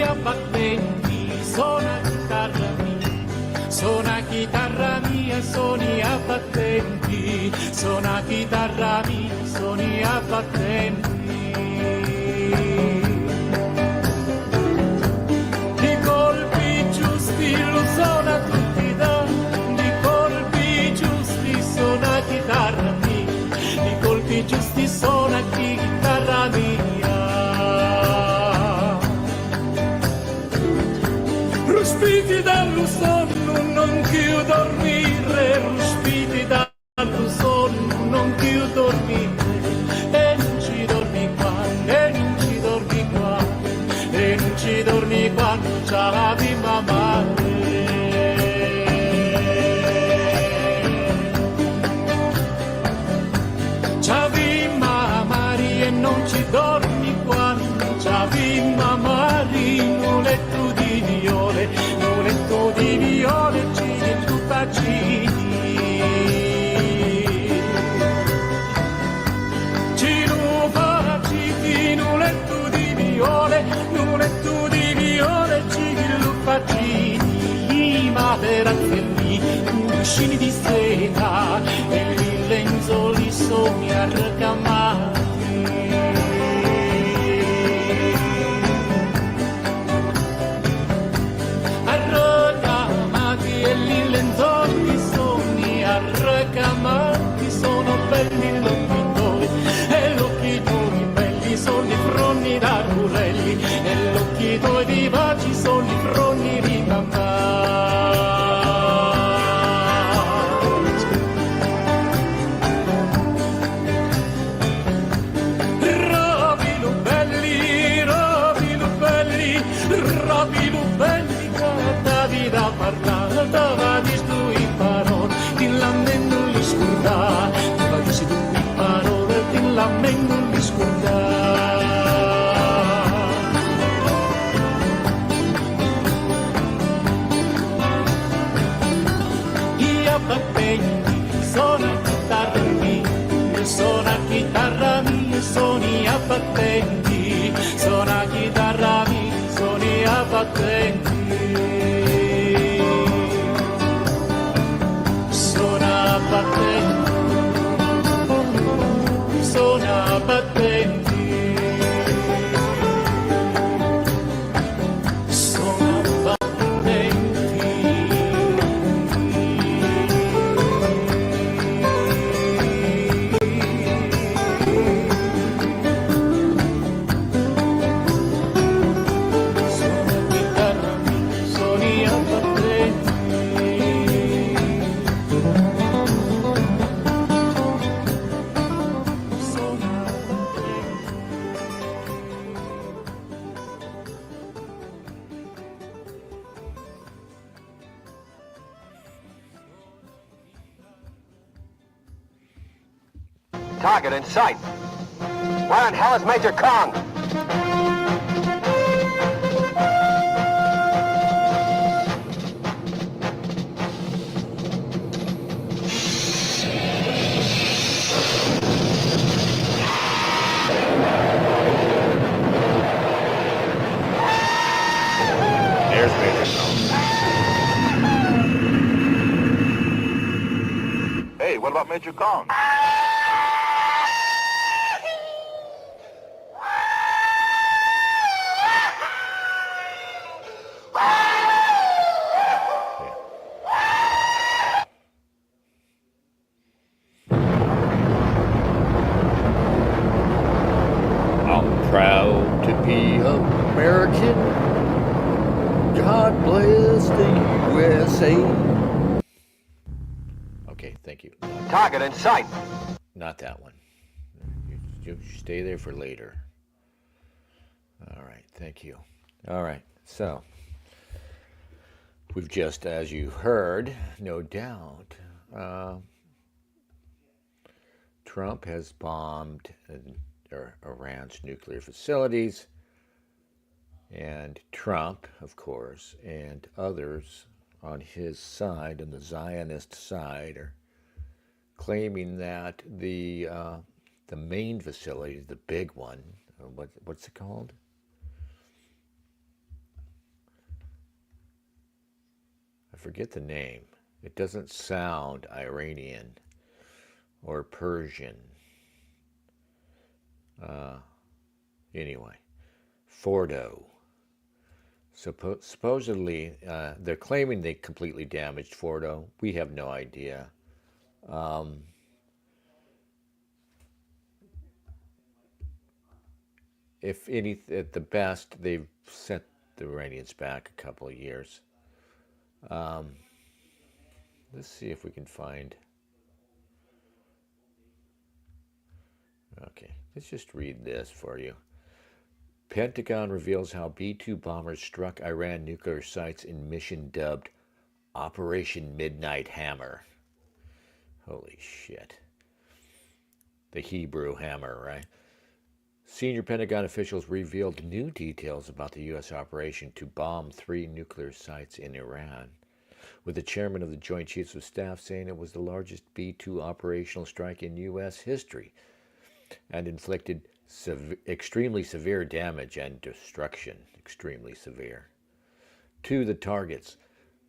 a battenti, suona chitarra mia, suona chitarra mia, suoni a battenti, suona chitarra mia, suoni a battenti. I colpi giusti lo suona tutti danni, i colpi giusti suona chitarra mia, i colpi giusti suona chitarra mia. Ruspiti dallo sonno, non più dormire, ruspiti dallo sonno, non più dormire, e non ci dormi qua, e non ci dormi qua, e non ci dormi quando c'ha la bimba madre. C'ha bimba mari e non ci dormi quando c'ha bimba mari, un letto di viole, un letto di viole, ci tutta ci ruba citi, un letto di viole, un letto di viole, ci lupa citi, materazzi, cuscini di seta, e i lenzoli sogni arrecamati. Arrecamati sono belli l'occhitori, e l'occhitori belli sono i fronni d'arburelli, e l'occhitori vivaci sono i fronni di mamma. Robi belli, cantavi da parlare, dava di stui parole, ti lamento li scordà, dava di stui parole, ti lamento li scordà. Io battenti, sono chitarra mia, sono chitarra mia, sono a battenti, sono chitarra mia, sono a battenti. Sono a battenti, sono a battenti. Target in sight. Where in hell is Major Kong? There's Major Kong. Hey, what about Major Kong? Proud to be American. God bless the USA. Okay, thank you. Target in sight. Not that one. You stay there for later. All right, thank you. All right, so we've just, as you heard, no doubt, Trump has bombed Iran's nuclear facilities, and Trump, of course, and others on his side, on the Zionist side, are claiming that the main facility, the big one, what's it called? forget the name. It doesn't sound Iranian or Persian. Anyway, Fordo. Supposedly, they're claiming they completely damaged Fordo. We have no idea. If any, at the best, they've sent the Iranians back a couple of years. Let's see if we can find. Okay, let's just read this for you. Pentagon reveals how B-2 bombers struck Iran nuclear sites in mission dubbed Operation Midnight Hammer. Holy shit. The Hebrew hammer, right? Senior Pentagon officials revealed new details about the U.S. operation to bomb 3 nuclear sites in Iran, with the chairman of the Joint Chiefs of Staff saying it was the largest B-2 operational strike in U.S. history and inflicted extremely severe damage and destruction, extremely severe, to the targets.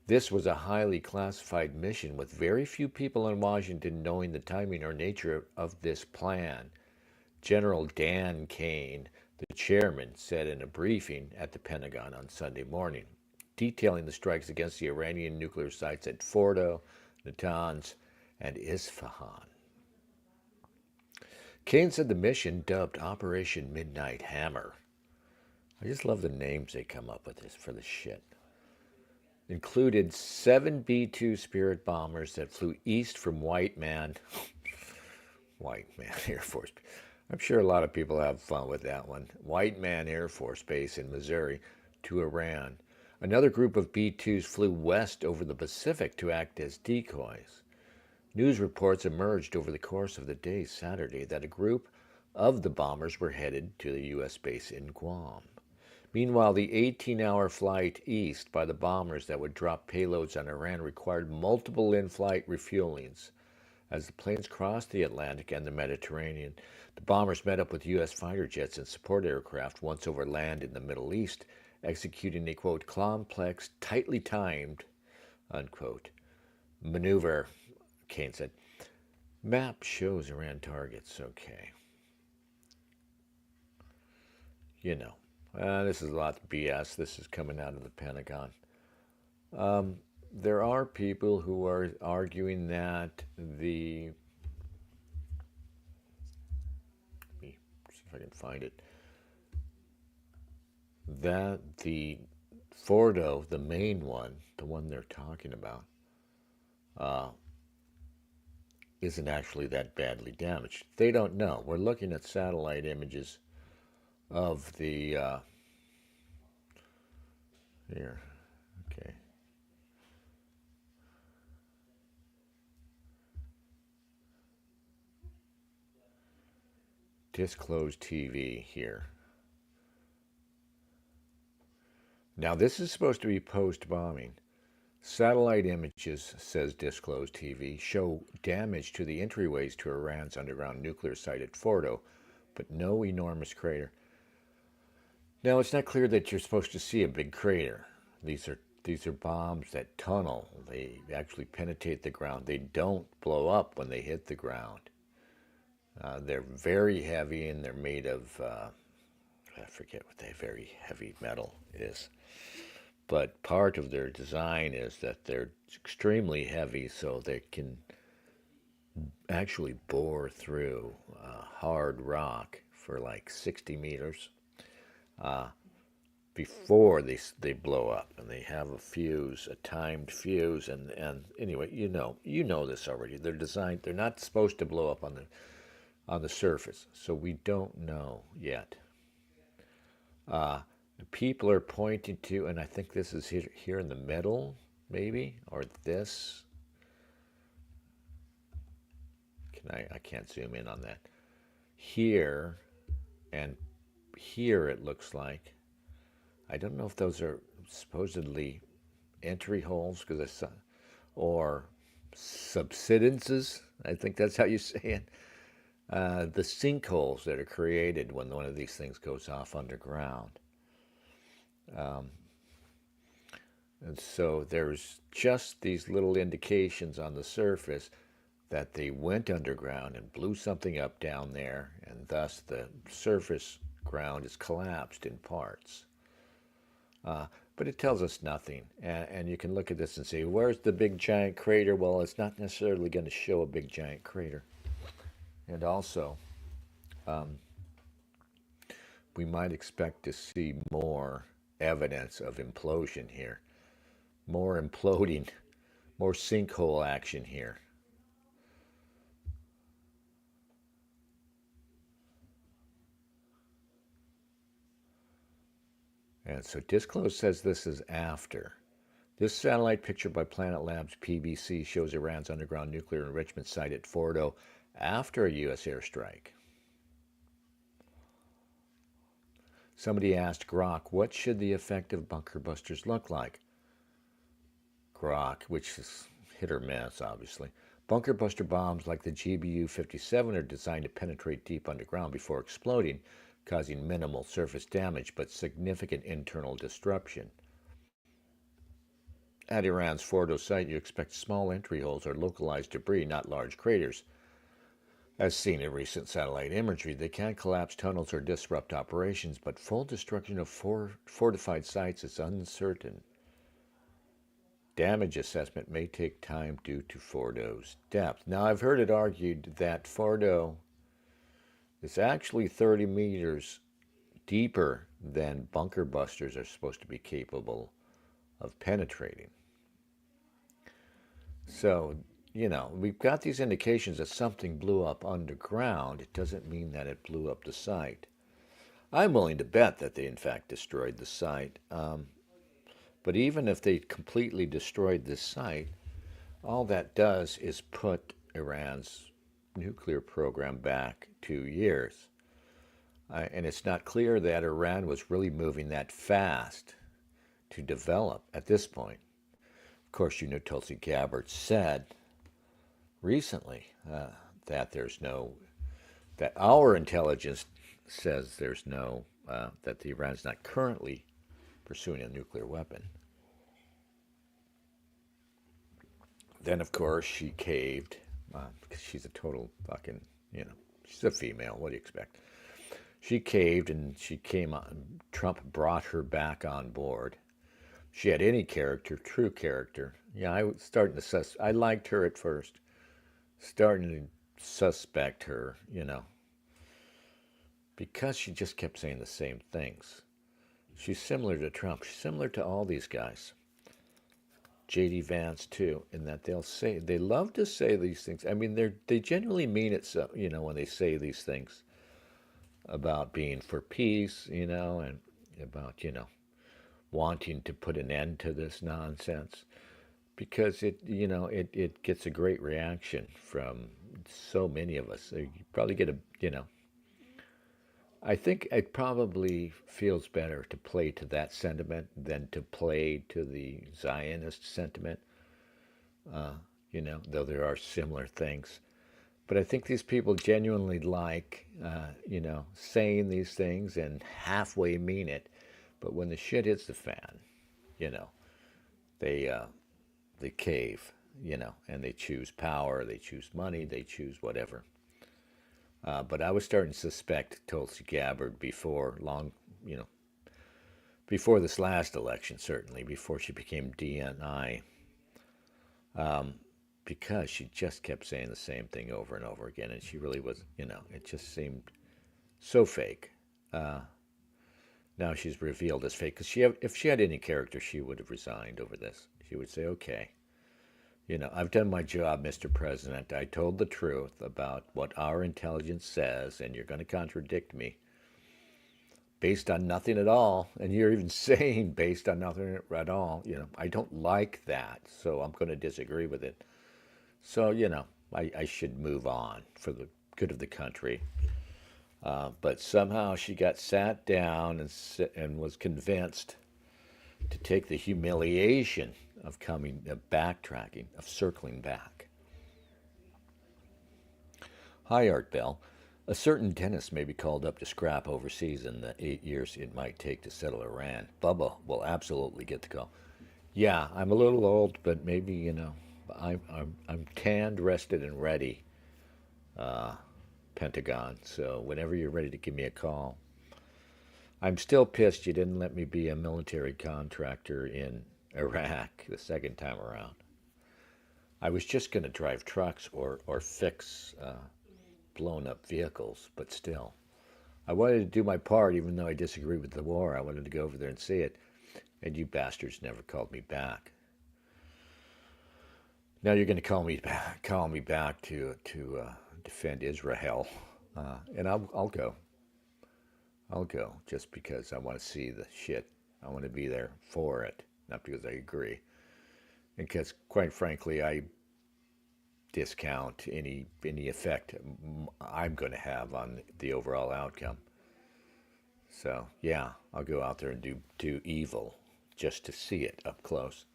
This was a highly classified mission with very few people in Washington knowing the timing or nature of this plan. General Dan Kane, the chairman, said in a briefing at the Pentagon on Sunday morning, detailing the strikes against the Iranian nuclear sites at Fordo, Natanz, and Isfahan. Kane said the mission, dubbed Operation Midnight Hammer, I just love the names they come up with for this shit, included 7 B-2 Spirit bombers that flew east from White Man Air Force. I'm sure a lot of people have fun with that one. White Man Air Force Base in Missouri to Iran. Another group of B-2s flew west over the Pacific to act as decoys. News reports emerged over the course of the day Saturday that a group of the bombers were headed to the U.S. base in Guam. Meanwhile, the 18-hour flight east by the bombers that would drop payloads on Iran required multiple in-flight refuelings. As the planes crossed the Atlantic and the Mediterranean, the bombers met up with U.S. fighter jets and support aircraft once over land in the Middle East, executing a, quote, complex, tightly timed, unquote, maneuver, Kane said. Map shows Iran targets. Okay. You know, this is a lot of BS. This is coming out of the Pentagon. There are people who are arguing that let me see if I can find it, that the Fordo, the main one, the one they're talking about, isn't actually that badly damaged. They don't know. We're looking at satellite images of the, here, okay. Disclosed TV here. Now this is supposed to be post-bombing. Satellite images, says Disclosed TV, show damage to the entryways to Iran's underground nuclear site at Fordo, but no enormous crater. Now it's not clear that you're supposed to see a big crater. These are bombs that tunnel. They actually penetrate the ground. They don't blow up when they hit the ground. They're very heavy and they're made of, I forget what that very heavy metal is. But part of their design is that they're extremely heavy so they can actually bore through hard rock for like 60 meters before they blow up. And they have a fuse, a timed fuse. And anyway, you know this already. They're designed, they're not supposed to blow up on the surface. So we don't know yet. People are pointing to, and I think this is here in the middle, maybe, or this. I can't zoom in on that. Here and here it looks like. I don't know if those are supposedly entry holes or subsidences. I think that's how you say it. The sinkholes that are created when one of these things goes off underground. And so there's just these little indications on the surface that they went underground and blew something up down there, and thus the surface ground is collapsed in parts. But it tells us nothing. And you can look at this and say, where's the big giant crater? Well, it's not necessarily going to show a big giant crater. And also, we might expect to see more evidence of implosion here, more imploding, more sinkhole action here. And so Disclose says this is after. This satellite picture by Planet Labs PBC shows Iran's underground nuclear enrichment site at Fordo after a U.S. airstrike. Somebody asked Grok, what should the effect of bunker busters look like? Grok, which is hit or miss, obviously. Bunker buster bombs like the GBU-57 are designed to penetrate deep underground before exploding, causing minimal surface damage but significant internal disruption. At Iran's Fordo site, you expect small entry holes or localized debris, not large craters. As seen in recent satellite imagery, they can collapse tunnels or disrupt operations, but full destruction of fortified sites is uncertain. Damage assessment may take time due to Fordo's depth. Now, I've heard it argued that Fordo is actually 30 meters deeper than bunker busters are supposed to be capable of penetrating. So, we've got these indications that something blew up underground. It doesn't mean that it blew up the site. I'm willing to bet that they, in fact, destroyed the site. But even if they completely destroyed this site, all that does is put Iran's nuclear program back 2 years. And it's not clear that Iran was really moving that fast to develop at this point. Of course, Tulsi Gabbard said recently that that our intelligence says that Iran is not currently pursuing a nuclear weapon. Then, of course, she caved because she's a total fucking, she's a female. What do you expect? She caved and she came on. Trump brought her back on board. She had any character, true character. Yeah, I was starting to I liked her at first. Starting to suspect her, because she just kept saying the same things. She's similar to Trump. She's similar to all these guys. J.D. Vance too, in that they love to say these things. I mean, they genuinely mean it. So when they say these things about being for peace, and about wanting to put an end to this nonsense, because it gets a great reaction from so many of us. So you probably get I think it probably feels better to play to that sentiment than to play to the Zionist sentiment, though there are similar things. But I think these people genuinely like, saying these things and halfway mean it. But when the shit hits the fan, they cave, and they choose power, they choose money, they choose whatever. But I was starting to suspect Tulsi Gabbard before this last election, certainly, before she became DNI, because she just kept saying the same thing over and over again, and she really was, it just seemed so fake. Now she's revealed as fake, because if she had any character, she would have resigned over this. She would say, okay, I've done my job, Mr. President. I told the truth about what our intelligence says, and you're going to contradict me based on nothing at all. And you're even saying based on nothing at all. I don't like that, so I'm going to disagree with it. So, I should move on for the good of the country. But somehow she got sat down and was convinced to take the humiliation of backtracking, of circling back. Hi, Art Bell. A certain dentist may be called up to scrap overseas in the 8 years it might take to settle Iran. Bubba will absolutely get the call. Yeah, I'm a little old, but maybe, I'm tanned, rested, and ready, Pentagon. So whenever you're ready to give me a call. I'm still pissed you didn't let me be a military contractor in Iraq the second time around. I was just going to drive trucks or fix blown up vehicles, but still. I wanted to do my part, even though I disagree with the war. I wanted to go over there and see it, and you bastards never called me back. Now you're going to call me back to defend Israel, and I'll go. I'll go just because I want to see the shit. I want to be there for it, not because I agree. Because, quite frankly, I discount any effect I'm going to have on the overall outcome. So yeah, I'll go out there and do evil just to see it up close.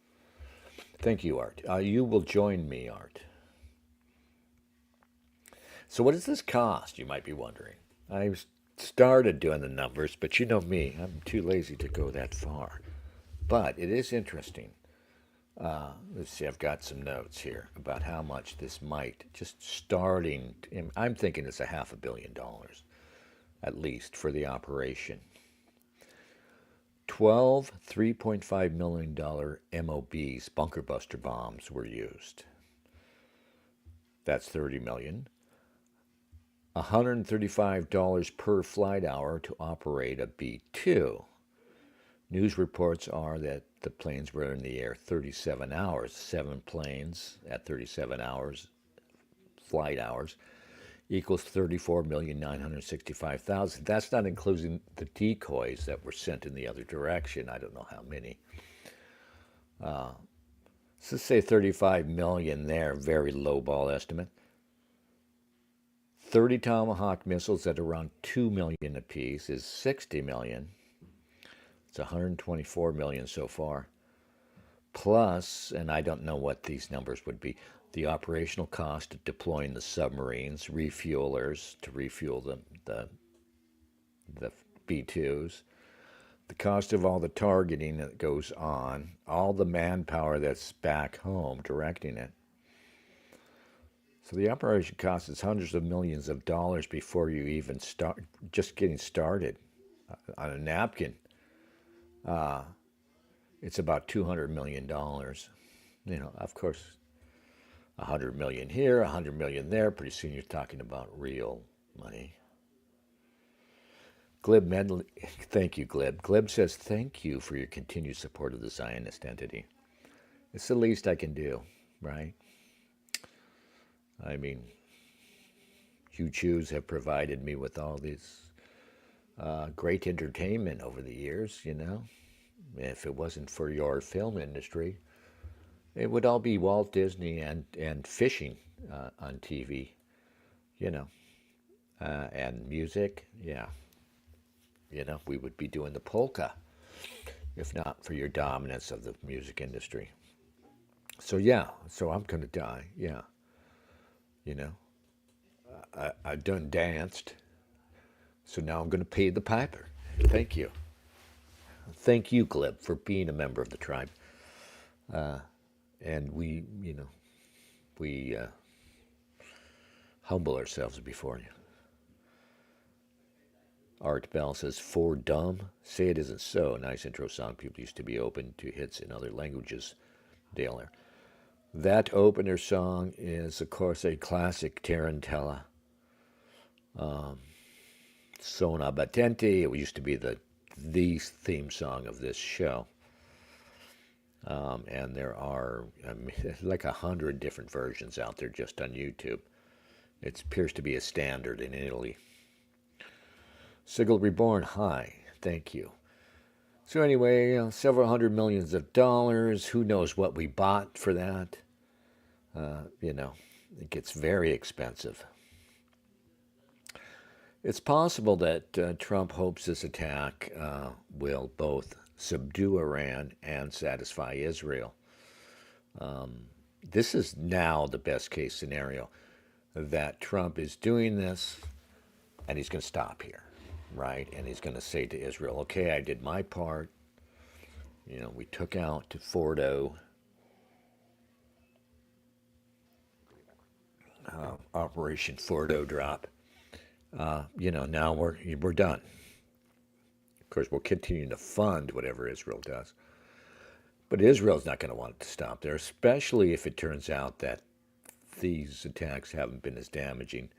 Thank you, Art. You will join me, Art. So what does this cost? You might be wondering. I started doing the numbers, but you know me, I'm too lazy to go that far. But it is interesting. Let's see, I've got some notes here about how much this might, just starting, I'm thinking it's $500 million, at least, for the operation. 12 $3.5 million MOBs, bunker buster bombs, were used. That's $30 million. $135 per flight hour to operate a B-2. News reports are that the planes were in the air 37 hours. 7 planes at 37 hours, flight hours, equals 34,965,000. That's not including the decoys that were sent in the other direction. I don't know how many. So let's say 35 million there, very low ball estimate. 30 Tomahawk missiles at around 2 million apiece is 60 million. It's 124 million so far. Plus, and I don't know what these numbers would be, the operational cost of deploying the submarines, refuelers to refuel the B-2s, the cost of all the targeting that goes on, all the manpower that's back home directing it. So the operation cost is hundreds of millions of dollars before you even start, just getting started. On a napkin, it's about $200 million. Of course, 100 million here, 100 million there. Pretty soon you're talking about real money. Glib Medley, thank you, Glib. Glib says, thank you for your continued support of the Zionist entity. It's the least I can do, right? I mean, you Jews have provided me with all this great entertainment over the years, If it wasn't for your film industry, it would all be Walt Disney and fishing on TV, and music, yeah. We would be doing the polka if not for your dominance of the music industry. So yeah, so I'm going to die, yeah. I've done danced, so now I'm going to pay the piper. Thank you. Thank you, Glib, for being a member of the tribe. And we humble ourselves before you. Art Bell says, for dumb, say it isn't so. Nice intro song. People used to be open to hits in other languages. Dale. That opener song is, of course, a classic Tarantella. Sona Battenti. It used to be the theme song of this show. And there are like 100 different versions out there just on YouTube. It appears to be a standard in Italy. Sigil Reborn, hi, thank you. So anyway, several hundred millions of dollars. Who knows what we bought for that? It gets very expensive. It's possible that Trump hopes this attack will both subdue Iran and satisfy Israel. This is now the best case scenario, that Trump is doing this and he's going to stop here, right? And he's going to say to Israel, okay, I did my part. We took out Fordo, Operation Fordo drop. Now we're done. Of course, we'll continue to fund whatever Israel does. But Israel's not going to want it to stop there, especially if it turns out that these attacks haven't been as damaging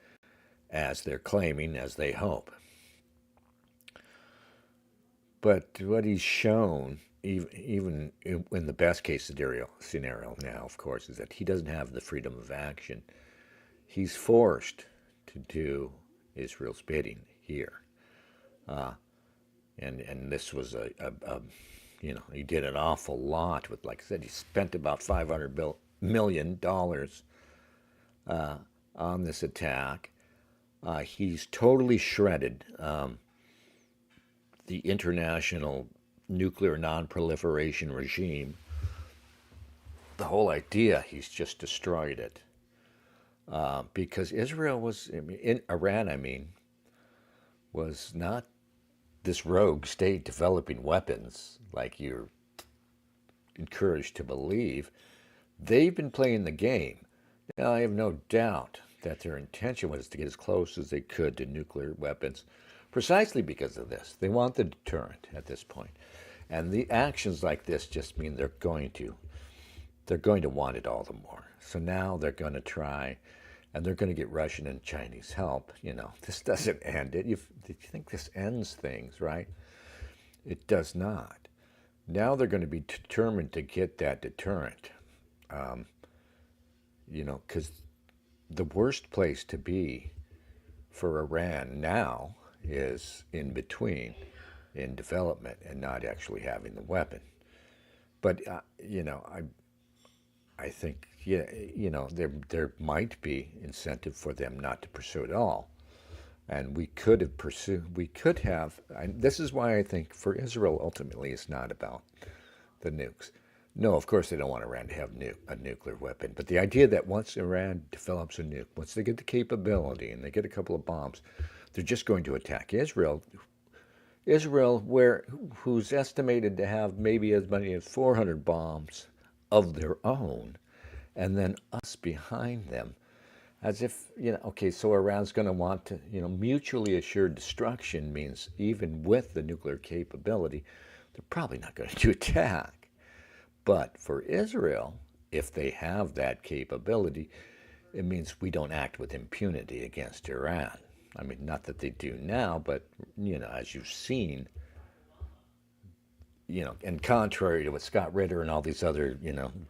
as they're claiming, as they hope. But what he's shown, even in the best case scenario now, of course, is that he doesn't have the freedom of action. He's forced to do Israel's bidding here. And this was he did an awful lot with, like I said, he spent about $500 million on this attack. He's totally shredded the international nuclear non-proliferation regime. The whole idea, he's just destroyed it. Because Israel was, in Iran, was not this rogue state developing weapons like you're encouraged to believe. They've been playing the game. Now, I have no doubt that their intention was to get as close as they could to nuclear weapons, precisely because of this. They want the deterrent at this point. And the actions like this just mean they're going to want it all the more. So now they're going to try, and they're going to get Russian and Chinese help. This doesn't end it. Did you think this ends things, right? It does not. Now they're going to be determined to get that deterrent. Because the worst place to be for Iran now is in between, in development and not actually having the weapon. But I think there might be incentive for them not to pursue it all, and we could have. This is why I think for Israel ultimately it's not about the nukes. No, of course they don't want Iran to have a nuclear weapon, but the idea that once Iran develops a nuke, once they get the capability and they get a couple of bombs, they're just going to attack Israel. Israel, who's estimated to have maybe as many as 400 bombs of their own, and then us behind them, as if, okay, so Iran's going to want to, mutually assured destruction means even with the nuclear capability, they're probably not going to attack. But for Israel, if they have that capability, it means we don't act with impunity against Iran. Not that they do now, but, as you've seen, and contrary to what Scott Ritter and all these other,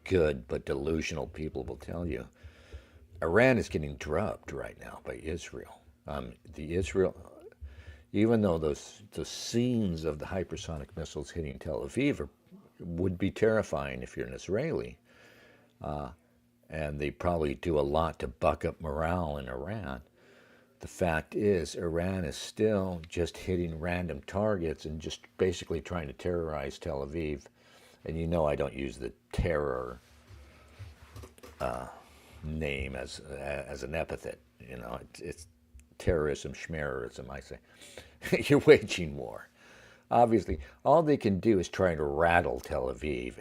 good but delusional people will tell you, Iran is getting drubbed right now by Israel. Even though the scenes of the hypersonic missiles hitting Tel Aviv would be terrifying if you're an Israeli, and they probably do a lot to buck up morale in Iran. The fact is, Iran is still just hitting random targets and just basically trying to terrorize Tel Aviv. And I don't use the terror name as an epithet. It's terrorism, schmerism, I say. You're waging war. Obviously, all they can do is try to rattle Tel Aviv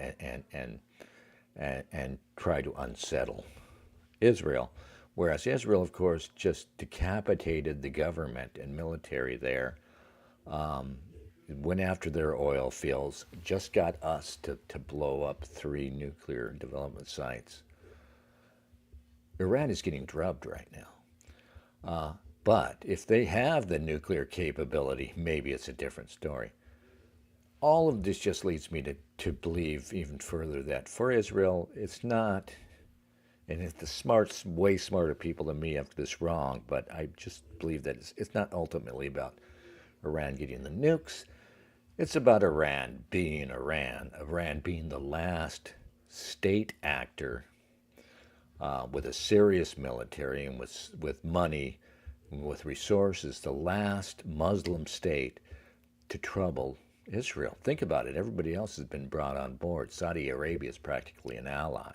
and try to unsettle Israel. Whereas Israel, of course, just decapitated the government and military there, went after their oil fields, just got us to blow up 3 nuclear development sites. Iran is getting drubbed right now. But if they have the nuclear capability, maybe it's a different story. All of this just leads me to believe even further that for Israel, it's not. And if the way smarter people than me have this wrong, but I just believe that it's not ultimately about Iran getting the nukes. It's about Iran being the last state actor with a serious military and with money, and with resources, the last Muslim state to trouble Israel. Think about it. Everybody else has been brought on board. Saudi Arabia is practically an ally.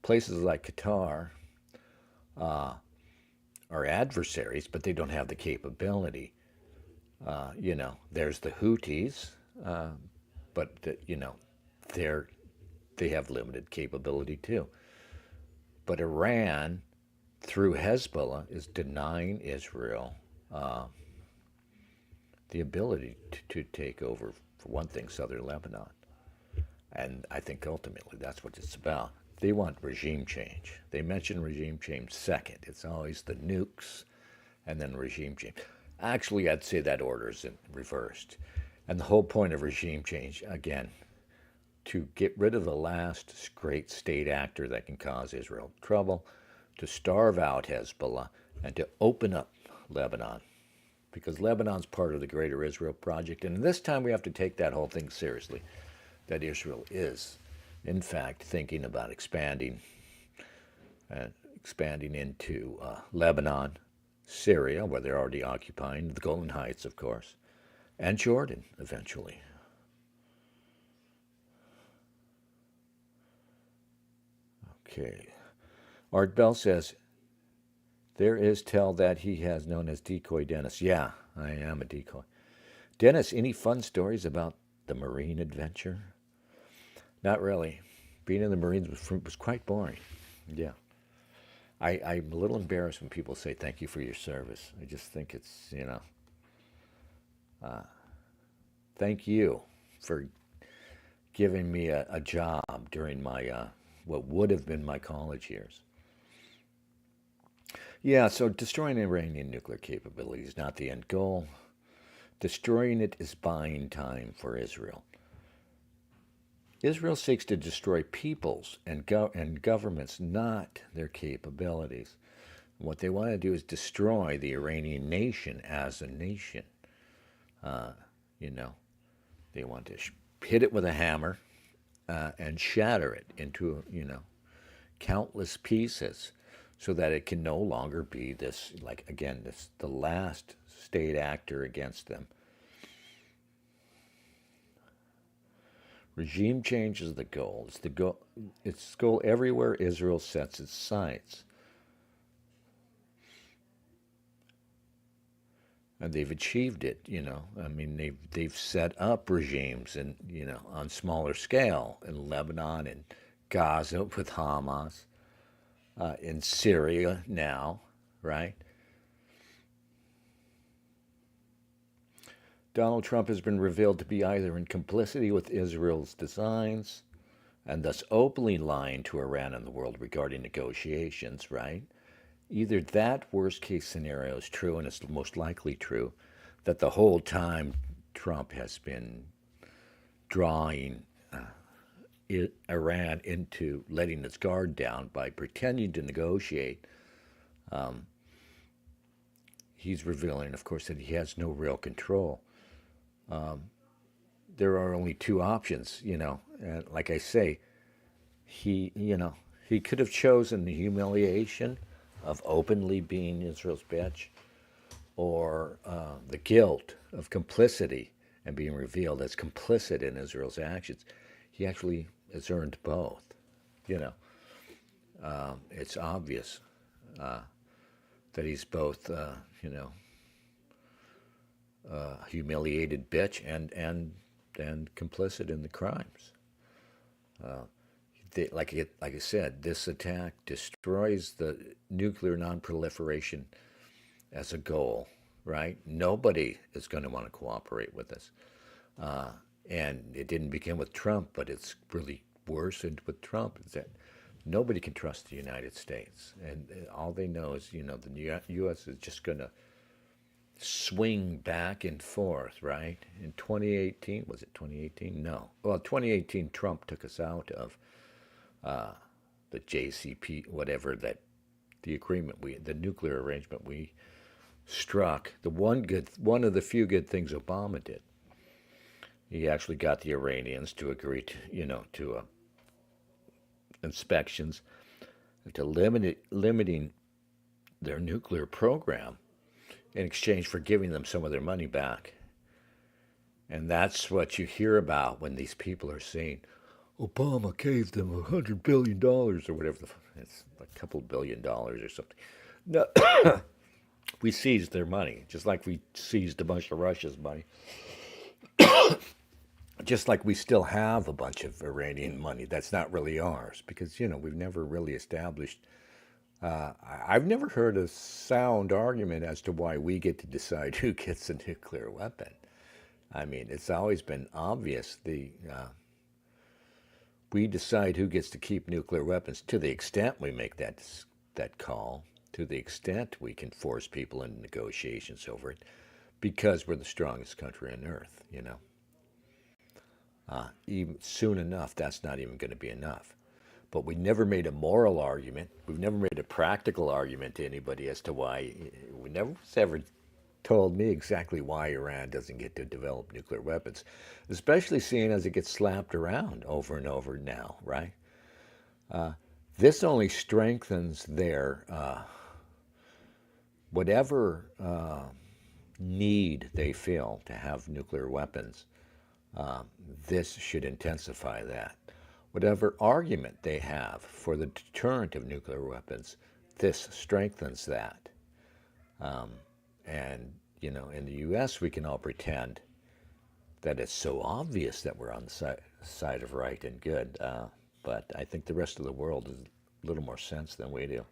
Places like Qatar are adversaries, but they don't have the capability. There's the Houthis, but they have limited capability too. But Iran, through Hezbollah, is denying Israel the ability to take over, for one thing, southern Lebanon. And I think ultimately that's what it's about. They want regime change. They mention regime change second. It's always the nukes and then regime change. Actually, I'd say that order is reversed. And the whole point of regime change, again, to get rid of the last great state actor that can cause Israel trouble, to starve out Hezbollah, and to open up Lebanon. Because Lebanon's part of the greater Israel project. And this time we have to take that whole thing seriously, that Israel is, in fact, thinking about expanding into Lebanon, Syria, where they're already occupying, the Golan Heights, of course, and Jordan, eventually. Okay. Art Bell says, there is tell that he has known as Decoy Dennis. Yeah, I am a decoy. Dennis, any fun stories about the Marine adventure? Not really. Being in the Marines was quite boring. Yeah. I'm a little embarrassed when people say thank you for your service. I just think it's, thank you for giving me a job during my, what would have been my college years. Yeah, so destroying Iranian nuclear capability is not the end goal. Destroying it is buying time for Israel. Israel seeks to destroy peoples and governments, not their capabilities. What they want to do is destroy the Iranian nation as a nation. They want to hit it with a hammer and shatter it into, countless pieces, so that it can no longer be this, the last state actor against them. Regime change is the goal. It's the goal everywhere Israel sets its sights. And they've achieved it, they've set up regimes on smaller scale in Lebanon and Gaza with Hamas. In Syria now, right? Donald Trump has been revealed to be either in complicity with Israel's designs and thus openly lying to Iran and the world regarding negotiations, right? Either that worst case scenario is true, and it's most likely true, that the whole time Trump has been drawing Iran into letting its guard down by pretending to negotiate. He's revealing, of course, that he has no real control. There are only two options, and like I say, he could have chosen the humiliation of openly being Israel's bitch, or the guilt of complicity and being revealed as complicit in Israel's actions. He actually has earned both. It's obvious that he's both, humiliated bitch and complicit in the crimes. Like I said, this attack destroys the nuclear non-proliferation as a goal, right? Nobody is going to want to cooperate with us. And it didn't begin with Trump, but it's really worsened with Trump. Is that nobody can trust the United States. And all they know is, the U.S. is just going to swing back and forth, right? In 2018, was it 2018? No. Well, 2018, Trump took us out of the JCP, whatever the agreement the nuclear arrangement we struck. One of the few good things Obama did. He actually got the Iranians to agree to inspections, to limiting their nuclear program in exchange for giving them some of their money back. And that's what you hear about when these people are saying, Obama gave them $100 billion or whatever. It's a couple $1 billion or something. No, we seized their money, just like we seized a bunch of Russia's money. Just like we still have a bunch of Iranian money that's not really ours because, we've never really established. I've never heard a sound argument as to why we get to decide who gets a nuclear weapon. I mean, it's always been obvious we decide who gets to keep nuclear weapons to the extent we make that call, to the extent we can force people into negotiations over it, because we're the strongest country on earth. Even soon enough, that's not even going to be enough. But we never made a moral argument. We've never made a practical argument to anybody as to why. We never was ever told me exactly why Iran doesn't get to develop nuclear weapons, especially seeing as it gets slapped around over and over now, right? This only strengthens their whatever need they feel to have nuclear weapons. This should intensify that. Whatever argument they have for the deterrent of nuclear weapons, this strengthens that. And, in the U.S., we can all pretend that it's so obvious that we're on the side of right and good. But I think the rest of the world has a little more sense than we do.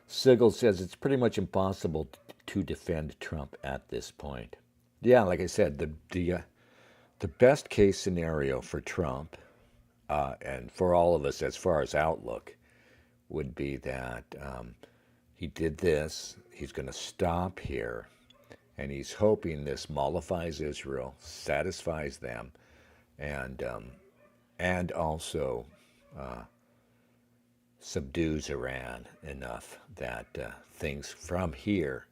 Sigel says it's pretty much impossible to defend Trump at this point. Yeah, like I said, the best case scenario for Trump and for all of us as far as outlook would be that he did this, he's going to stop here, and he's hoping this mollifies Israel, satisfies them, and also subdues Iran enough that things from here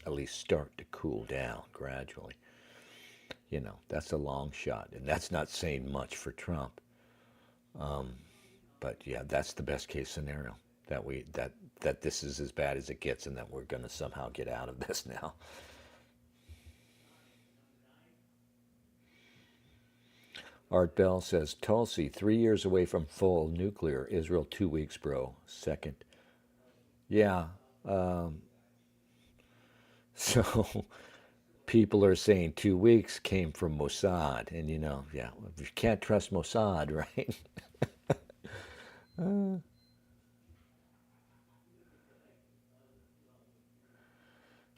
at least start to cool down gradually. That's a long shot, and that's not saying much for Trump. But yeah, that's the best case scenario, that this is as bad as it gets, and that we're going to somehow get out of this now. Art Bell says Tulsi 3 years away from full nuclear. Israel 2 weeks, bro. Second. Yeah. So people are saying 2 weeks came from Mossad, and yeah, you can't trust Mossad, right?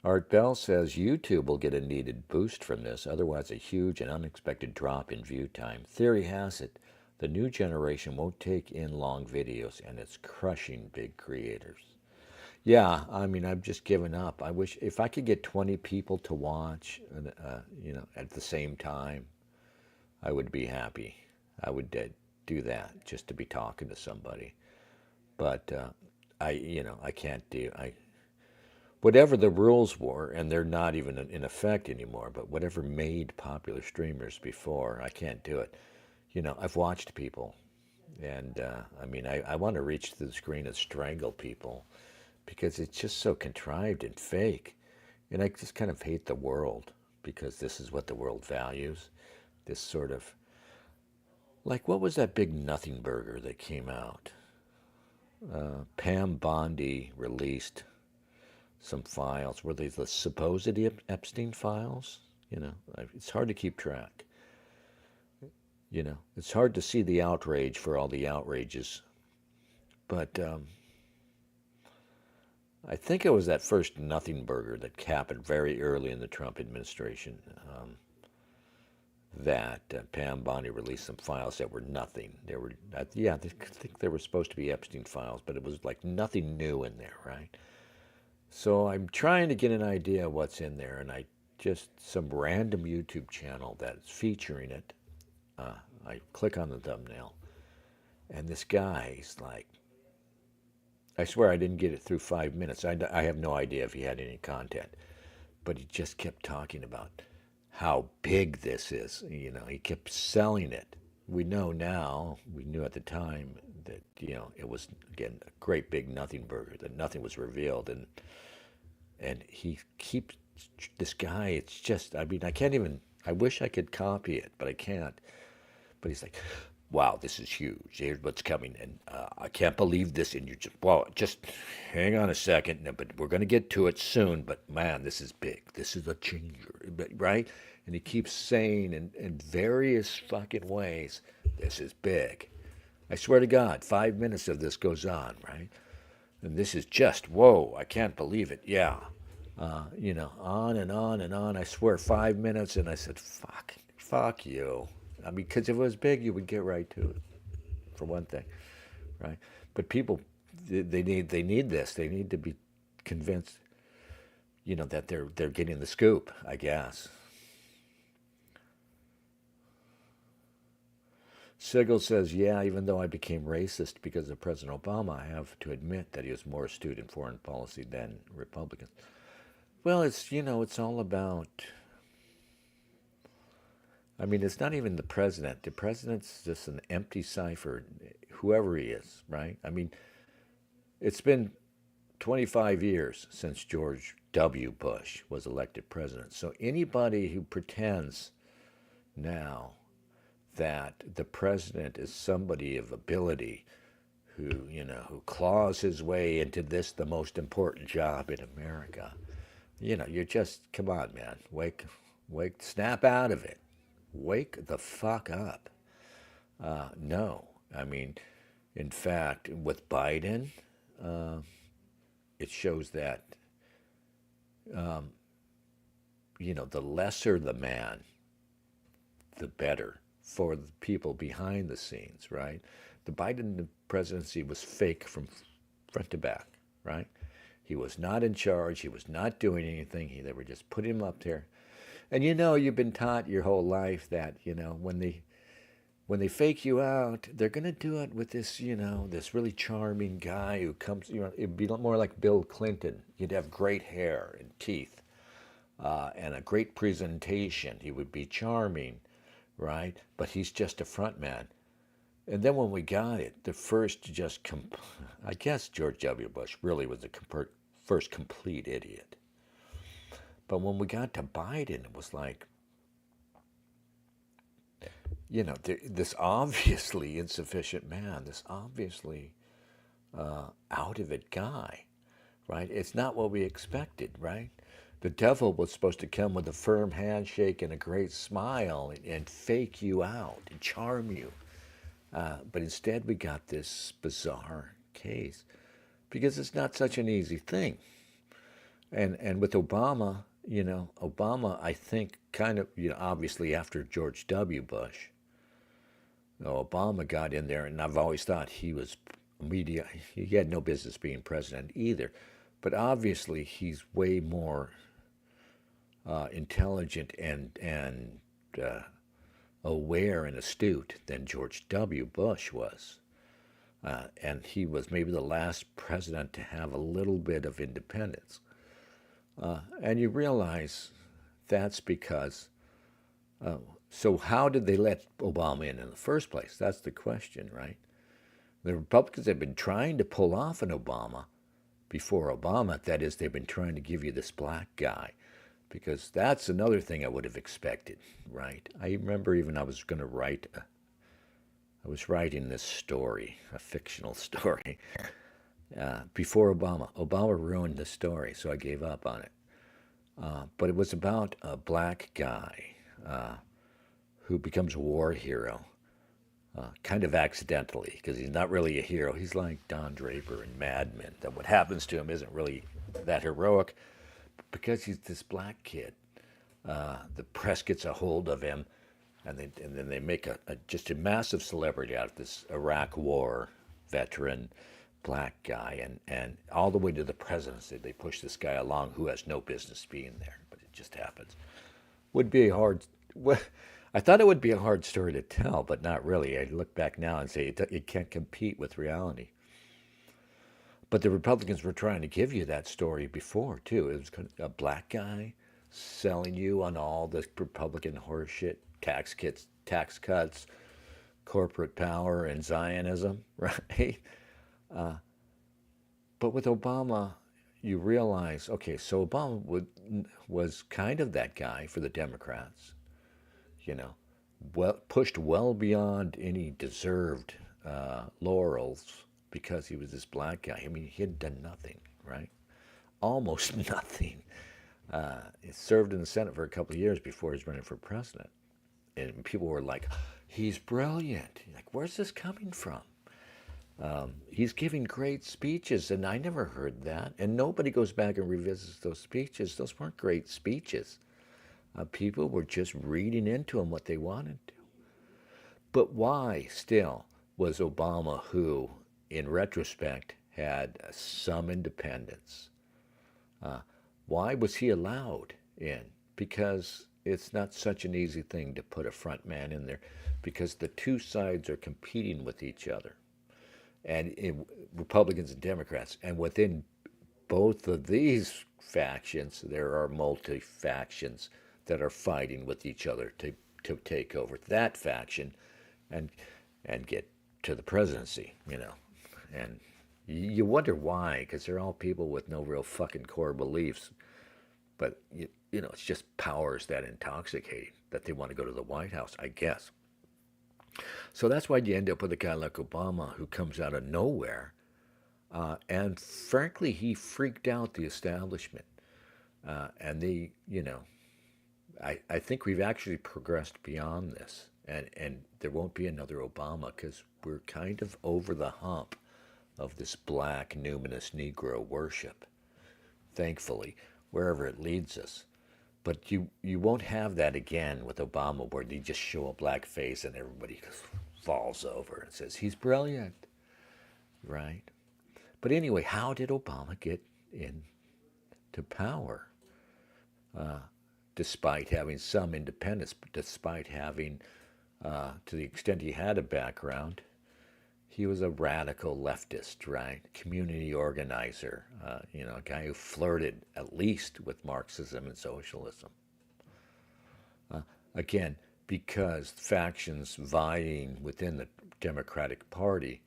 Art Bell says YouTube will get a needed boost from this, otherwise a huge and unexpected drop in view time. Theory has it, the new generation won't take in long videos, and it's crushing big creators. Yeah, I mean, I've just given up. I wish if I could get 20 people to watch, at the same time, I would be happy. I would do that just to be talking to somebody. But I can't do. Whatever the rules were, and they're not even in effect anymore. But whatever made popular streamers before, I can't do it. I've watched people, and I mean, I want to reach to the screen and strangle people, because it's just so contrived and fake. And I just kind of hate the world, because this is what the world values. This sort of, like, what was that big nothing burger that came out? Pam Bondi released some files. Were they the supposed Epstein files? It's hard to keep track. It's hard to see the outrage for all the outrages. But I think it was that first nothing burger that happened very early in the Trump administration, that Pam Bondi released some files that were nothing. They were, I think they were supposed to be Epstein files, but it was like nothing new in there, right? So I'm trying to get an idea of what's in there, and some random YouTube channel that's featuring it. I click on the thumbnail, and this guy's like, I swear I didn't get it through 5 minutes. I have no idea if he had any content, but he just kept talking about how big this is. He kept selling it. We know now, we knew at the time that, it was, again, a great big nothing burger, that nothing was revealed. And he keeps, this guy, it's just, I mean, I can't even, I wish I could copy it, but I can't. But he's like, wow, this is huge. Here's what's coming, and I can't believe this. And you just, well, just hang on a second, but we're going to get to it soon. But man, this is big. This is a changer, right? And he keeps saying in various fucking ways, this is big. I swear to God, 5 minutes of this goes on, right? And this is just, whoa, I can't believe it. Yeah. On and on and on. I swear, 5 minutes, and I said, fuck you. I mean, because if it was big, you would get right to it, for one thing, right? But people, they need this. They need to be convinced, that they're getting the scoop, I guess. Sigel says, yeah, even though I became racist because of President Obama, I have to admit that he was more astute in foreign policy than Republicans. Well, it's all about, I mean, it's not even the president. The president's just an empty cipher, whoever he is, right? I mean, it's been 25 years since George W. Bush was elected president. So anybody who pretends now that the president is somebody of ability who claws his way into this, the most important job in America, you're just, come on, man, wake, snap out of it. Wake the fuck up. No. I mean, in fact, with Biden, it shows that, the lesser the man, the better for the people behind the scenes, right? The Biden presidency was fake from front to back, right? He was not in charge. He was not doing anything. They were just putting him up there. And you've been taught your whole life that, when they fake you out, they're going to do it with this, this really charming guy who comes, it'd be more like Bill Clinton. He'd have great hair and teeth and a great presentation. He would be charming, right? But he's just a front man. And then when we got it, the first I guess George W. Bush really was the first complete idiot. But when we got to Biden, it was like, this obviously insufficient man, this obviously out of it guy, right? It's not what we expected, right? The devil was supposed to come with a firm handshake and a great smile and fake you out and charm you. But instead we got this bizarre case because it's not such an easy thing. And with Obama, Obama, I think kind of, obviously after George W. Bush, Obama got in there, and I've always thought he had no business being president either. But obviously he's way more intelligent and aware and astute than George W. Bush was. And he was maybe the last president to have a little bit of independence. And you realize that's because, so how did they let Obama in the first place? That's the question, right? The Republicans have been trying to pull off an Obama before Obama. That is, they've been trying to give you this black guy, because that's another thing I would have expected, right? I remember even I was writing this story, a fictional story, before Obama. Obama ruined the story, so I gave up on it. But it was about a black guy who becomes a war hero, kind of accidentally, because he's not really a hero. He's like Don Draper in Mad Men, that what happens to him isn't really that heroic, because he's this black kid. The press gets a hold of him, and then they make just a massive celebrity out of this Iraq War veteran black guy, and all the way to the presidency. They push this guy along who has no business being there, but it just happens. Would be I thought it would be a hard story to tell, but not really. I look back now and say it can't compete with reality. But the Republicans were trying to give you that story before, too. It was a black guy selling you on all this Republican horseshit, tax cuts, corporate power, and Zionism, right? But with Obama, you realize, okay, so Obama was kind of that guy for the Democrats, pushed well beyond any deserved laurels because he was this black guy. I mean, he had done nothing, right? Almost nothing. He served in the Senate for a couple of years before he was running for president. And people were like, he's brilliant. Like, where's this coming from? He's giving great speeches, and I never heard that. And nobody goes back and revisits those speeches. Those weren't great speeches. People were just reading into them what they wanted to. But why still was Obama, who in retrospect had some independence, why was he allowed in? Because it's not such an easy thing to put a front man in there, because the two sides are competing with each other, and Republicans and Democrats. And within both of these factions, there are multi-factions that are fighting with each other to take over that faction and get to the presidency, you know. And you wonder why, because they're all people with no real fucking core beliefs. But, you know, it's just powers that intoxicating that they want to go to the White House, I guess. So that's why you end up with a guy like Obama, who comes out of nowhere. And frankly, he freaked out the establishment. And they, you know, I think we've actually progressed beyond this. And there won't be another Obama, because we're kind of over the hump of this black numinous Negro worship, thankfully, wherever it leads us. But you won't have that again with Obama, where they just show a black face and everybody falls over and says, he's brilliant, right? But anyway, how did Obama get into power? Despite having some independence, despite having, to the extent he had a background, he was a radical leftist, right? Community organizer, you know, a guy who flirted at least with Marxism and socialism. Again, because factions vying within the Democratic Party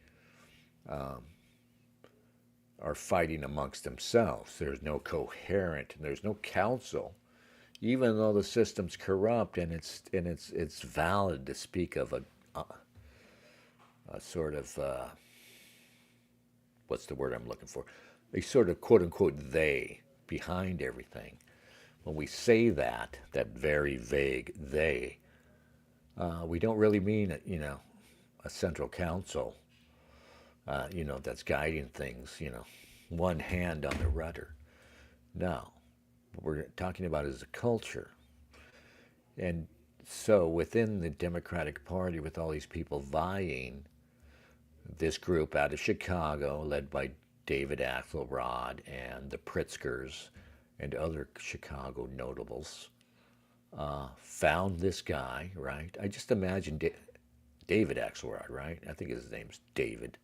are fighting amongst themselves. There's no coherent, and there's no council, even though the system's corrupt, and it's valid to speak of a sort of, what's the word I'm looking for? A sort of quote unquote they behind everything. When we say that very vague they, we don't really mean, you know, a central council, you know, that's guiding things, you know, one hand on the rudder. No, what we're talking about is a culture. And so within the Democratic Party, with all these people vying, this group out of Chicago, led by David Axelrod and the Pritzkers and other Chicago notables, found this guy, right? I just imagine David Axelrod, right? I think his name's David.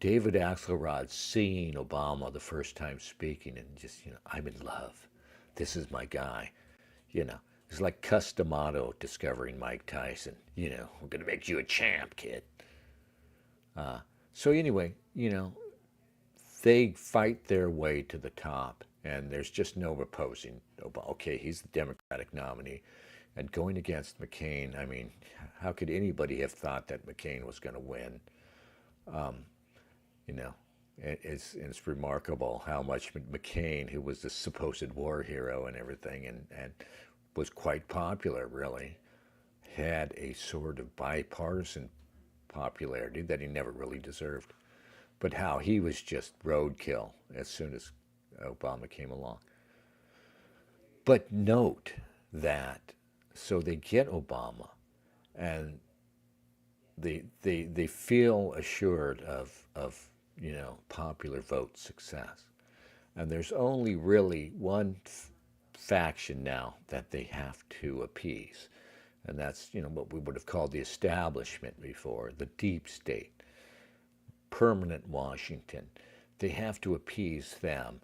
David Axelrod seeing Obama the first time speaking and just, you know, I'm in love. This is my guy. You know, it's like Cus D'Amato discovering Mike Tyson. You know, we're going to make you a champ, kid. So anyway, you know, they fight their way to the top, and there's just no opposing Obama. Okay, he's the Democratic nominee, and going against McCain, I mean, how could anybody have thought that McCain was going to win? You know, it's remarkable how much McCain, who was the supposed war hero and everything, and was quite popular, really, had a sort of bipartisan popularity that he never really deserved. But how he was just roadkill as soon as Obama came along. But note that, so they get Obama, and they feel assured of you know, popular vote success. And there's only really one faction now that they have to appease. And that's, you know, what we would have called the establishment before, the deep state, permanent Washington. They have to appease them,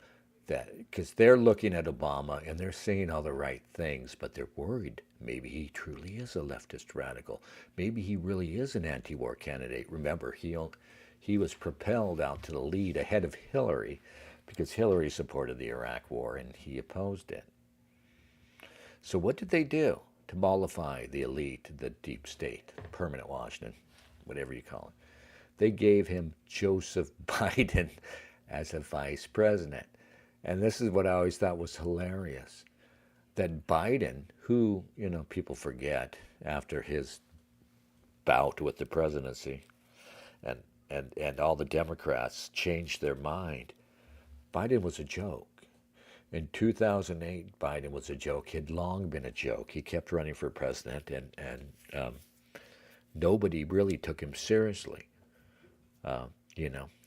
that because they're looking at Obama and they're saying all the right things, but they're worried. Maybe he truly is a leftist radical. Maybe he really is an anti-war candidate. Remember, he was propelled out to the lead ahead of Hillary because Hillary supported the Iraq War and he opposed it. So what did they do? to mollify the elite, the deep state, permanent Washington, whatever you call it. They gave him Joseph Biden as a vice president. And this is what I always thought was hilarious, that Biden, who, people forget after his bout with the presidency, and all the Democrats changed their mind, Biden was a joke. In 2008, Biden was a joke. He had long been a joke. He kept running for president, and nobody really took him seriously.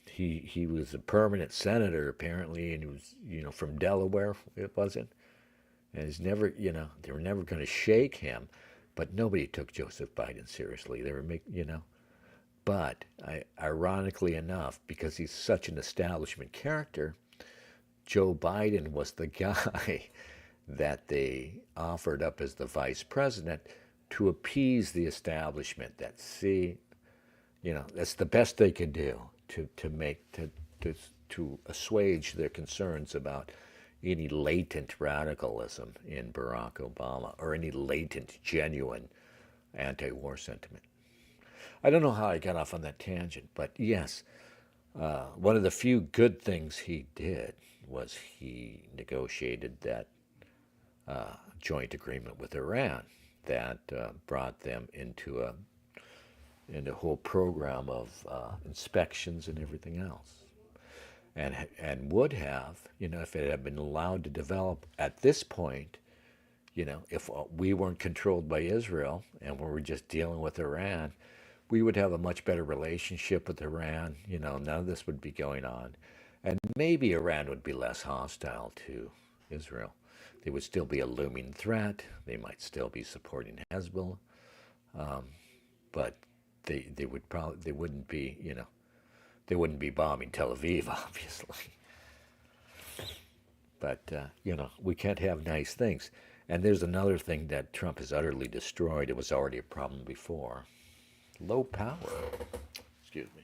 He was a permanent senator apparently, and he was from Delaware. It wasn't, and he's never they were never going to shake him, but nobody took Joseph Biden seriously. They were but ironically enough, because he's such an establishment character, Joe Biden was the guy that they offered up as the vice president to appease the establishment. That's the best they could do to assuage their concerns about any latent radicalism in Barack Obama or any latent, genuine anti-war sentiment. I don't know how I got off on that tangent, but yes, one of the few good things he did was he negotiated that joint agreement with Iran that brought them into a whole program of inspections and everything else, and would have, if it had been allowed to develop at this point, if we weren't controlled by Israel and we were just dealing with Iran, we would have a much better relationship with Iran. None of this would be going on. And maybe Iran would be less hostile to Israel. They would still be a looming threat. They might still be supporting Hezbollah. But they wouldn't be, they wouldn't be bombing Tel Aviv, obviously. But, we can't have nice things. And there's another thing that Trump has utterly destroyed. It was already a problem before. Low power. Excuse me.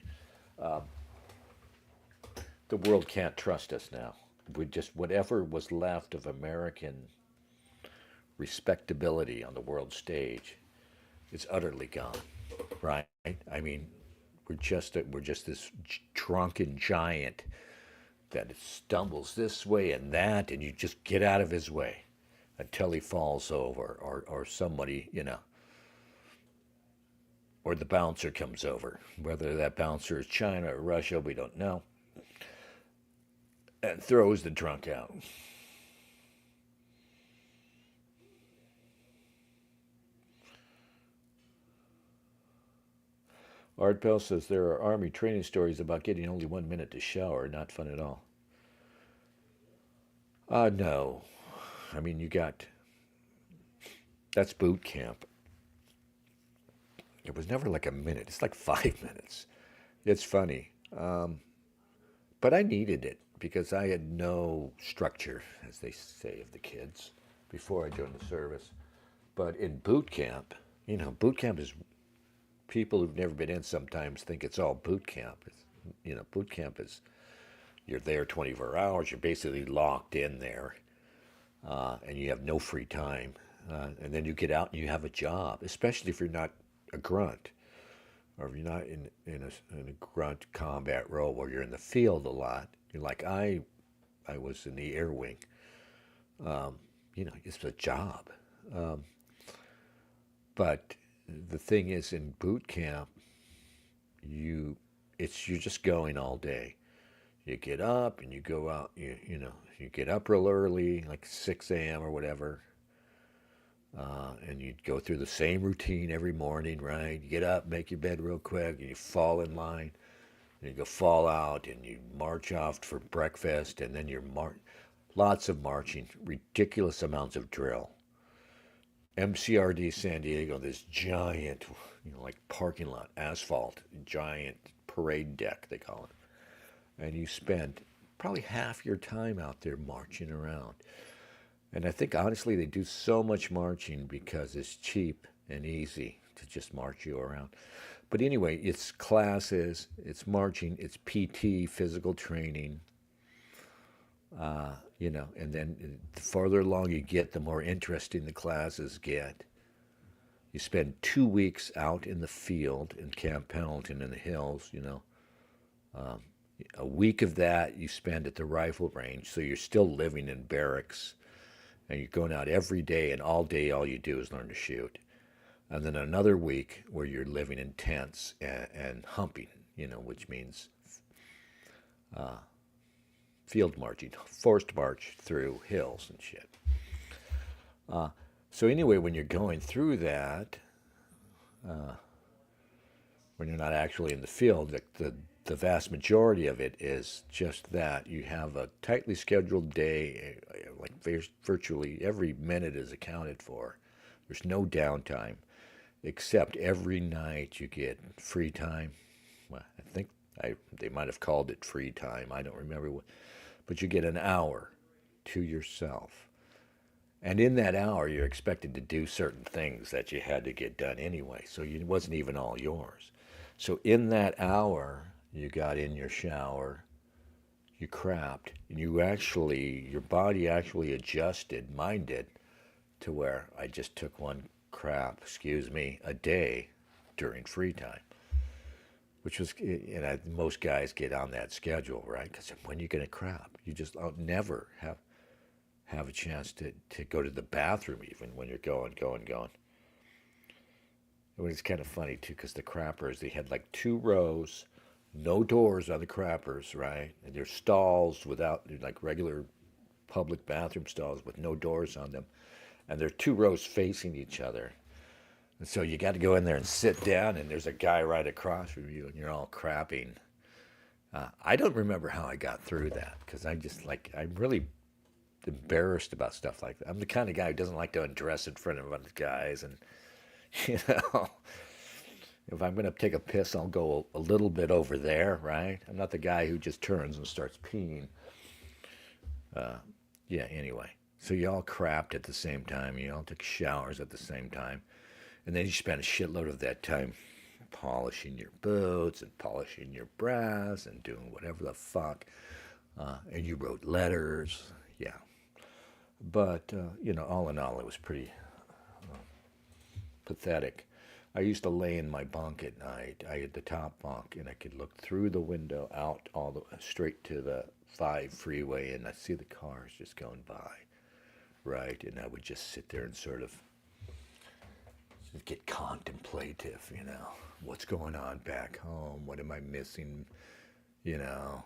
The world can't trust us now. We just, whatever was left of American respectability on the world stage is utterly gone, right? I mean, we're just this drunken giant that stumbles this way and that, and you just get out of his way until he falls over, or somebody, or the bouncer comes over. Whether that bouncer is China or Russia, we don't know, and throws the drunk out. Art Bell says there are Army training stories about getting only 1 minute to shower. Not fun at all. No. I mean, that's boot camp. It was never like a minute. It's like 5 minutes. It's funny. But I needed it because I had no structure, as they say of the kids, before I joined the service. But in boot camp, boot camp is, people who've never been in sometimes think it's all boot camp. Boot camp is, you're there 24 hours. You're basically locked in there, and you have no free time. And then you get out and you have a job, especially if you're not a grunt, or if you're not in a grunt combat role where you're in the field a lot. You're like I was in the air wing. It's a job. But the thing is, in boot camp, you're just going all day. You get up and you go out. You get up real early, like 6 a.m. or whatever, and you go through the same routine every morning, right? You get up, make your bed real quick, and you fall in line. And you go fall out, and you march off for breakfast, and then lots of marching, ridiculous amounts of drill. MCRD San Diego, this giant, like parking lot, asphalt, giant parade deck, they call it. And you spend probably half your time out there marching around. And I think, honestly, they do so much marching because it's cheap and easy to just march you around. But anyway, it's classes, it's marching, it's PT, physical training, and then the farther along you get, the more interesting the classes get. You spend 2 weeks out in the field in Camp Pendleton in the hills, you know. Um, a week of that you spend at the rifle range, so you're still living in barracks, and you're going out every day, and all day all you do is learn to shoot. And then another week where you're living in tents and humping, you know, which means field marching, forced march through hills and shit. So anyway, when you're going through that, when you're not actually in the field, the vast majority of it is just that. You have a tightly scheduled day, like virtually every minute is accounted for. There's no downtime, except every night you get free time. Well, I think they might have called it free time. I don't remember what, but you get an hour to yourself. And in that hour, you're expected to do certain things that you had to get done anyway. So it wasn't even all yours. So in that hour, you got in your shower, you crapped, and your body actually adjusted, mine did, to where I just took one crap, a day during free time. Which was, you know, most guys get on that schedule, right? Because when you're going to crap, you just never have a chance to go to the bathroom even when you're going. It was kind of funny too, because the crappers, they had like 2 rows, no doors on the crappers, right? And there's stalls like regular public bathroom stalls with no doors on them. And they're 2 rows facing each other. And so you got to go in there and sit down, and there's a guy right across from you, and you're all crapping. I don't remember how I got through that, because I'm really embarrassed about stuff like that. I'm the kind of guy who doesn't like to undress in front of other guys, and you know, if I'm going to take a piss, I'll go a little bit over there, right? I'm not the guy who just turns and starts peeing. Yeah, anyway. So you all crapped at the same time. You all took showers at the same time. And then you spent a shitload of that time polishing your boots and polishing your brass and doing whatever the fuck. And you wrote letters. Yeah. But, you know, all in all, it was pretty pathetic. I used to lay in my bunk at night. I had the top bunk, and I could look through the window out straight to the 5 freeway, and I'd see the cars just going by, right? And I would just sit there and sort of get contemplative, you know. What's going on back home? What am I missing? You know,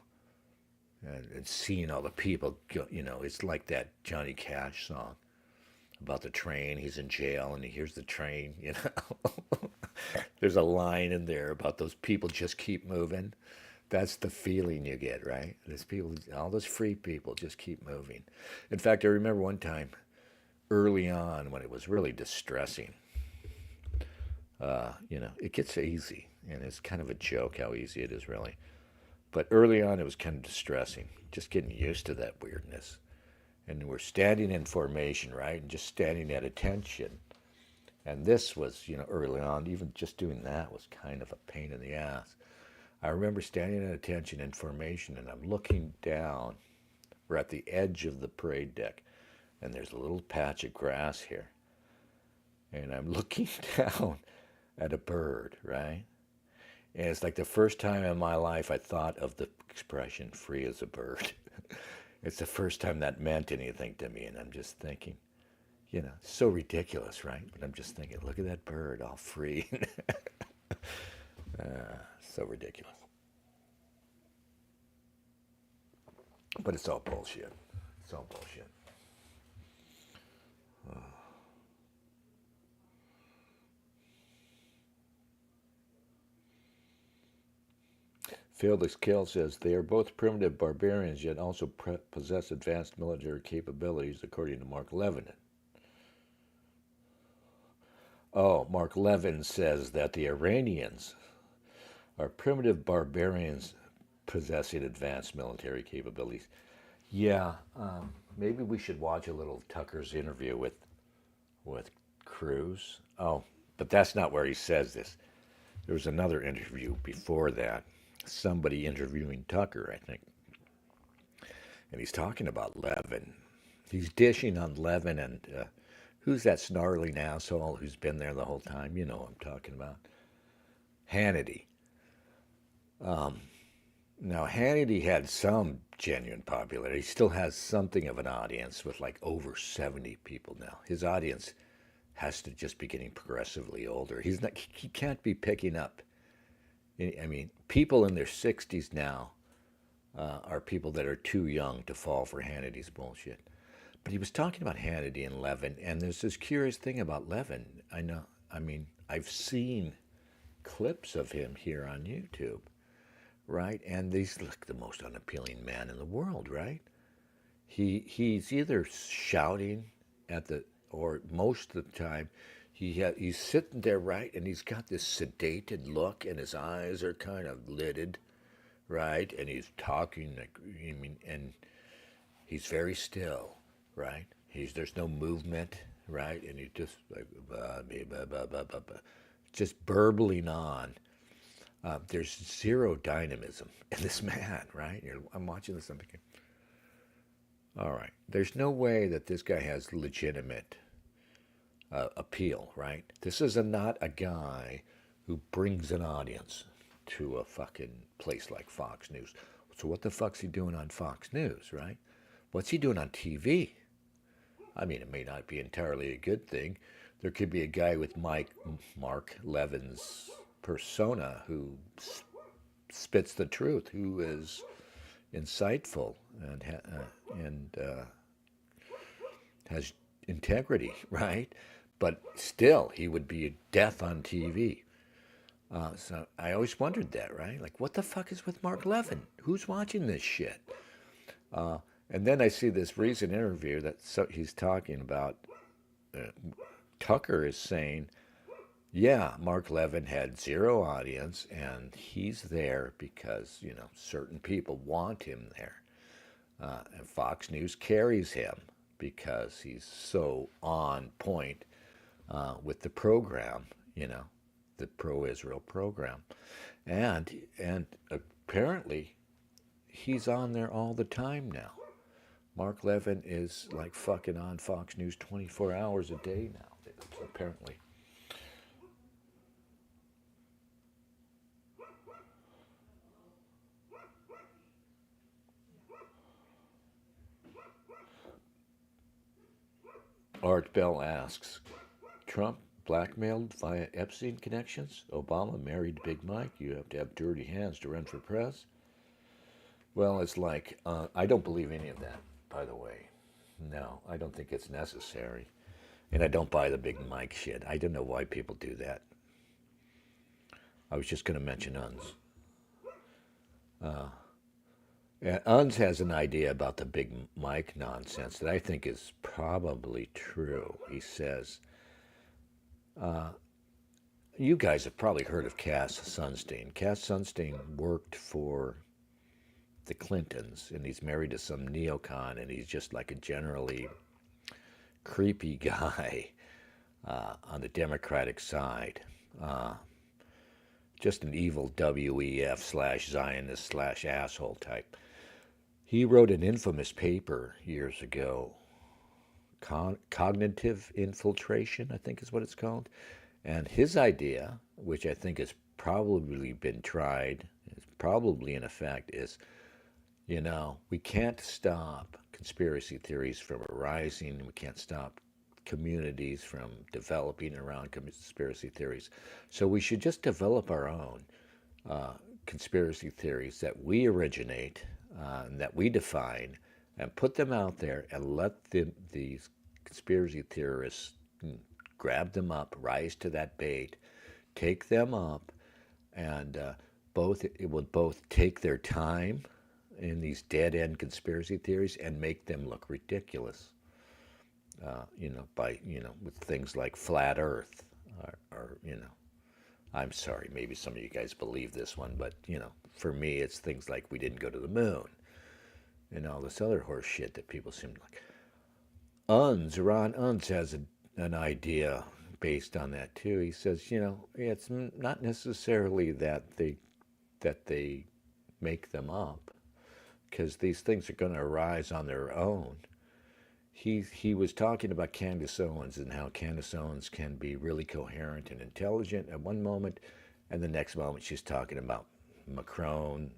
and seeing all the people, you know, it's like that Johnny Cash song about the train. He's in jail and he hears the train, you know. There's a line in there about those people just keep moving. That's the feeling you get, right? Those people, all those free people just keep moving. In fact, I remember one time early on when it was really distressing. You know, it gets easy, and it's kind of a joke how easy it is, really. But early on, it was kind of distressing, just getting used to that weirdness. And we're standing in formation, right, and just standing at attention. And this was, you know, early on, even just doing that was kind of a pain in the ass. I remember standing at attention in formation, and I'm looking down. We're at the edge of the parade deck, and there's a little patch of grass here. And I'm looking down at a bird, right? And it's like the first time in my life I thought of the expression free as a bird. It's the first time that meant anything to me, and I'm just thinking, you know, so ridiculous, right? But I'm just thinking, look at that bird, all free. So ridiculous. But it's all bullshit. It's all bullshit. Felix Kell says they are both primitive barbarians, yet also possess advanced military capabilities, according to Mark Levin. Oh, Mark Levin says that the Iranians are primitive barbarians possessing advanced military capabilities. Yeah, maybe we should watch a little Tucker's interview with Cruz. Oh, but that's not where he says this. There was another interview before that. Somebody interviewing Tucker, I think. And he's talking about Levin. He's dishing on Levin and Who's that snarling asshole who's been there the whole time? You know what I'm talking about. Hannity. Now, Hannity had some genuine popularity. He still has something of an audience with like over 70 people now. His audience has to just be getting progressively older. He can't be picking up. I mean, people in their 60s now are people that are too young to fall for Hannity's bullshit. But he was talking about Hannity and Levin, and there's this curious thing about Levin. I've seen clips of him here on YouTube, right? And he's like the most unappealing man in the world, right? He's either shouting at the, or most of the time, he's sitting there, right, and he's got this sedated look, and his eyes are kind of lidded, right, and he's talking like, and he's very still, right? There's no movement, right, and he's just like just burbling on. There's zero dynamism in this man, right? I'm watching this, I'm thinking, all right, there's no way that this guy has legitimate appeal, right? This is not a guy who brings an audience to a fucking place like Fox News. So what the fuck's he doing on Fox News, right? What's he doing on TV? I mean, it may not be entirely a good thing. There could be a guy with Mark Levin's persona who spits the truth, who is insightful and has integrity, right? But still, he would be a death on TV. So I always wondered that, right? Like, what the fuck is with Mark Levin? Who's watching this shit? And then I see this recent interview that he's talking about. Tucker is saying, yeah, Mark Levin had zero audience, and he's there because, certain people want him there. And Fox News carries him because he's so on point with the program, the pro-Israel program. And apparently he's on there all the time now. Mark Levin is like fucking on Fox News 24 hours a day now, apparently. Art Bell asks, Trump blackmailed via Epstein connections? Obama married Big Mike? You have to have dirty hands to run for press? Well, it's like, I don't believe any of that, by the way. No, I don't think it's necessary. And I don't buy the Big Mike shit. I don't know why people do that. I was just going to mention Unz. Unz has an idea about the Big Mike nonsense that I think is probably true. He says, you guys have probably heard of Cass Sunstein. Cass Sunstein worked for the Clintons, and he's married to some neocon, and he's just like a generally creepy guy on the Democratic side. Just an evil WEF/Zionist/asshole type. He wrote an infamous paper years ago, Cognitive Infiltration, I think is what it's called. And his idea, which I think has probably been tried, is probably in effect, is, we can't stop conspiracy theories from arising. We can't stop communities from developing around conspiracy theories. So we should just develop our own conspiracy theories that we originate, and that we define, and put them out there and let these conspiracy theorists grab them up, rise to that bait, take them up, and it will both take their time in these dead-end conspiracy theories and make them look ridiculous. With things like flat Earth, or I'm sorry, maybe some of you guys believe this one, but for me, it's things like we didn't go to the moon, and all this other horse shit that people seem like. Ron Unz has an idea based on that too. He says, it's not necessarily that they make them up, because these things are going to arise on their own. he was talking about Candace Owens and how Candace Owens can be really coherent and intelligent at one moment, and the next moment she's talking about Macron,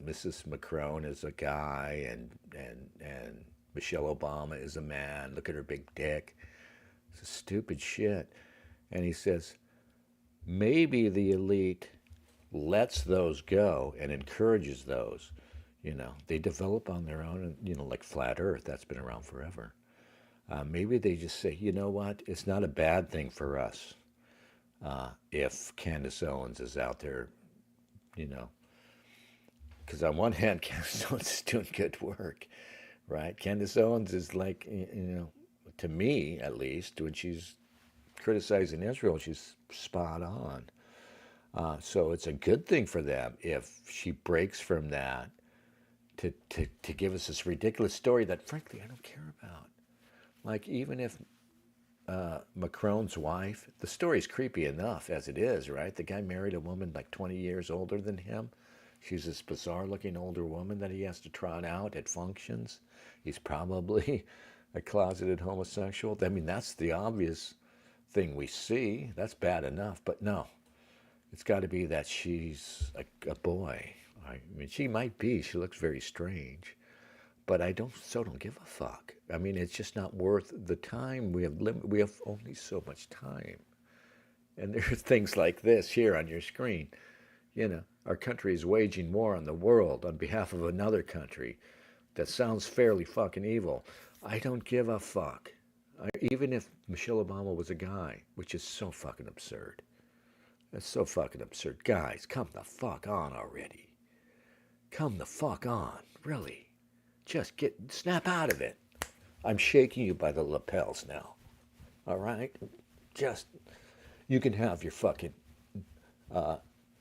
Mrs. Macron is a guy, and Michelle Obama is a man. Look at her big dick. It's stupid shit. And he says maybe the elite lets those go and encourages those. They develop on their own, and like flat Earth, that's been around forever. Maybe they just say, you know what, it's not a bad thing for us if Candace Owens is out there, you know, because on one hand, Candace Owens is doing good work, right? Candace Owens is like, to me at least, when she's criticizing Israel, she's spot on. So it's a good thing for them if she breaks from that to give us this ridiculous story that, frankly, I don't care about. Like, even if Macron's wife, the story's creepy enough as it is, right? The guy married a woman like 20 years older than him. She's this bizarre-looking older woman that he has to trot out at functions. He's probably a closeted homosexual. I mean, that's the obvious thing we see. That's bad enough, but no. It's got to be that she's a boy. I mean, she might be. She looks very strange. But I don't give a fuck. I mean, it's just not worth the time. We have only so much time. And there's things like this here on your screen. Our country is waging war on the world on behalf of another country. That sounds fairly fucking evil. I don't give a fuck. Even if Michelle Obama was a guy, which is so fucking absurd. That's so fucking absurd. Guys, come the fuck on already. Come the fuck on. Really. Just snap out of it. I'm shaking you by the lapels now. All right? You can have your fucking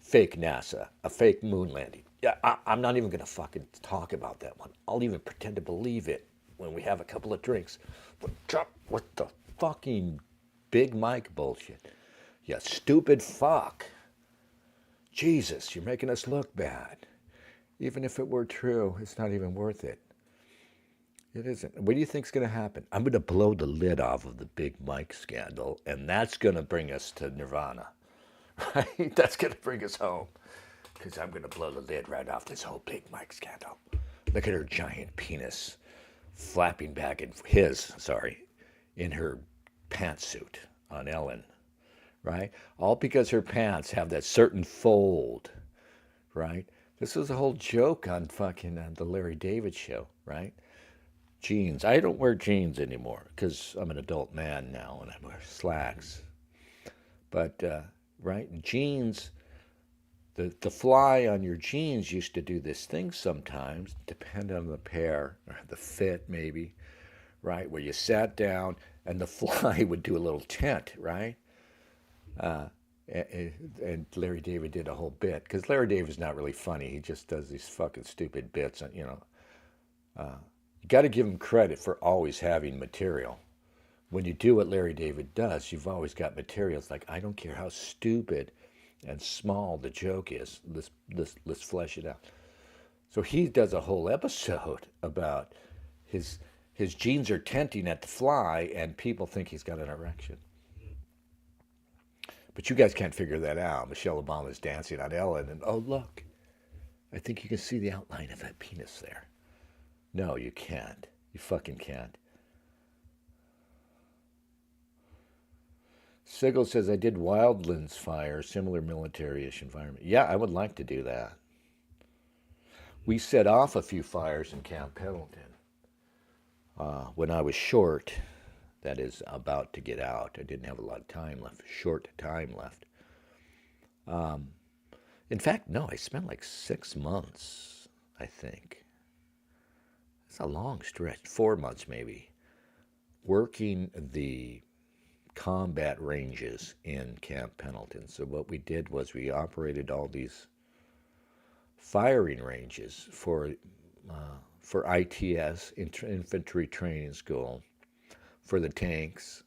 fake NASA, a fake moon landing. Yeah, I'm not even going to fucking talk about that one. I'll even pretend to believe it when we have a couple of drinks. What the fucking big mic bullshit? You stupid fuck. Jesus, you're making us look bad. Even if it were true, it's not even worth it. It isn't. What do you think's going to happen? I'm going to blow the lid off of the big Mike scandal, and that's going to bring us to Nirvana. Right? That's going to bring us home. Because I'm going to blow the lid right off this whole big Mike scandal. Look at her giant penis flapping back in her pantsuit on Ellen. Right? All because her pants have that certain fold. Right? This was a whole joke on fucking the Larry David show. Right? Jeans. I don't wear jeans anymore because I'm an adult man now and I wear slacks. But, right, jeans, the fly on your jeans used to do this thing sometimes, depending on the pair, or the fit maybe, right, where you sat down and the fly would do a little tent, right? And Larry David did a whole bit, because Larry David's not really funny. He just does these fucking stupid bits, and, you got to give him credit for always having material. When you do what Larry David does, you've always got materials. Like, I don't care how stupid and small the joke is. Let's flesh it out. So he does a whole episode about his jeans are tenting at the fly, and people think he's got an erection. But you guys can't figure that out. Michelle Obama's dancing on Ellen, and oh look, I think you can see the outline of that penis there. No, you can't. You fucking can't. Sigel says, I did wildlands fire, similar military-ish environment. Yeah, I would like to do that. We set off a few fires in Camp Pendleton when I was short, that is, about to get out. I didn't have a lot of time left, short time left. In fact, no, I spent like 6 months, I think. It's a long stretch, 4 months maybe, working the combat ranges in Camp Pendleton. So what we did was we operated all these firing ranges for ITS, Infantry Training School, for the tanks,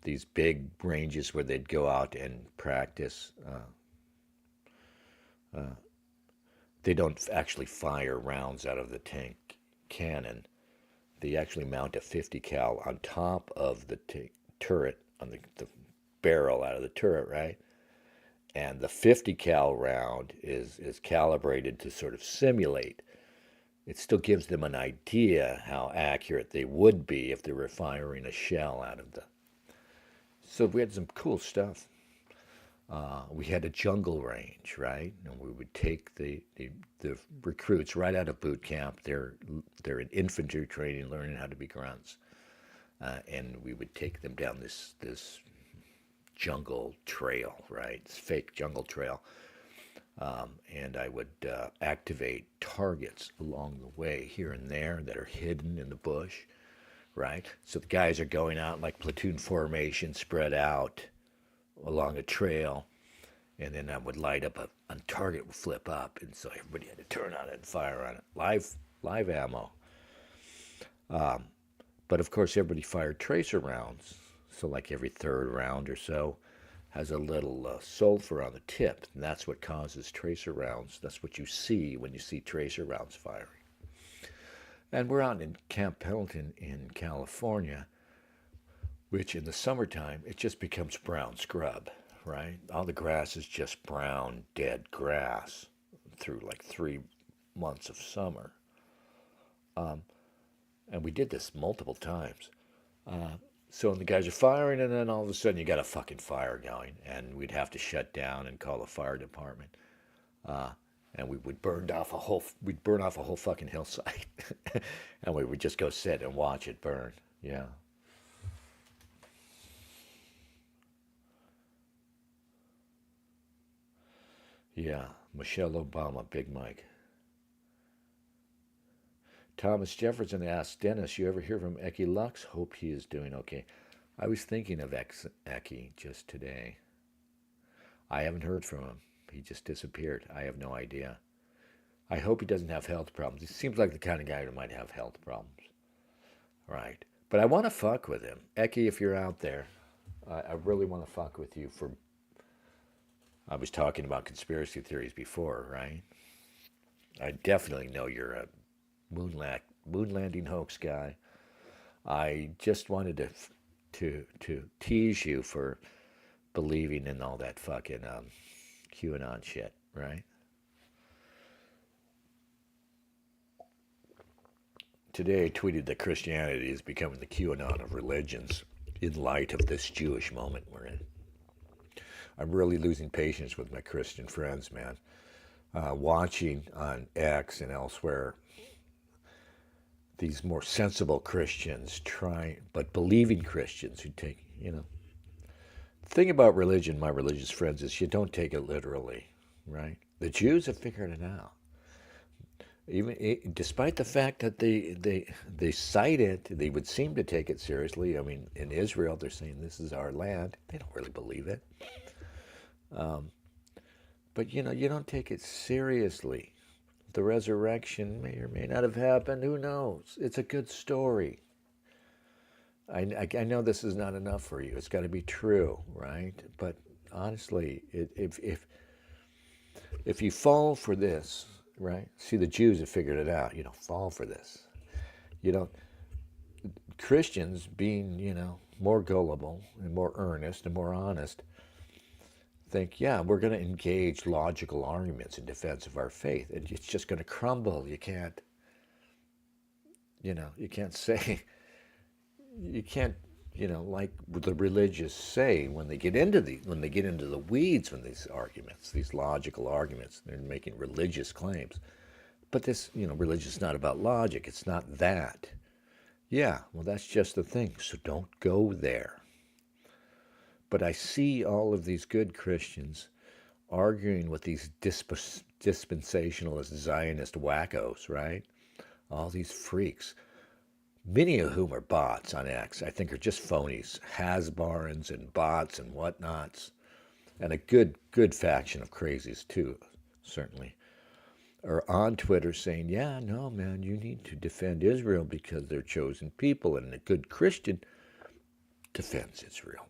these big ranges where they'd go out and practice. They don't actually fire rounds out of the tank cannon. they actually mount a 50 cal on top of the turret, on the barrel out of the turret, right? And the 50 cal round is calibrated to sort of simulate. It still gives them an idea how accurate they would be if they were firing a shell out of the. So we had some cool stuff. We had a jungle range, right? And we would take the recruits right out of boot camp. They're in infantry training, learning how to be grunts, and we would take them down this jungle trail, right? This fake jungle trail, and I would activate targets along the way here and there that are hidden in the bush, right? So the guys are going out like platoon formation, spread out along a trail, and then I would light up a target would flip up, and so everybody had to turn on it and fire on it. Live ammo. But of course, everybody fired tracer rounds. So like every third round or so has a little sulfur on the tip, and that's what causes tracer rounds. That's what you see when you see tracer rounds firing. And we're out in Camp Pendleton in California, which in the summertime, it just becomes brown scrub, right? All the grass is just brown, dead grass through like 3 months of summer. And we did this multiple times. So the guys are firing, and then all of a sudden you got a fucking fire going, and we'd have to shut down and call the fire department. And we would burn off a whole fucking hillside, and we would just go sit and watch it burn. Yeah. Yeah, Michelle Obama, Big Mike. Thomas Jefferson asks, Dennis, you ever hear from Eki Lux? Hope he is doing okay. I was thinking of Eki just today. I haven't heard from him. He just disappeared. I have no idea. I hope he doesn't have health problems. He seems like the kind of guy who might have health problems. Right. But I want to fuck with him. Eki, if you're out there, I really want to fuck with you for... I was talking about conspiracy theories before, right? I definitely know you're a moon landing hoax guy. I just wanted to tease you for believing in all that fucking QAnon shit, right? Today I tweeted that Christianity is becoming the QAnon of religions in light of this Jewish moment we're in. I'm really losing patience with my Christian friends, man. Watching on X and elsewhere, these more sensible Christians but believing Christians who take, the thing about religion, my religious friends, is you don't take it literally, right? The Jews have figured it out. Despite the fact that they cite it, they would seem to take it seriously. I mean, in Israel, they're saying this is our land. They don't really believe it. But, you don't take it seriously. The resurrection may or may not have happened. Who knows? It's a good story. I know this is not enough for you. It's got to be true, right? But honestly, if you fall for this, right? See, the Jews have figured it out. You don't fall for this. Christians being, more gullible and more earnest and more honest, think, yeah, we're going to engage logical arguments in defense of our faith, and it's just going to crumble. You can't, you can't say, like the religious say when they get into the weeds, when these arguments, these logical arguments, they're making religious claims. But this, religion is not about logic. It's not that. Yeah, well, that's just the thing. So don't go there. But I see all of these good Christians arguing with these dispensationalist Zionist wackos, right? All these freaks, many of whom are bots on X, I think are just phonies, Hasbarns and bots and whatnots, and a good faction of crazies too, certainly, are on Twitter saying, yeah, no, man, you need to defend Israel because they're chosen people, and a good Christian defends Israel.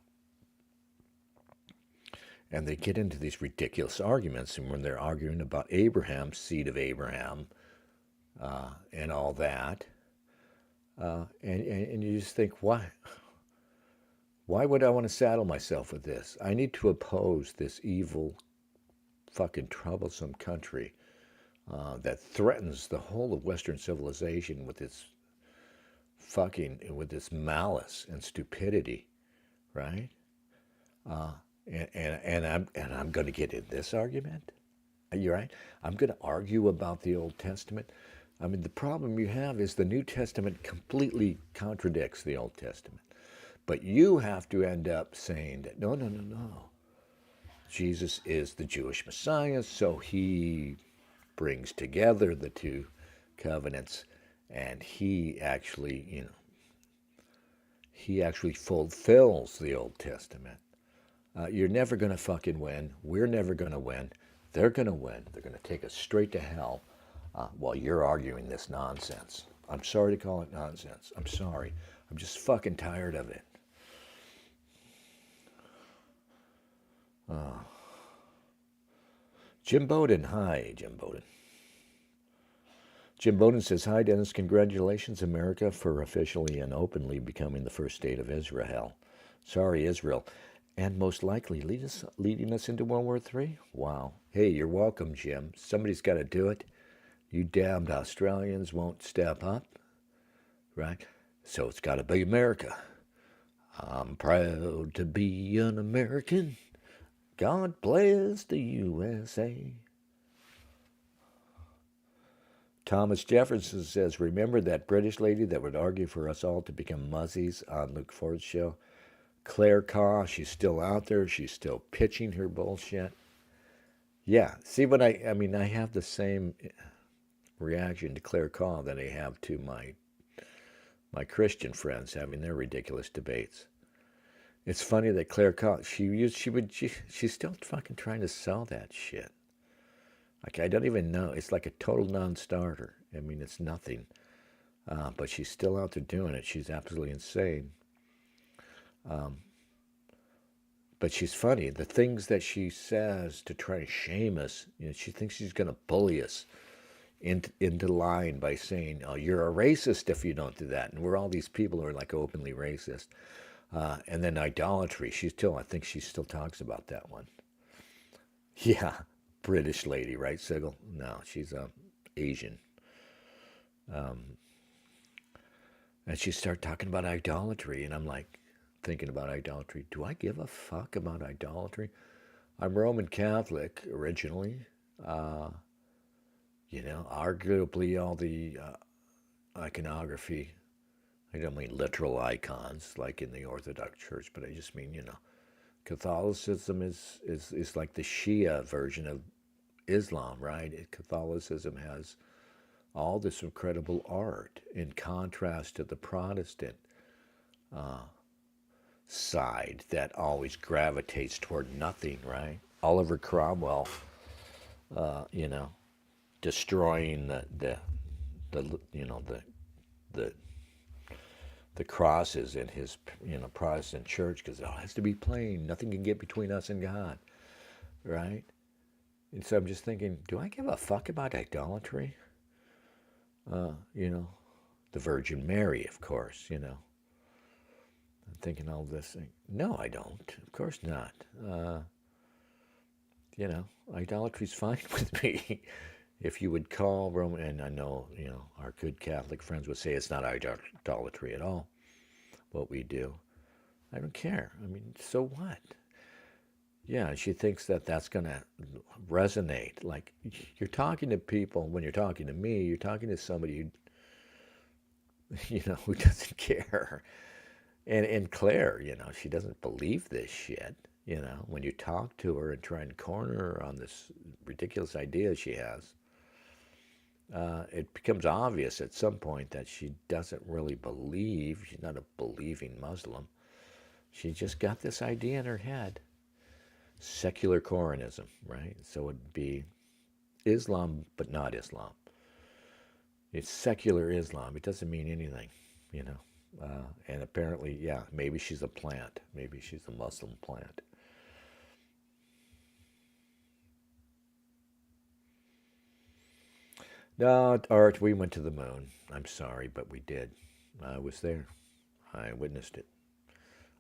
And they get into these ridiculous arguments, and when they're arguing about Abraham, seed of Abraham, and all that, And you just think, why would I want to saddle myself with this? I need to oppose this evil, fucking troublesome country that threatens the whole of Western civilization with its malice and stupidity, right? And I'm going to get in this argument. You're right. I'm going to argue about the Old Testament. I mean, the problem you have is the New Testament completely contradicts the Old Testament. But you have to end up saying that, no, no, no, no. Jesus is the Jewish Messiah, so he brings together the two covenants, and he actually fulfills the Old Testament. You're never going to fucking win. We're never going to win. They're going to win. They're going to take us straight to hell while you're arguing this nonsense. I'm sorry to call it nonsense. I'm sorry. I'm just fucking tired of it. Jim Bowden. Hi, Jim Bowden. Jim Bowden says, hi, Dennis. Congratulations, America, for officially and openly becoming the first state of Israel. Sorry, Israel. And most likely leading us into World War III? Wow. Hey, you're welcome, Jim. Somebody's got to do it. You damned Australians won't step up, right? So it's got to be America. I'm proud to be an American. God bless the USA. Thomas Jefferson says, remember that British lady that would argue for us all to become muzzies on Luke Ford's show? Claire Caw, she's still out there. She's still pitching her bullshit. Yeah, see what I mean, I have the same reaction to Claire Caw that I have to my Christian friends having their ridiculous debates. It's funny that Claire Caw, she's still fucking trying to sell that shit. Like, I don't even know. It's like a total non-starter. I mean, it's nothing. But she's still out there doing it. She's absolutely insane. But she's funny. The things that she says to try to shame us, she thinks she's going to bully us into line by saying, oh, you're a racist if you don't do that. And we're all these people who are like openly racist. And then idolatry. I think she still talks about that one. Yeah. British lady, right, Sigel? No, she's Asian. And she started talking about idolatry, and I'm like thinking about idolatry. Do I give a fuck about idolatry? I'm Roman Catholic originally. Arguably all the iconography. I don't mean literal icons like in the Orthodox Church, but I just mean, Catholicism is like the Shia version of Islam, right? Catholicism has all this incredible art in contrast to the Protestant side that always gravitates toward nothing, right? Oliver Cromwell, destroying the crosses in his Protestant church because it all has to be plain. Nothing can get between us and God, right? And so I'm just thinking, do I give a fuck about idolatry? The Virgin Mary, of course, I'm thinking all this thing. No, I don't. Of course not. Idolatry's fine with me. If you would call Roman, and I know, our good Catholic friends would say it's not idolatry at all, what we do. I don't care. I mean, so what? Yeah, she thinks that that's going to resonate. Like, you're talking to people, when you're talking to me, you're talking to somebody who doesn't care. And Claire, she doesn't believe this shit. When you talk to her and try and corner her on this ridiculous idea she has, it becomes obvious at some point that she doesn't really believe. She's not a believing Muslim. She just got this idea in her head. Secular Koranism, right? So it'd be Islam, but not Islam. It's secular Islam. It doesn't mean anything, And apparently, yeah, maybe she's a plant. Maybe she's a Muslim plant. No, Art, we went to the moon. I'm sorry, but we did. I was there. I witnessed it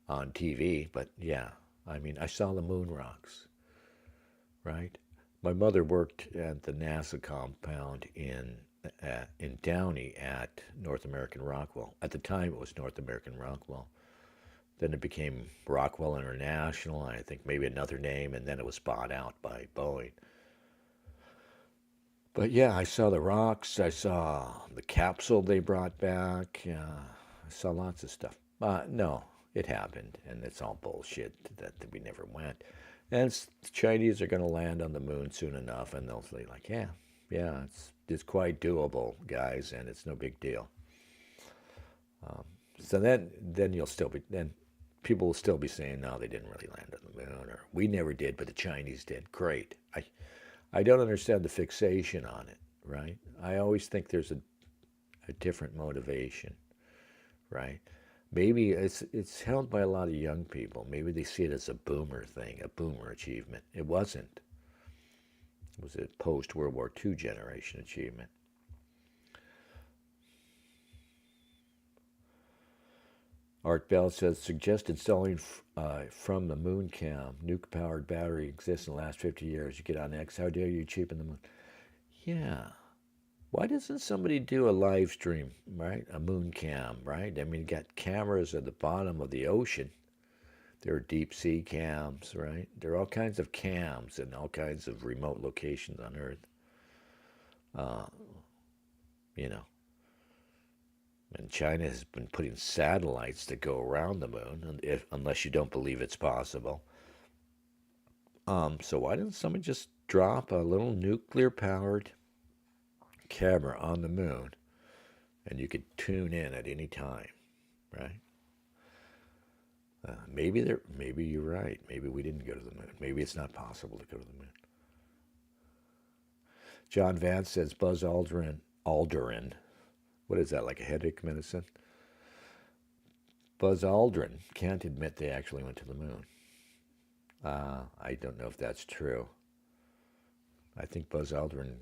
on TV, but yeah, I mean, I saw the moon rocks, right? My mother worked at the NASA compound in Downey at North American Rockwell. At the time, it was North American Rockwell. Then it became Rockwell International, I think maybe another name, and then it was bought out by Boeing. But yeah, I saw the rocks. I saw the capsule they brought back. I saw lots of stuff. No, it happened, and it's all bullshit that we never went. And the Chinese are going to land on the moon soon enough, and they'll say like, yeah, it's quite doable, guys, and it's no big deal. So then you'll still be then people will still be saying, no, they didn't really land on the moon, or we never did, but the Chinese did. Great. I don't understand the fixation on it, right? I always think there's a different motivation, right? Maybe it's held by a lot of young people. Maybe they see it as a boomer thing, a boomer achievement. It wasn't. It was a post-World War II generation achievement. Art Bell says, suggest installing from the moon cam. Nuke-powered battery exists in the last 50 years. You get on X, how dare you cheapen the moon? Yeah. Why doesn't somebody do a live stream, right? A moon cam, right? I mean, you got cameras at the bottom of the ocean. There are deep sea cams, right? There are all kinds of cams in all kinds of remote locations on Earth. You know. And China has been putting satellites that go around the moon, unless you don't believe it's possible. So why doesn't somebody just drop a little nuclear-powered camera on the moon, and you could tune in at any time, right? Maybe you're right. Maybe we didn't go to the moon. Maybe it's not possible to go to the moon. John Vance says Buzz Aldrin. What is that, like a headache medicine? Buzz Aldrin can't admit they actually went to the moon. I don't know if that's true. I think Buzz Aldrin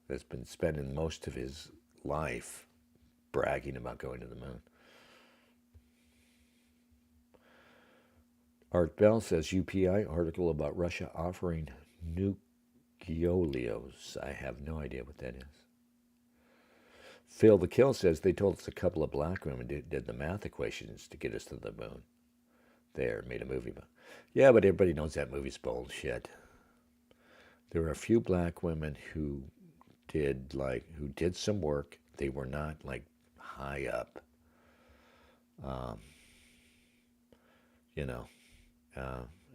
has been spending most of his life bragging about going to the moon. Art Bell says UPI article about Russia offering nucleolios. I have no idea what that is. Phil the Kill says they told us a couple of black women did the math equations to get us to the moon. There, made a movie about. Yeah, but everybody knows that movie's bullshit. There were a few black women who did some work. They were not like high up.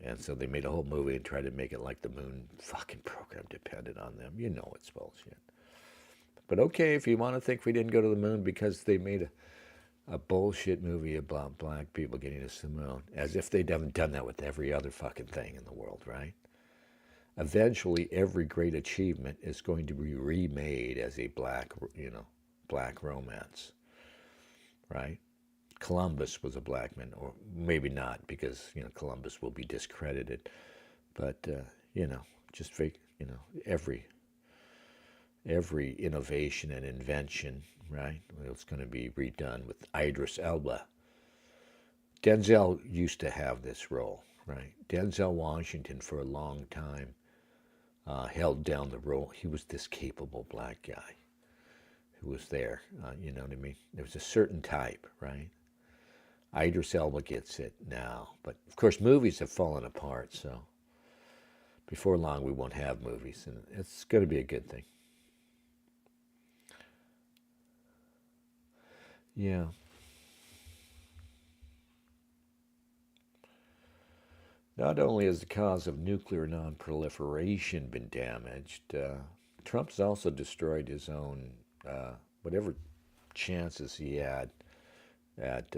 And so they made a whole movie and tried to make it like the moon fucking program depended on them. You know it's bullshit. But okay, if you want to think we didn't go to the moon because they made a bullshit movie about black people getting us to the moon, as if they haven't done that with every other fucking thing in the world, right? Eventually, every great achievement is going to be remade as a black romance, right? Columbus was a black man, or maybe not, because Columbus will be discredited. But just fake, every innovation and invention, right? It's going to be redone with Idris Elba. Denzel used to have this role, right? Denzel Washington for a long time held down the role. He was this capable black guy who was there. You know what I mean? There was a certain type, right? Idris Elba gets it now. But, of course, movies have fallen apart, so before long we won't have movies, and it's going to be a good thing. Yeah. Not only has the cause of nuclear non-proliferation been damaged, Trump's also destroyed his own, whatever chances he had at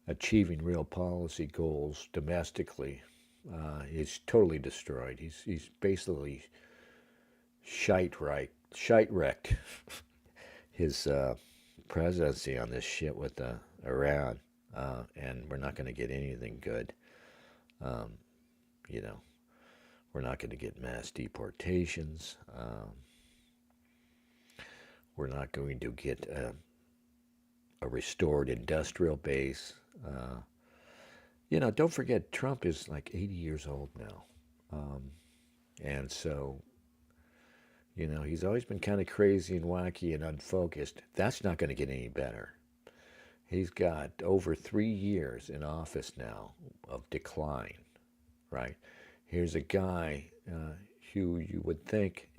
achieving real policy goals domestically. He's totally destroyed. He's basically shite-wrecked his presidency on this shit with Iran, and we're not going to get anything good. We're not going to get mass deportations. We're not going to get a restored industrial base. Don't forget, Trump is like 80 years old now. And so, he's always been kind of crazy and wacky and unfocused. That's not going to get any better. He's got over 3 years in office now of decline, right? Here's a guy who you would think,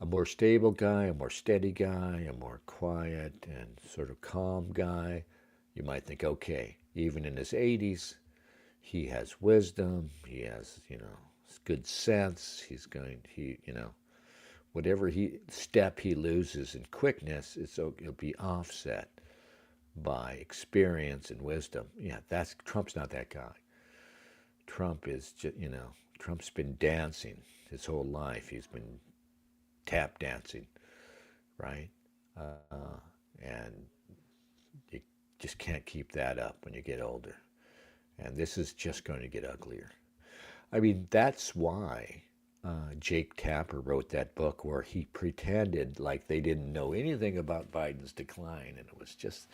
a more stable guy, a more steady guy, a more quiet and sort of calm guy. You might think, okay, even in his 80s, he has wisdom, he has, good sense, whatever step he loses in quickness, it'll be offset by experience and wisdom. Yeah, Trump's not that guy. Trump is just, Trump's been dancing his whole life. He's been tap dancing, right? And you just can't keep that up when you get older. And this is just going to get uglier. That's why Jake Tapper wrote that book where he pretended like they didn't know anything about Biden's decline. And it was just,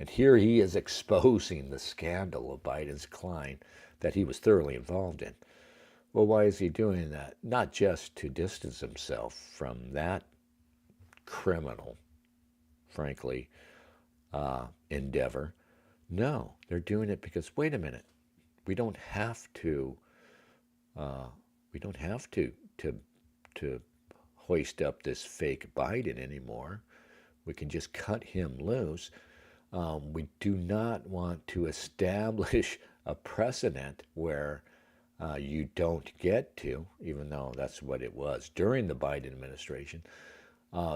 and here he is exposing the scandal of Biden's decline that he was thoroughly involved in. Well, why is he doing that? Not just to distance himself from that criminal, frankly, endeavor. No, they're doing it because, wait a minute, we don't have to to hoist up this fake Biden anymore. We can just cut him loose. We do not want to establish a precedent where you don't get to, even though that's what it was during the Biden administration.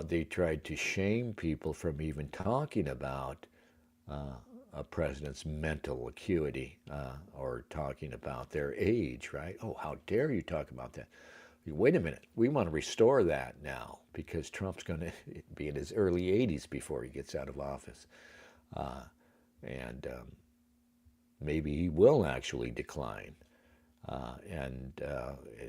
They tried to shame people from even talking about a president's mental acuity or talking about their age, right? Oh, how dare you talk about that? Wait a minute. We want to restore that now because Trump's going to be in his early 80s before he gets out of office. And maybe he will actually decline.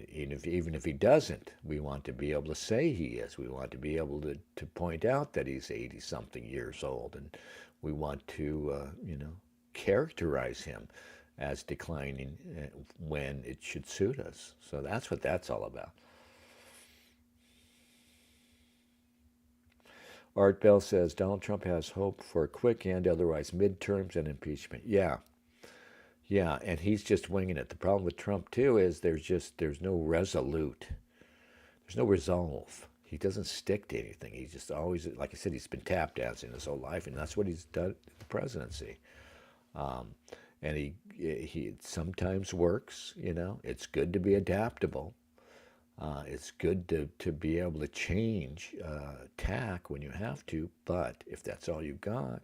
Even if he doesn't, we want to be able to say he is. We want to be able to point out that he's 80-something years old. And we want to, characterize him as declining when it should suit us. So that's what that's all about. Art Bell says, Donald Trump has hope for a quick end, otherwise midterms and impeachment. Yeah, and he's just winging it. The problem with Trump, too, is there's no resolute. There's no resolve. He doesn't stick to anything. He's just always, like I said, he's been tap dancing his whole life, and that's what he's done in the presidency. And he sometimes works, It's good to be adaptable. It's good to be able to change tack when you have to, but if that's all you got.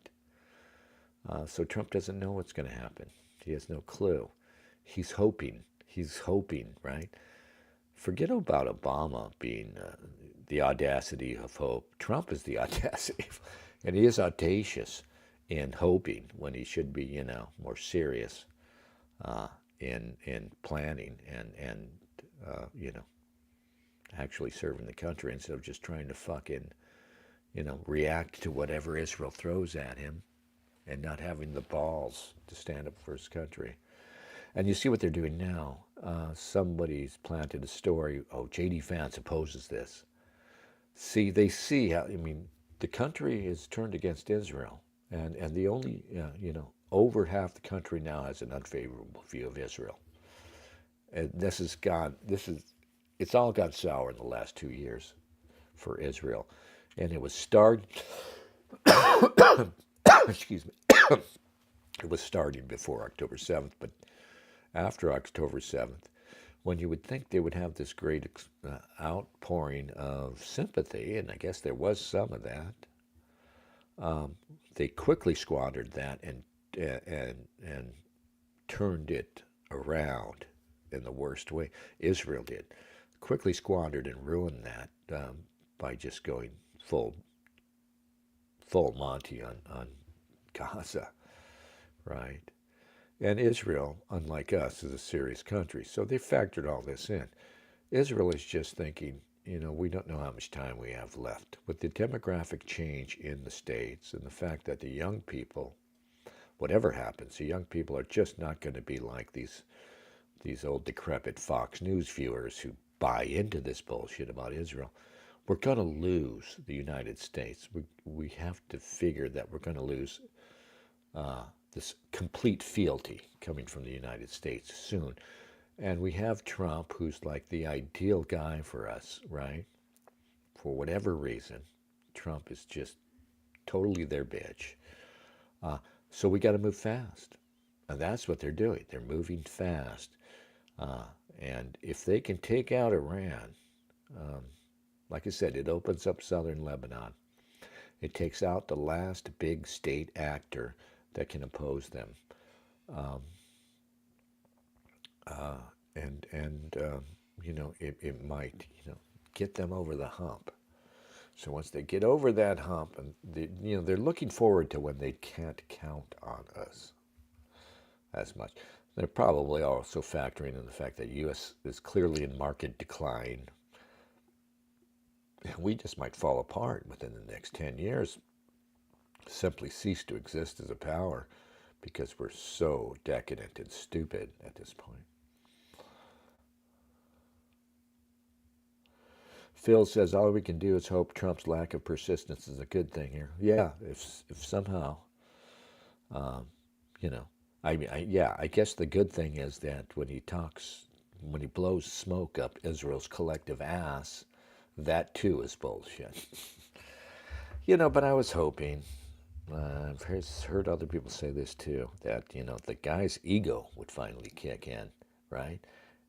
So Trump doesn't know what's going to happen. He has no clue. He's hoping, right? Forget about Obama being the audacity of hope. Trump is the audacity, and he is audacious in hoping when he should be, more serious in planning and actually serving the country instead of just trying to fucking, react to whatever Israel throws at him and not having the balls to stand up for his country. And you see what they're doing now. Somebody's planted a story, J.D. Vance opposes this. See, they see how, the country is turned against Israel. And the only, over half the country now has an unfavorable view of Israel. And it's all gone sour in the last 2 years for Israel. And it was started, excuse me, it was starting before October 7th, but after October 7th, when you would think they would have this great outpouring of sympathy, and I guess there was some of that, they quickly squandered that and turned it around in the worst way. Israel did. Quickly squandered and ruined that by just going full Monty on Gaza, right? And Israel, unlike us, is a serious country, so they factored all this in. Israel is just thinking, we don't know how much time we have left. With the demographic change in the States and the fact that the young people, whatever happens, the young people are just not going to be like these old decrepit Fox News viewers who buy into this bullshit about Israel. We're going to lose the United States. We have to figure that we're going to lose this complete fealty coming from the United States soon. And we have Trump, who's like the ideal guy for us, right? For whatever reason, Trump is just totally their bitch. So we got to move fast. And that's what they're doing. They're moving fast. And if they can take out Iran, like I said, it opens up southern Lebanon. It takes out the last big state actor that can oppose them. It might, get them over the hump. So once they get over that hump, and they're looking forward to when they can't count on us as much. They're probably also factoring in the fact that U.S. is clearly in market decline. We just might fall apart within the next 10 years, simply cease to exist as a power because we're so decadent and stupid at this point. Phil says all we can do is hope Trump's lack of persistence is a good thing here. Yeah, if somehow, I guess the good thing is that when he blows smoke up Israel's collective ass, that too is bullshit. But I was hoping, I've heard other people say this too, that, the guy's ego would finally kick in, right?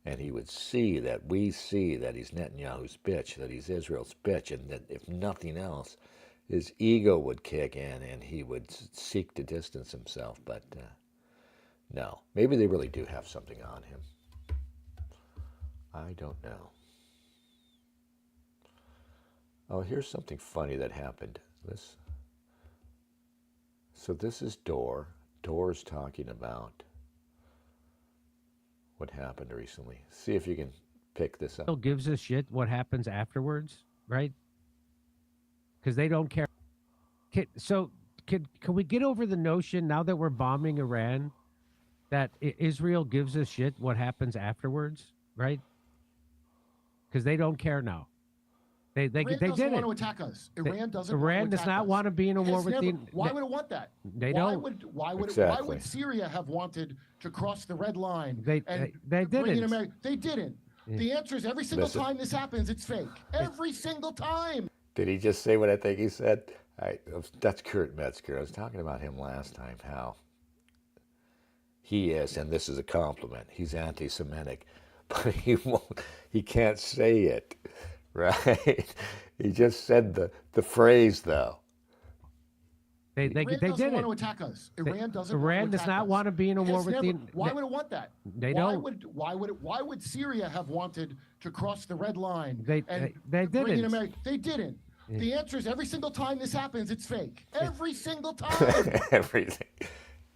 And he would see that he's Netanyahu's bitch, that he's Israel's bitch, and that if nothing else, his ego would kick in and he would seek to distance himself. But no, maybe they really do have something on him. I don't know. Oh, here's something funny that happened. So this is Dor. Dor's talking about what happened recently. See if you can pick this up. Still gives a shit what happens afterwards, right? Because they don't care. Can we get over the notion now that we're bombing Iran that Israel gives a shit what happens afterwards, right? Because they don't care now. They doesn't want to attack us. Iran does not want to be in a war with the. Why would it want that? They don't. Why would Syria have wanted to cross the red line? They didn't. They didn't. Yeah. The answer is every single time this happens, it's fake. Every single time. Did he just say what I think he said? That's Kurt Metzger. I was talking about him last time, how he is, and this is a compliment, he's anti-Semitic, but he can't say it. Right? He just said the phrase, though. They doesn't want to attack us. Iran does not want to be in a war with the. Why would it want that? They don't. Why would Syria have wanted to cross the red line? They didn't. They didn't. Yeah. The answer is every single time this happens, it's fake. Every single time.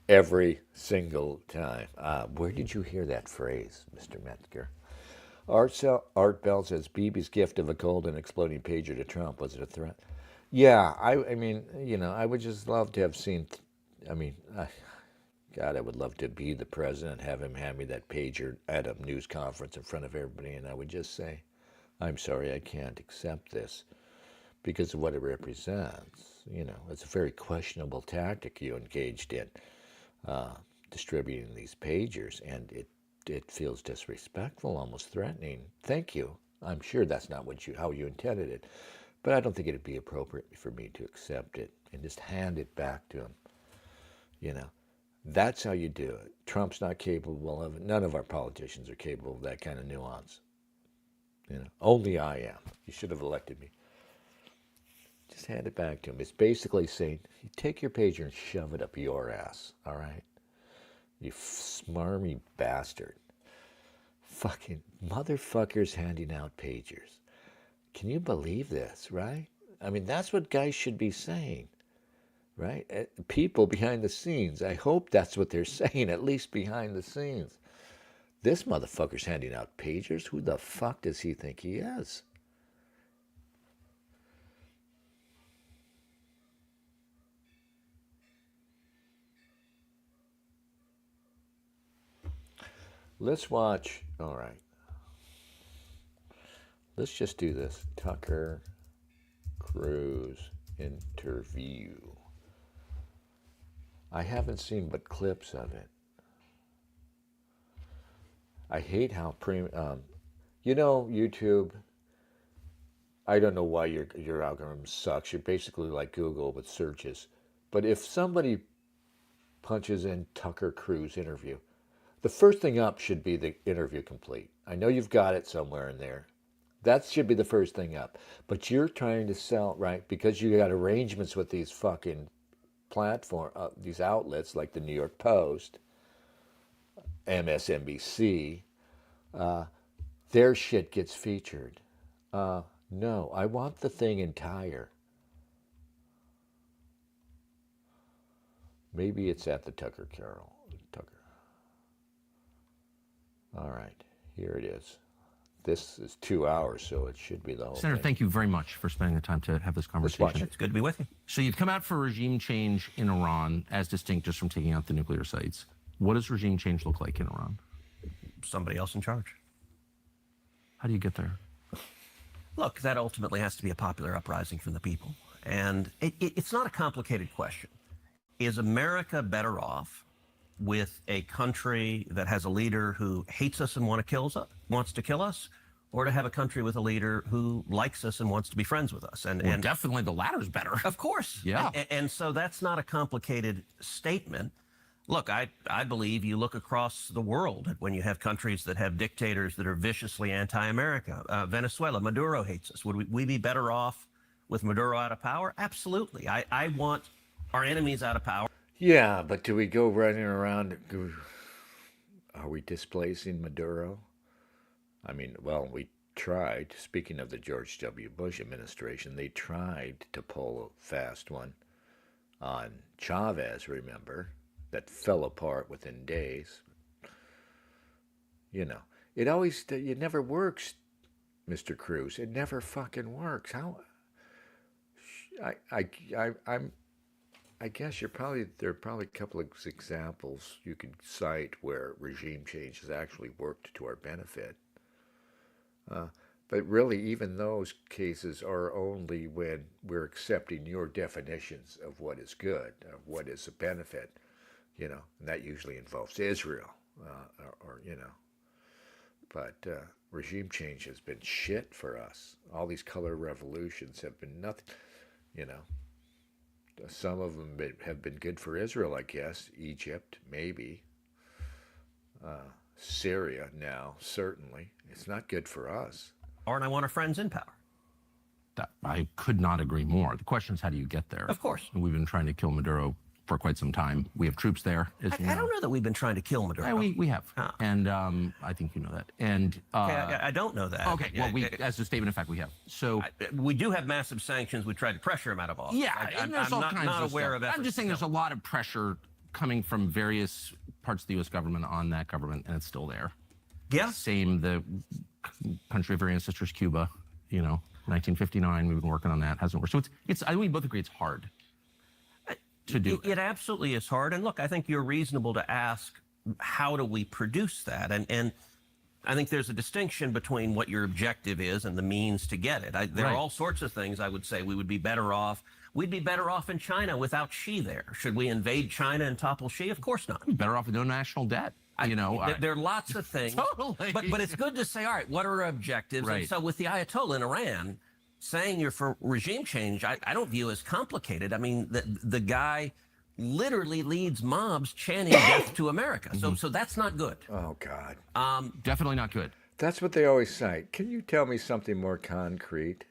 Every single time. Where did you hear that phrase, Mr. Metzger? Art Bell says, Bibi's gift of a cold and exploding pager to Trump, was it a threat? Yeah, I mean, I would just love to have seen, God, I would love to be the president, have him hand me that pager at a news conference in front of everybody, and I would just say, I'm sorry, I can't accept this because of what it represents. It's a very questionable tactic you engaged in, distributing these pagers, and it feels disrespectful, almost threatening. Thank you. I'm sure that's not how you intended it, but I don't think it'd be appropriate for me to accept it and just hand it back to him. That's how you do it. Trump's not capable of it. None of our politicians are capable of that kind of nuance. Only I am. You should have elected me. Just hand it back to him. It's basically saying, you take your pager and shove it up your ass, all right? You smarmy bastard. Fucking motherfuckers handing out pagers. Can you believe this, right? I mean, that's what guys should be saying, right? People behind the scenes. I hope that's what they're saying, at least behind the scenes. This motherfucker's handing out pagers. Who the fuck does he think he is? Let's watch. All right. Let's just do this. Tucker Cruise interview. I haven't seen but clips of it. I hate how YouTube. I don't know why your algorithm sucks. You're basically like Google with searches. But if somebody punches in Tucker Cruise interview, the first thing up should be the interview complete. I know you've got it somewhere in there. That should be the first thing up. But you're trying to sell, right? Because you got arrangements with these fucking these outlets like the New York Post, MSNBC. Their shit gets featured. No, I want the thing entire. Maybe it's at the Tucker Carroll. All right, here it is. This is 2 hours, so it should be the whole Senator, thing. thank you very much for spending the time to have this conversation. watch it. It's good to be with you. So you've come out for regime change in Iran, as distinct just from taking out the nuclear sites. What does regime change look like in Iran? Somebody else in charge. How do you get there? Look, that ultimately has to be a popular uprising from the people. And it's not a complicated question. Is America better off with a country that has a leader who hates us and wants to kill us, or to have a country with a leader who likes us and wants to be friends with us? And Definitely the latter's better. of course. Yeah. And so that's not a complicated statement. Look, I believe you look across the world when you have countries that have dictators that are viciously anti-America. Venezuela, Maduro hates us. Would we be better off with Maduro out of power? Absolutely. I want our enemies out of power. Yeah, but do we go running around? Are we displacing Maduro? I mean, well, we tried. Speaking of the George W. Bush administration, they tried to pull a fast one on Chavez, remember? That fell apart within days. You know, it never works, Mr. Cruz. It never fucking works. How? I guess there are probably a couple of examples you could cite where regime change has actually worked to our benefit. But really, even those cases are only when we're accepting your definitions of what is good, of what is a benefit. And that usually involves Israel, But regime change has been shit for us. All these color revolutions have been nothing, Some of them have been good for Israel, I guess. Egypt, maybe. Syria now, certainly. It's not good for us. And I want our friends in power. I could not agree more. The question is, how do you get there? Of course. We've been trying to kill Maduro for quite some time. We have troops there, as you know. I don't know that we've been trying to kill Maduro. We have. And I think you know that. And I don't know that. Okay, well, as a statement of fact, we have. So we do have massive sanctions. We tried to pressure him out of office. yeah, I'm there's all kinds not of aware stuff. of efforts. I'm just saying there's a lot of pressure coming from various parts of the U.S. government on that government, and it's still there. Yeah. Same, the country of our ancestors, Cuba, 1959, we've been working on that, hasn't worked. So it's I think we both agree it's hard to do. It absolutely is hard. And look, I think you're reasonable to ask, how do we produce that? And I think there's a distinction between what your objective is and the means to get it. There are all sorts of things I would say we would be better off. We'd be better off in China without Xi there. Should we invade China and topple Xi? Of course not. Better off with no national debt. There are lots of things. Totally. But it's good to say, all right, what are our objectives? Right. And so with the Ayatollah in Iran, saying you're for regime change, I don't view as complicated. I mean, the guy literally leads mobs chanting death to America. So that's not good. Oh, God. Definitely not good. That's what they always cite. Can you tell me something more concrete?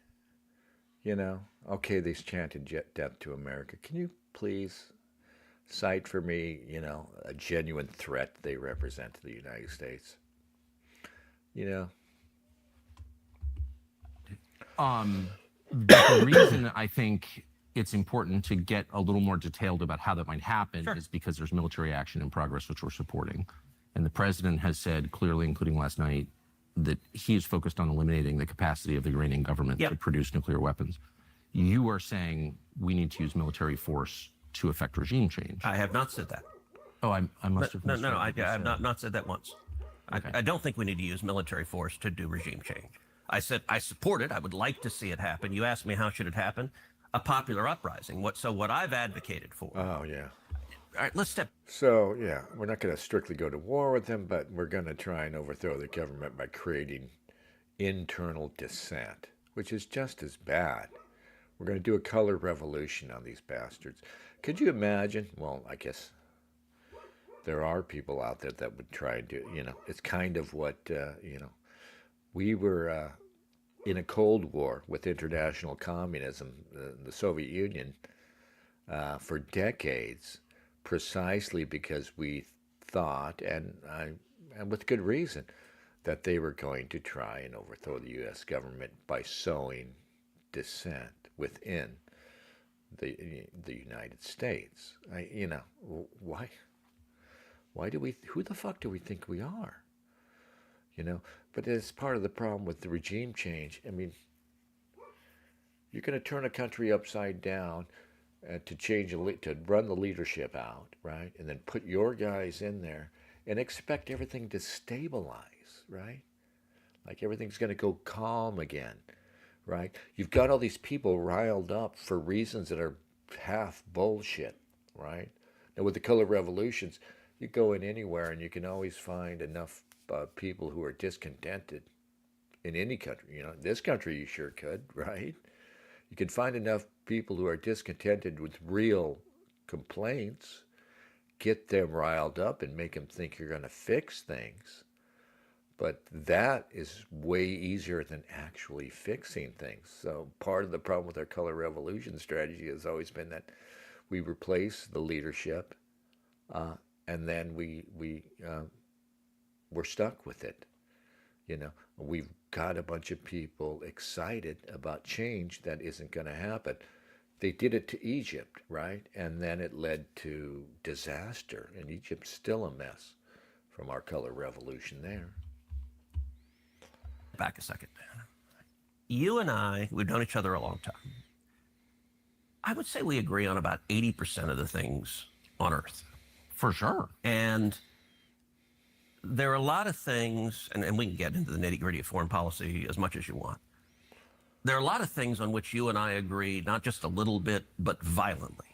Okay, they've chanted death to America. Can you please cite for me, a genuine threat they represent to the United States? The reason I think it's important to get a little more detailed about how that might happen is because there's military action in progress, which we're supporting. And the president has said clearly, including last night, that he is focused on eliminating the capacity of the Iranian government to produce nuclear weapons. You are saying we need to use military force to effect regime change. I have not said that. Oh, I must have. No, I have not said that once. I don't think we need to use military force to do regime change. I said I support it. I would like to see it happen. You asked me how should it happen? A popular uprising. What I've advocated for. Oh, yeah. All right, let's step. So, yeah, we're not going to strictly go to war with them, but we're going to try and overthrow the government by creating internal dissent, which is just as bad. We're going to do a color revolution on these bastards. Could you imagine? Well, I guess there are people out there that would try and do, it's kind of what, we were in a Cold War with international communism, the Soviet Union, for decades, precisely because we thought, and with good reason, that they were going to try and overthrow the U.S. government by sowing dissent within the United States. Why? Why do we? Who the fuck do we think we are? But it's part of the problem with the regime change. I mean, you're going to turn a country upside down to to run the leadership out, right? And then put your guys in there and expect everything to stabilize, right? Like everything's going to go calm again, right? You've got all these people riled up for reasons that are half bullshit, right? Now with the color revolutions, you go in anywhere and you can always find enough people who are discontented in any country. This country you sure could, right? You can find enough people who are discontented with real complaints, get them riled up and make them think you're going to fix things. But that is way easier than actually fixing things. So part of the problem with our color revolution strategy has always been that we replace the leadership and then we're stuck with it. We've got a bunch of people excited about change that isn't going to happen. They did it to Egypt, right? And then it led to disaster. And Egypt's still a mess from our color revolution there. Back a second. You and I, we've known each other a long time. I would say we agree on about 80% of the things on Earth. For sure. And there are a lot of things, and we can get into the nitty-gritty of foreign policy as much as you want. There are a lot of things on which you and I agree, not just a little bit, but violently.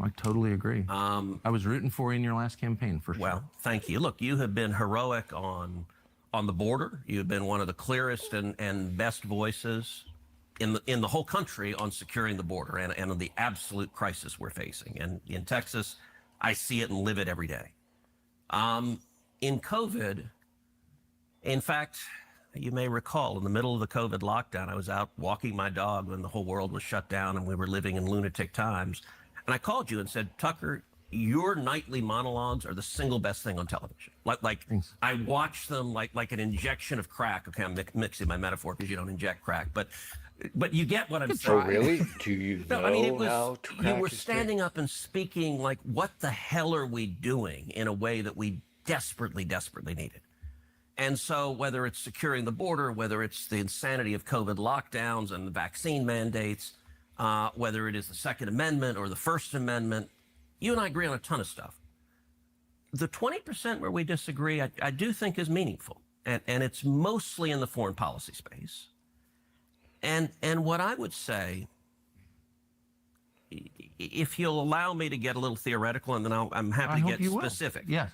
I totally agree. I was rooting for you in your last campaign, for sure. Well, thank you. Look, you have been heroic on the border. You've been one of the clearest and best voices in the whole country on securing the border and on the absolute crisis we're facing. And in Texas, I see it and live it every day. In COVID, in fact, you may recall in the middle of the COVID lockdown, I was out walking my dog when the whole world was shut down and we were living in lunatic times. And I called you and said, Tucker, your nightly monologues are the single best thing on television. Like I watch them like an injection of crack. Okay, I'm mixing my metaphor because you don't inject crack, but you get what I'm saying. Oh, really? Do you know how to you were standing up and speaking like, what the hell are we doing in a way that we desperately, desperately needed. And so whether it's securing the border, whether it's the insanity of COVID lockdowns and the vaccine mandates, whether it is the Second Amendment or the First Amendment, you and I agree on a ton of stuff. The 20% where we disagree, I do think is meaningful. And it's mostly in the foreign policy space. And what I would say, if you'll allow me to get a little theoretical, and then I'm happy to get specific. Yes.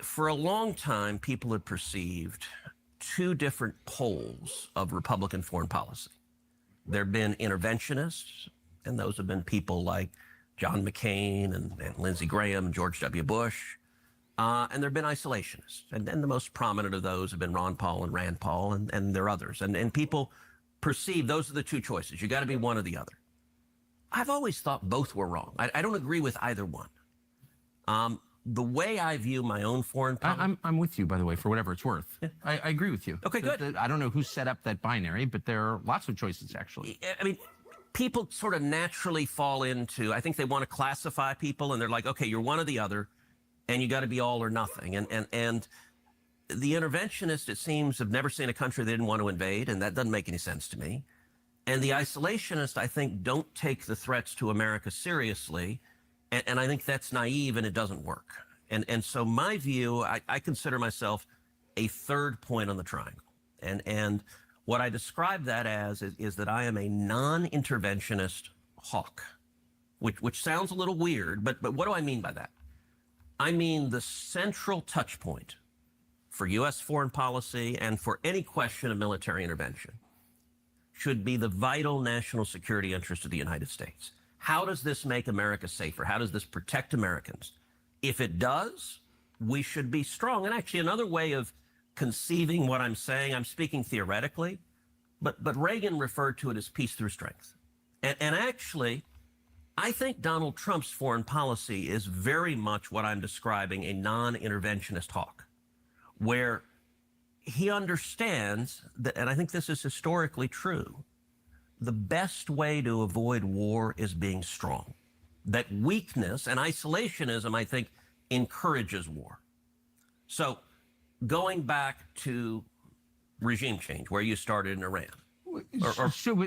For a long time, people had perceived two different poles of Republican foreign policy. There have been interventionists, and those have been people like John McCain and Lindsey Graham and George W. Bush. And there have been isolationists. And the most prominent of those have been Ron Paul and Rand Paul, and there are others. And people perceive those are the two choices. You got to be one or the other. I've always thought both were wrong. I don't agree with either one. The way I view my own foreign policy... I'm with you, by the way, for whatever it's worth. Yeah. I agree with you. Okay, good. I don't know who set up that binary, but there are lots of choices, actually. I mean, people sort of naturally fall into... I think they want to classify people, and they're like, okay, you're one or the other, and you got to be all or nothing. And the interventionists, it seems, have never seen a country they didn't want to invade, and that doesn't make any sense to me. And the isolationists, I think, don't take the threats to America seriously, and I think that's naive and it doesn't work. And so my view, I consider myself a third point on the triangle. And what I describe that as is that I am a non-interventionist hawk, which sounds a little weird, but what do I mean by that? I mean the central touch point for U.S. foreign policy and for any question of military intervention should be the vital national security interest of the United States. How does this make America safer? How does this protect Americans? If it does, we should be strong. And actually, another way of conceiving what I'm saying, I'm speaking theoretically, but Reagan referred to it as peace through strength. And actually, I think Donald Trump's foreign policy is very much what I'm describing, a non-interventionist hawk, where he understands that, and I think this is historically true, the best way to avoid war is being strong. That weakness and isolationism, I think, encourages war. So going back to regime change, where you started in Iran.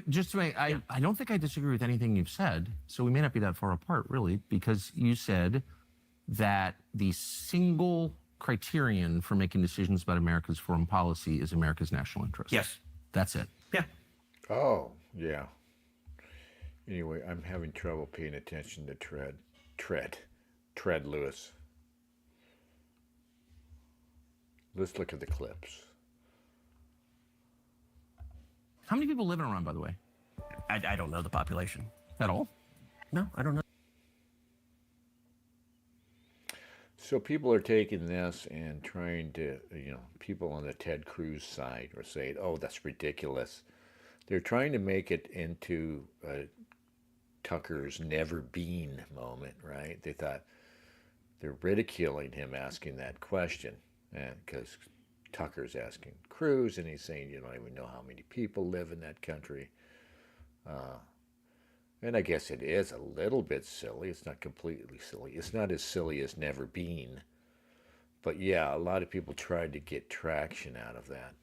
Just to make, I don't think I disagree with anything you've said, so we may not be that far apart, really, because you said that the single criterion for making decisions about America's foreign policy is America's national interest. Yes. That's it. Yeah. Oh, yeah. Anyway, I'm having trouble paying attention to Tread Lewis. Let's look at the clips. How many people live in Iran, by the way? I don't know the population. At all? No, I don't know. So people are taking this and trying to, people on the Ted Cruz side are saying, oh, that's ridiculous. They're trying to make it into Tucker's never been moment, right? They thought they're ridiculing him asking that question, and because Tucker's asking Cruz, and he's saying, you don't even know how many people live in that country. And I guess it is a little bit silly. It's not completely silly. It's not as silly as never been. But yeah, a lot of people tried to get traction out of that.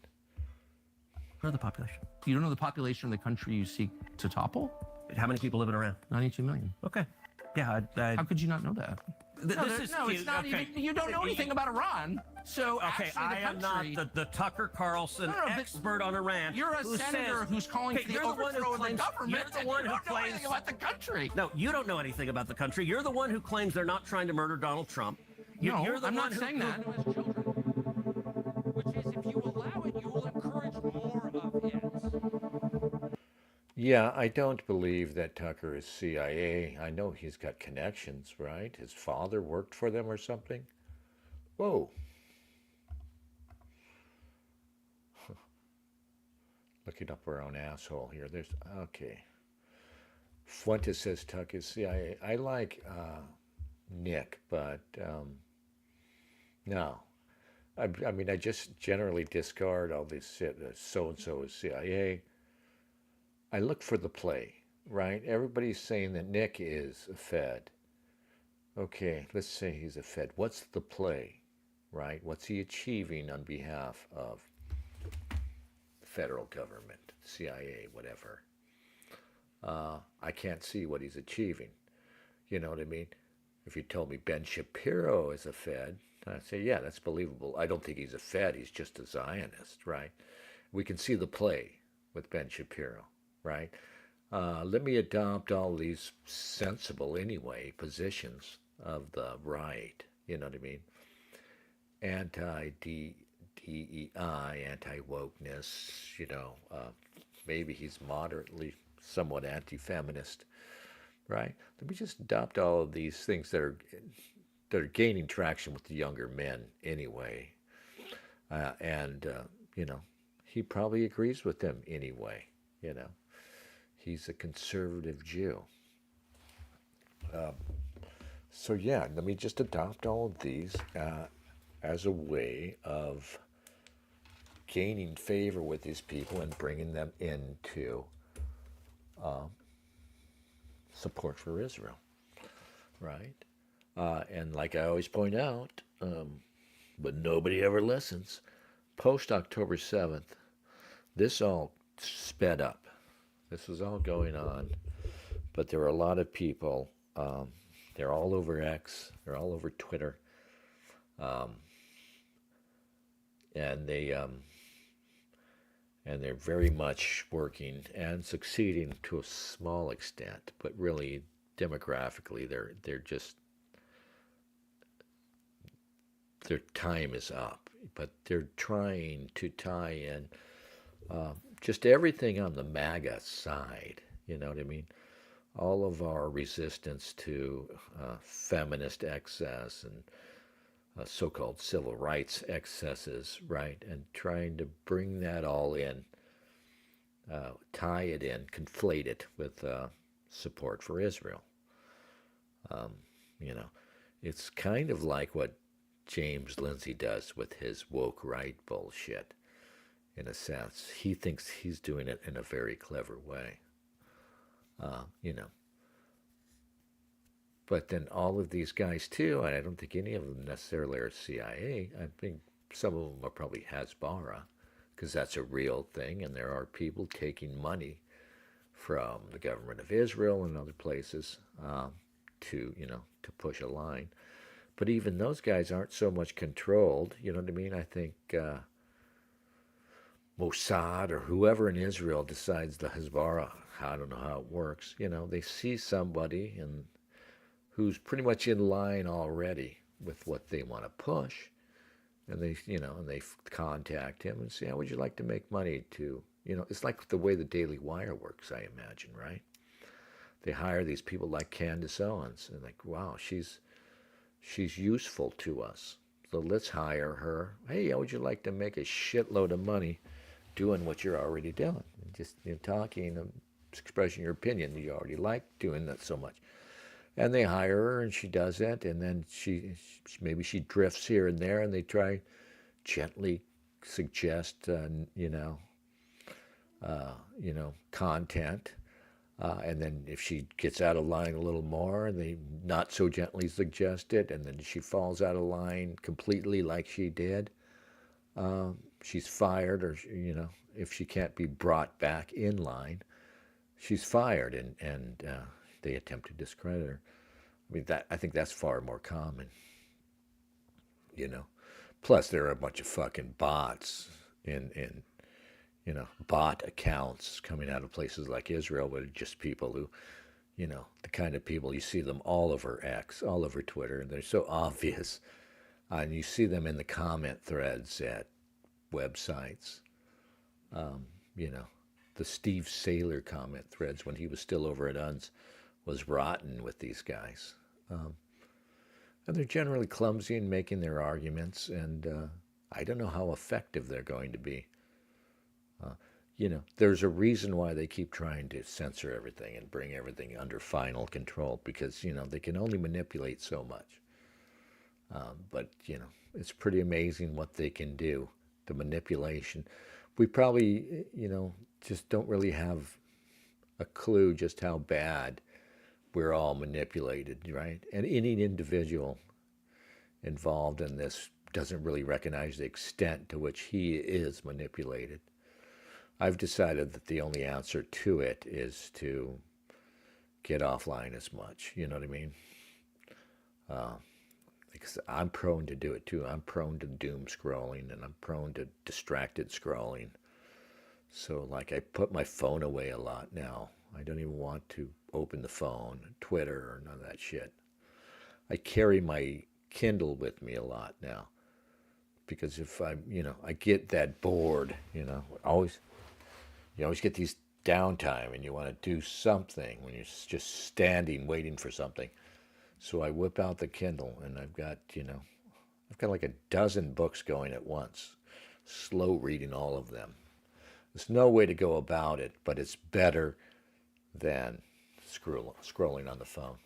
What are the population? You don't know the population of the country you seek to topple? How many people live in Iran? 92 million. Okay. Yeah, How could you not know that? It's not even, you don't know anything about Iran. So okay, I am not the Tucker Carlson expert on Iran. You're a senator who's calling for the overthrow of the government. You're the one who claims anything about the country. No, you don't know anything about the country. You're the one who claims they're not trying to murder Donald Trump. You're the I'm one not saying that. Which is, if you allow it, you will encourage more of it. Yeah, I don't believe that Tucker is CIA. I know he's got connections, right? His father worked for them or something. Whoa. Looking up our own asshole here. Okay. Fuentes says Tucker is CIA. I like Nick, but no. I mean, I just generally discard all this so-and-so is CIA. I look for the play, right? Everybody's saying that Nick is a Fed. Okay, let's say he's a Fed. What's the play, right? What's he achieving on behalf of the federal government, CIA, whatever? I can't see what he's achieving. You know what I mean? If you told me Ben Shapiro is a Fed, I'd say, yeah, that's believable. I don't think he's a Fed. He's just a Zionist, right? We can see the play with Ben Shapiro. Right? Let me adopt all these sensible, anyway, positions of the right. You know what I mean? Anti-DEI, anti-wokeness, maybe he's moderately, somewhat anti-feminist, right? Let me just adopt all of these things that are gaining traction with the younger men anyway. He probably agrees with them anyway, He's a conservative Jew. So yeah, let me just adopt all of these as a way of gaining favor with these people and bringing them into support for Israel, right? And like I always point out, but nobody ever listens, post-October 7th, this all sped up. This was all going on, but there were a lot of people, they're all over X, they're all over Twitter, um, and they're very much working and succeeding to a small extent, but really demographically, they're just their time is up. But they're trying to tie in just everything on the MAGA side. You know what I mean? All of our resistance to feminist excess and so-called civil rights excesses, right? And trying to bring that all in, tie it in, conflate it with support for Israel. You know, it's kind of like what James Lindsay does with his woke right bullshit. In a sense, he thinks he's doing it in a very clever way. You know, but then all of these guys too, and I don't think any of them necessarily are CIA. I think some of them are probably Hasbara, because that's a real thing, and there are people taking money from the government of Israel and other places to, you know, to push a line. But even those guys aren't so much controlled. You know what I mean? I think Mossad or whoever in Israel decides the Hasbara, I don't know how it works. You know, they see somebody and who's pretty much in line already with what they want to push, and they, you know, and they contact him and say, "How would you like to make money to?" You know, it's like the way the Daily Wire works, I imagine, right? They hire these people like Candace Owens, and like, wow, she's useful to us, so let's hire her. Hey, how would you like to make a shitload of money doing what you're already doing? Just, you know, talking and expressing your opinion. You already like doing that so much. And they hire her, and she does it, and then she maybe she drifts here and there, and they try gently suggest, you know, content, and then if she gets out of line a little more, they not so gently suggest it, and then she falls out of line completely, like she did. She's fired, or, you know, if she can't be brought back in line, she's fired, and they attempt to discredit her. I mean, I think that's far more common, you know. Plus, there are a bunch of fucking bots in you know, bot accounts coming out of places like Israel, but just people who, you know, the kind of people you see them all over X, all over Twitter, and they're so obvious. And you see them in the comment threads at websites. You know, the Steve Saylor comment threads when he was still over at UNS was rotten with these guys. And they're generally clumsy in making their arguments, and I don't know how effective they're going to be. You know, there's a reason why they keep trying to censor everything and bring everything under final control, because, you know, they can only manipulate so much. But, you know, it's pretty amazing what they can do, the manipulation. We probably, you know, just don't really have a clue just how bad we're all manipulated, right? And any individual involved in this doesn't really recognize the extent to which he is manipulated. I've decided that the only answer to it is to get offline as much, you know what I mean? Because I'm prone to do it too. I'm prone to doom scrolling, and I'm prone to distracted scrolling. So, like, I put my phone away a lot now. I don't even want to open the phone, Twitter, or none of that shit. I carry my Kindle with me a lot now, because if you know, I get that bored, you know, you always get these downtime, and you want to do something when you're just standing waiting for something. So I whip out the Kindle, and I've got, you know, I've got like a dozen books going at once, slow reading all of them. There's no way to go about it, but it's better than scrolling on the phone.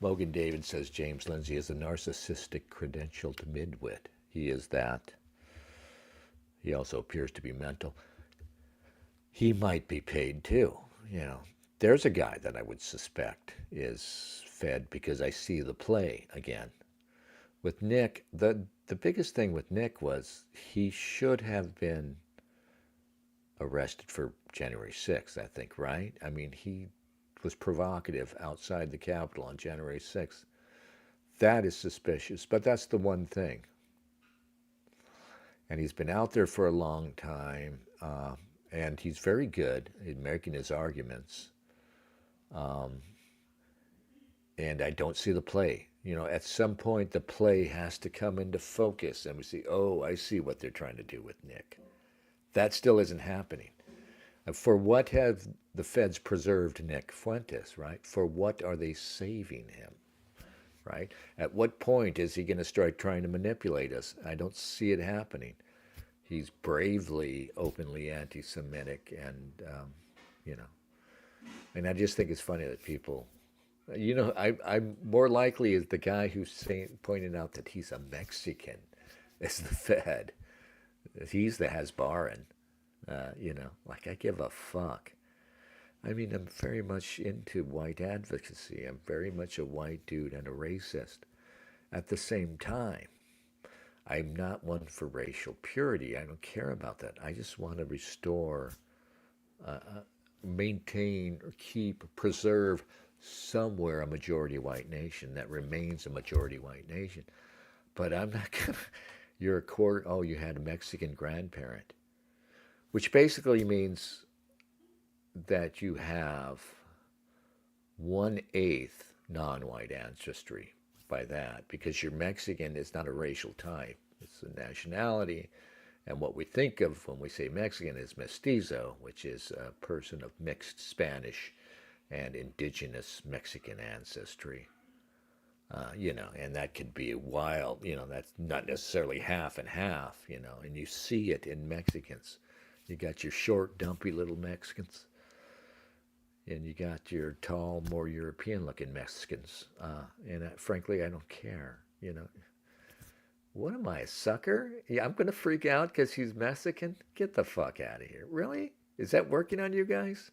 Mogan David says James Lindsay is a narcissistic credentialed midwit. He is that. He also appears to be mental. He might be paid too, you know. There's a guy that I would suspect is fed, because I see the play again. With Nick, the biggest thing with Nick was he should have been arrested for January 6th, I think, right? I mean, he was provocative outside the Capitol on January 6th. That is suspicious, but that's the one thing. And he's been out there for a long time, and he's very good at making his arguments. And I don't see the play. You know, at some point, the play has to come into focus, and we see, oh, I see what they're trying to do with Nick. That still isn't happening. For what have the feds preserved Nick Fuentes, right? For what are they saving him, right? At what point is he going to start trying to manipulate us? I don't see it happening. He's bravely, openly anti-Semitic, and, you know, and I just think it's funny that people, you know, I'm more likely as the guy who's saying, pointing out that he's a Mexican as the Fed. He's the Hasbaran. You know, like I give a fuck. I mean, I'm very much into white advocacy. I'm very much a white dude and a racist. At the same time, I'm not one for racial purity. I don't care about that. I just want to restore, maintain, or keep, preserve somewhere a majority white nation that remains a majority white nation. But I'm not going to, you're a court, oh, you had a Mexican grandparent. Which basically means that you have 1/8 non-white ancestry by that, because you're Mexican is not a racial type. It's a nationality. And what we think of when we say Mexican is mestizo, which is a person of mixed Spanish and indigenous Mexican ancestry. You know, and that could be wild, you know, that's not necessarily half and half, you know, and you see it in Mexicans. You got your short, dumpy little Mexicans, and you got your tall, more European-looking Mexicans. And frankly, I don't care. You know, what am I, a sucker? Yeah, I'm gonna freak out because he's Mexican. Get the fuck out of here. Really? Is that working on you guys?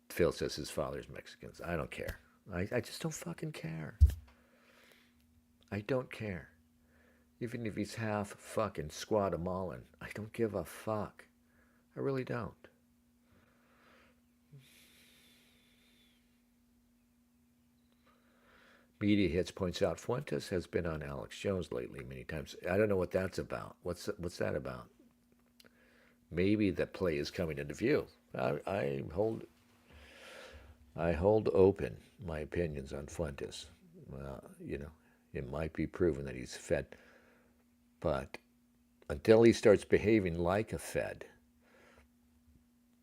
Phil says his father's Mexicans. I don't care. I just don't fucking care. I don't care. Even if he's half fucking Guatemalan, I don't give a fuck. I really don't. Media Hits points out Fuentes has been on Alex Jones lately many times. I don't know what that's about. What's that about? Maybe the play is coming into view. I hold open my opinions on Fuentes. You know, it might be proven that he's fed. But until he starts behaving like a Fed,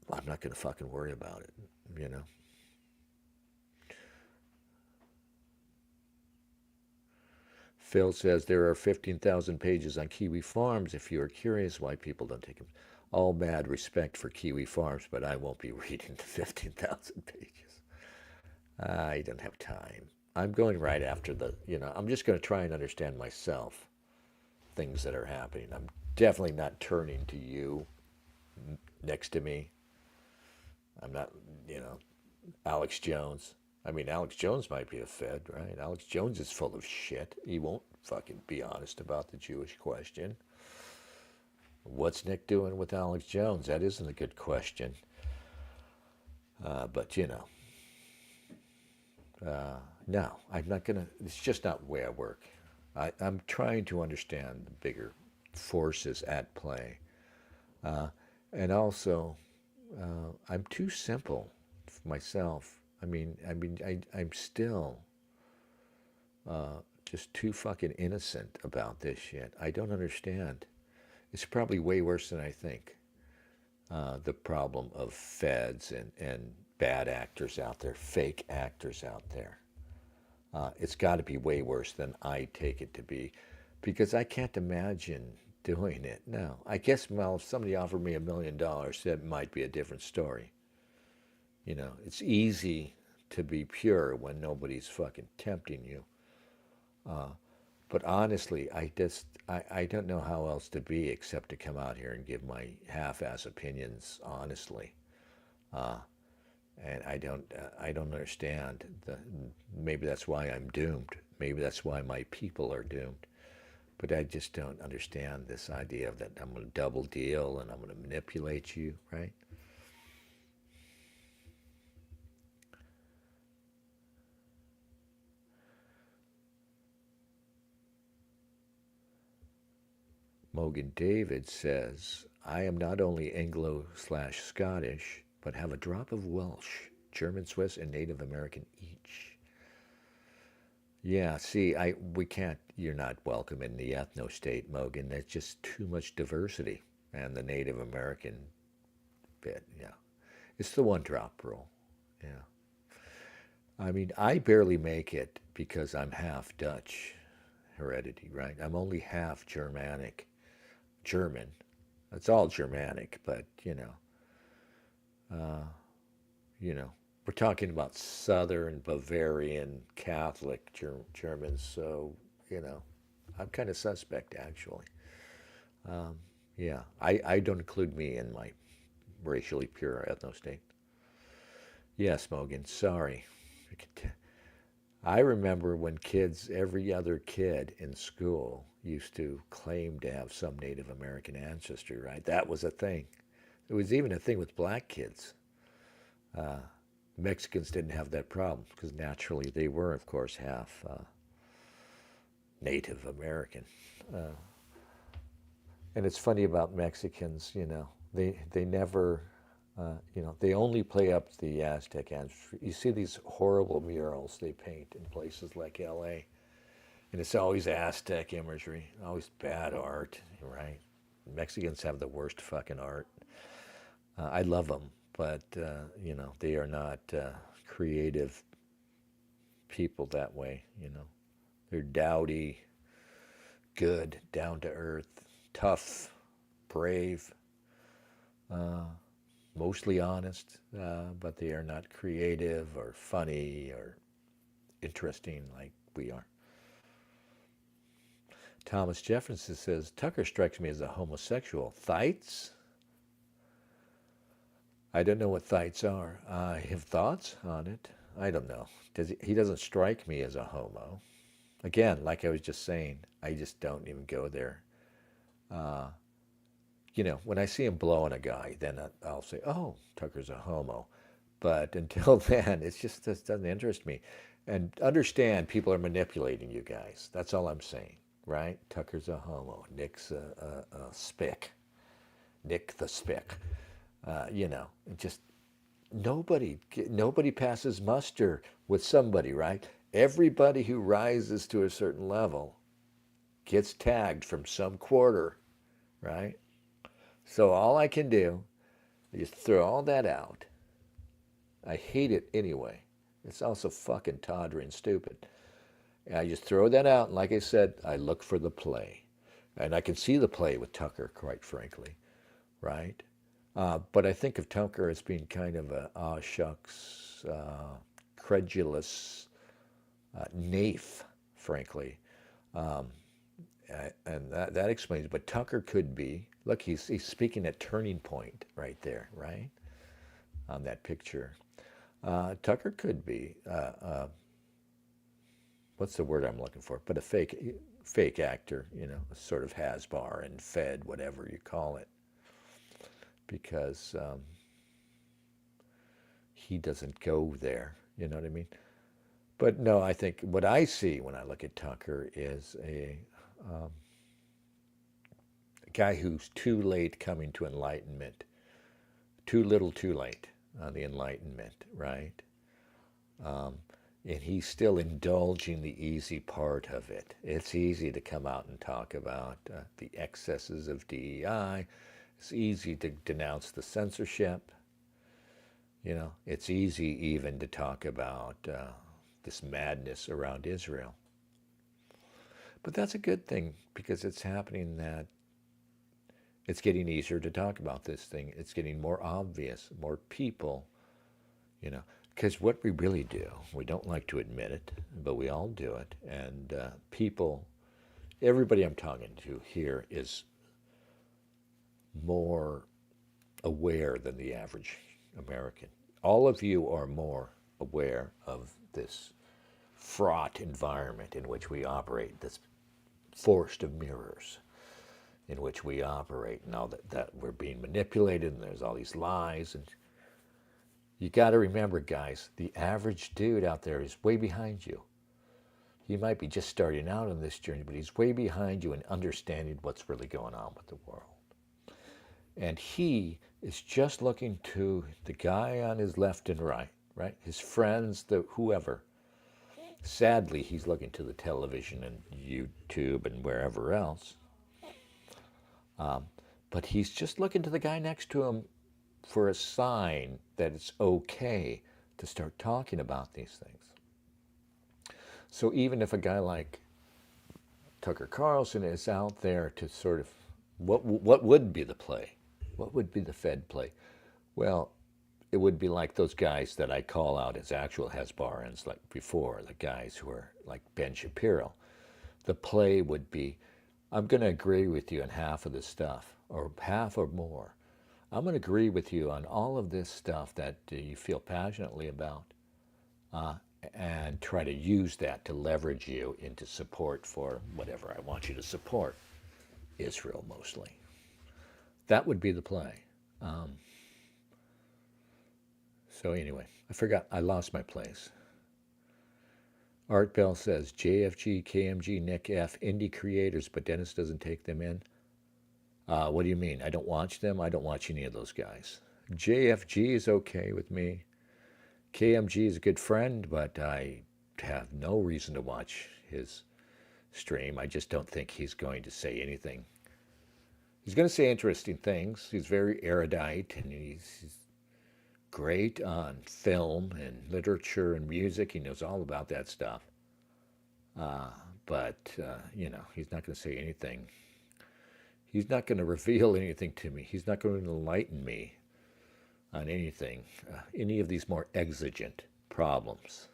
I'm not going to fucking worry about it, you know. Phil says there are 15,000 pages on Kiwi Farms. If you are curious why people don't take them, all mad respect for Kiwi Farms, but I won't be reading the 15,000 pages. I don't have time. I'm going right after the, you know, I'm just going to try and understand myself. Things that are happening. I'm definitely not turning to you next to me. I'm not, you know, Alex Jones. I mean, Alex Jones might be a Fed, right? Alex Jones is full of shit. He won't fucking be honest about the Jewish question. What's Nick doing with Alex Jones? That isn't a good question. But, you know, no, I'm not going to, it's just not the way I work. I'm trying to understand the bigger forces at play. And also, I'm too simple for myself. I'm still just too fucking innocent about this shit. I don't understand. It's probably way worse than I think. The problem of feds and bad actors out there, fake actors out there. It's got to be way worse than I take it to be, because I can't imagine doing it. No, I guess, well, if somebody offered me $1 million, that might be a different story. You know, it's easy to be pure when nobody's fucking tempting you. But honestly, I don't know how else to be except to come out here and give my half-ass opinions honestly. And I don't understand. Maybe that's why I'm doomed. Maybe that's why my people are doomed. But I just don't understand this idea of that I'm going to double deal and I'm going to manipulate you, right? Mogan David says, I am not only Anglo/Scottish, but have a drop of Welsh, German, Swiss, and Native American each. Yeah, see, we can't, you're not welcome in the ethno state, Mogan. There's just too much diversity. And the Native American bit, yeah. It's the one drop rule, yeah. I mean, I barely make it because I'm half Dutch heredity, right? I'm only half German. It's all Germanic, but we're talking about Southern Bavarian Catholic Germans, so I'm kind of suspect actually. Yeah, I don't include me in my racially pure ethno state. Yes, Mogan, sorry. I remember when every other kid in school used to claim to have some Native American ancestry, right? That was a thing. It was even a thing with black kids. Mexicans didn't have that problem because naturally they were, of course, half Native American. And it's funny about Mexicans, they never, they only play up the Aztec ancestry. You see these horrible murals they paint in places like LA, and it's always Aztec imagery, always bad art, right? Mexicans have the worst fucking art. I love them, but, they are not creative people that way, They're dowdy, good, down to earth, tough, brave, mostly honest, but they are not creative or funny or interesting like we are. Thomas Jefferson says, Tucker strikes me as a homosexual. Thights? I don't know what thights are. I have thoughts on it. I don't know. He doesn't strike me as a homo. Again, like I was just saying, I just don't even go there. When I see him blowing a guy, then I'll say, oh, Tucker's a homo. But until then, it just doesn't interest me. And understand, people are manipulating you guys. That's all I'm saying, right? Tucker's a homo. Nick's a spick. Nick the spick. Just nobody passes muster with somebody, right? Everybody who rises to a certain level gets tagged from some quarter, right? So all I can do is just throw all that out. I hate it anyway. It's also fucking tawdry and stupid. And I just throw that out, and like I said, I look for the play. And I can see the play with Tucker, quite frankly, right? But I think of Tucker as being kind of a aw shucks, credulous naif, frankly. And that explains it. But Tucker could be, look, he's speaking at turning point right there, right? On that picture. Tucker could be, what's the word I'm looking for? But a fake actor, a sort of has-bar and fed, whatever you call it. Because he doesn't go there, you know what I mean? But no, I think what I see when I look at Tucker is a guy who's too late coming to enlightenment, too little too late on the enlightenment, right? And he's still indulging the easy part of it. It's easy to come out and talk about the excesses of DEI. It's easy to denounce the censorship. It's easy even to talk about this madness around Israel. But that's a good thing because it's happening that it's getting easier to talk about this thing. It's getting more obvious, more people, because what we really do, we don't like to admit it, but we all do it. And people, everybody I'm talking to here is more aware than the average American. All of you are more aware of this fraught environment in which we operate, this forest of mirrors in which we operate, now that we're being manipulated and there's all these lies. And you got to remember, guys, the average dude out there is way behind you. He might be just starting out on this journey, but he's way behind you in understanding what's really going on with the world. And he is just looking to the guy on his left and right, his friends, whoever. Sadly, he's looking to the television and YouTube and wherever else. But he's just looking to the guy next to him for a sign that it's okay to start talking about these things. So even if a guy like Tucker Carlson is out there to sort of, what would be the play? What would be the Fed play? Well, it would be like those guys that I call out as actual Hezbollahs like before, the guys who are like Ben Shapiro. The play would be, I'm going to agree with you on half of this stuff, or half or more. I'm going to agree with you on all of this stuff that you feel passionately about, and try to use that to leverage you into support for whatever I want you to support, Israel mostly. That would be the play. So anyway, I lost my place. Art Bell says, JFG, KMG, Nick F, indie creators, but Dennis doesn't take them in. What do you mean? I don't watch them? I don't watch any of those guys. JFG is okay with me. KMG is a good friend, but I have no reason to watch his stream. I just don't think he's going to say anything. He's going to say interesting things. He's very erudite, and he's great on film and literature and music. He knows all about that stuff. But he's not going to say anything. He's not going to reveal anything to me. He's not going to enlighten me on anything, any of these more exigent problems.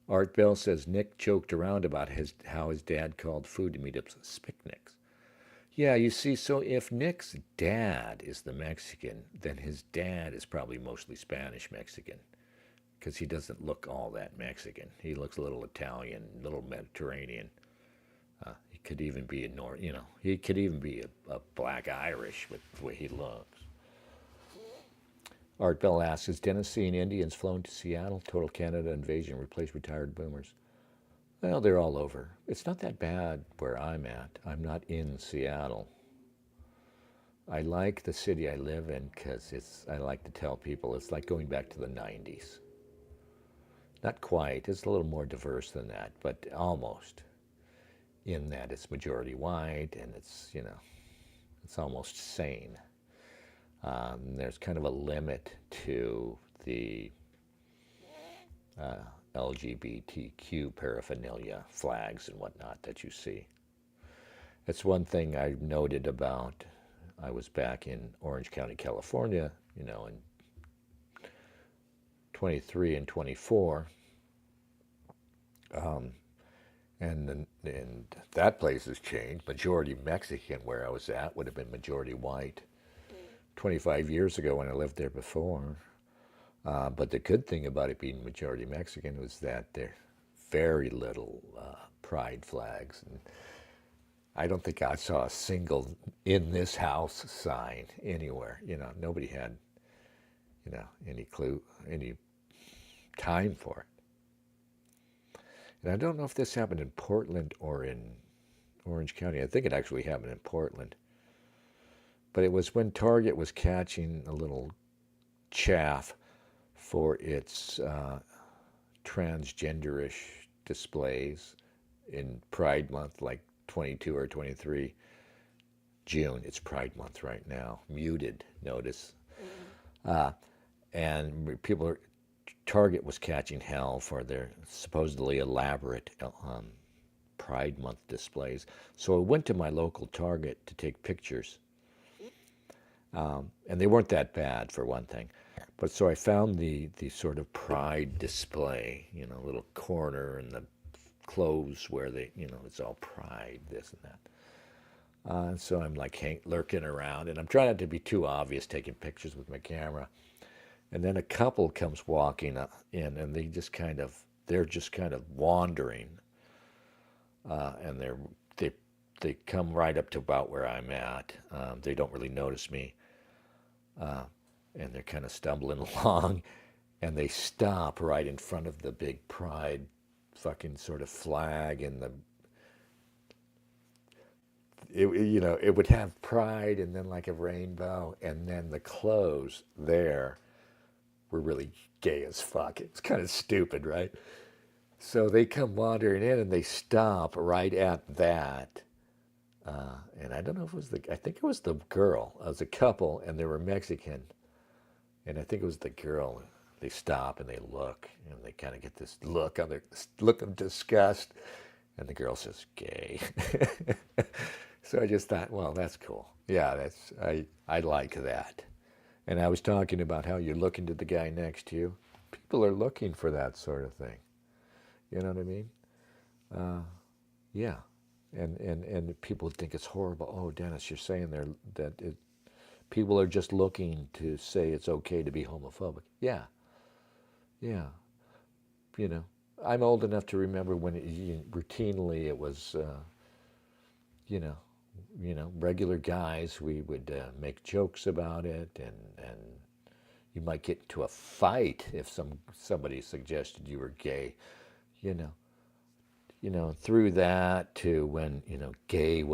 Art Bell says Nick joked around about how his dad called food to meetups picnics. Yeah, you see, so if Nick's dad is the Mexican, then his dad is probably mostly Spanish Mexican, because he doesn't look all that Mexican. He looks a little Italian, a little Mediterranean. He could even be he could even be a black Irish with the way he looks. Art Bell asks, is Dennis seeing Indians flown to Seattle? Total Canada invasion, replace retired boomers. Well, they're all over. It's not that bad where I'm at. I'm not in Seattle. I like the city I live in because I like to tell people it's like going back to the 90s. Not quite. It's a little more diverse than that, but almost. In that it's majority white and it's almost sane. There's kind of a limit to the LGBTQ paraphernalia, flags and whatnot that you see. It's one thing I noted about, I was back in Orange County, California, in 23 and 24. And that place has changed. Majority Mexican where I was at would have been majority white 25 years ago when I lived there before. But the good thing about it being majority Mexican was that there are very little pride flags. And I don't think I saw a single in this house sign anywhere. Nobody had, any clue, any time for it. And I don't know if this happened in Portland or in Orange County. I think it actually happened in Portland. But it was when Target was catching a little chaff for its transgenderish displays in Pride Month, like 22 or 23 June. It's Pride Month right now. Muted, notice. And Target was catching hell for their supposedly elaborate Pride Month displays. So I went to my local Target to take pictures. And they weren't that bad, for one thing. But so I found the sort of Pride display, little corner in the clothes where it's all Pride, this and that. So I'm like lurking around, and I'm trying not to be too obvious taking pictures with my camera. And then a couple comes walking in, and they're just kind of wandering, and they come right up to about where I'm at. They don't really notice me, and they're kind of stumbling along, and they stop right in front of the big pride fucking sort of flag, and it would have pride and then like a rainbow, and then the clothes there were really gay as fuck. It's kind of stupid, right? So they come wandering in and they stop right at that. And I don't know if it was I think it was the girl. It was a couple and they were Mexican. And I think it was the girl. They stop and they look, and they kind of get this look on their look of disgust. And the girl says, "Gay." So I just thought, well, that's cool. Yeah, I like that. And I was talking about how you're looking to the guy next to you. People are looking for that sort of thing. You know what I mean? Yeah. And people think it's horrible. Oh, Dennis, you're saying there that people are just looking to say it's okay to be homophobic. Yeah. Yeah. You know, I'm old enough to remember when routinely it was, you know, regular guys. We would make jokes about it, and you might get into a fight if somebody suggested you were gay. Through that to when gay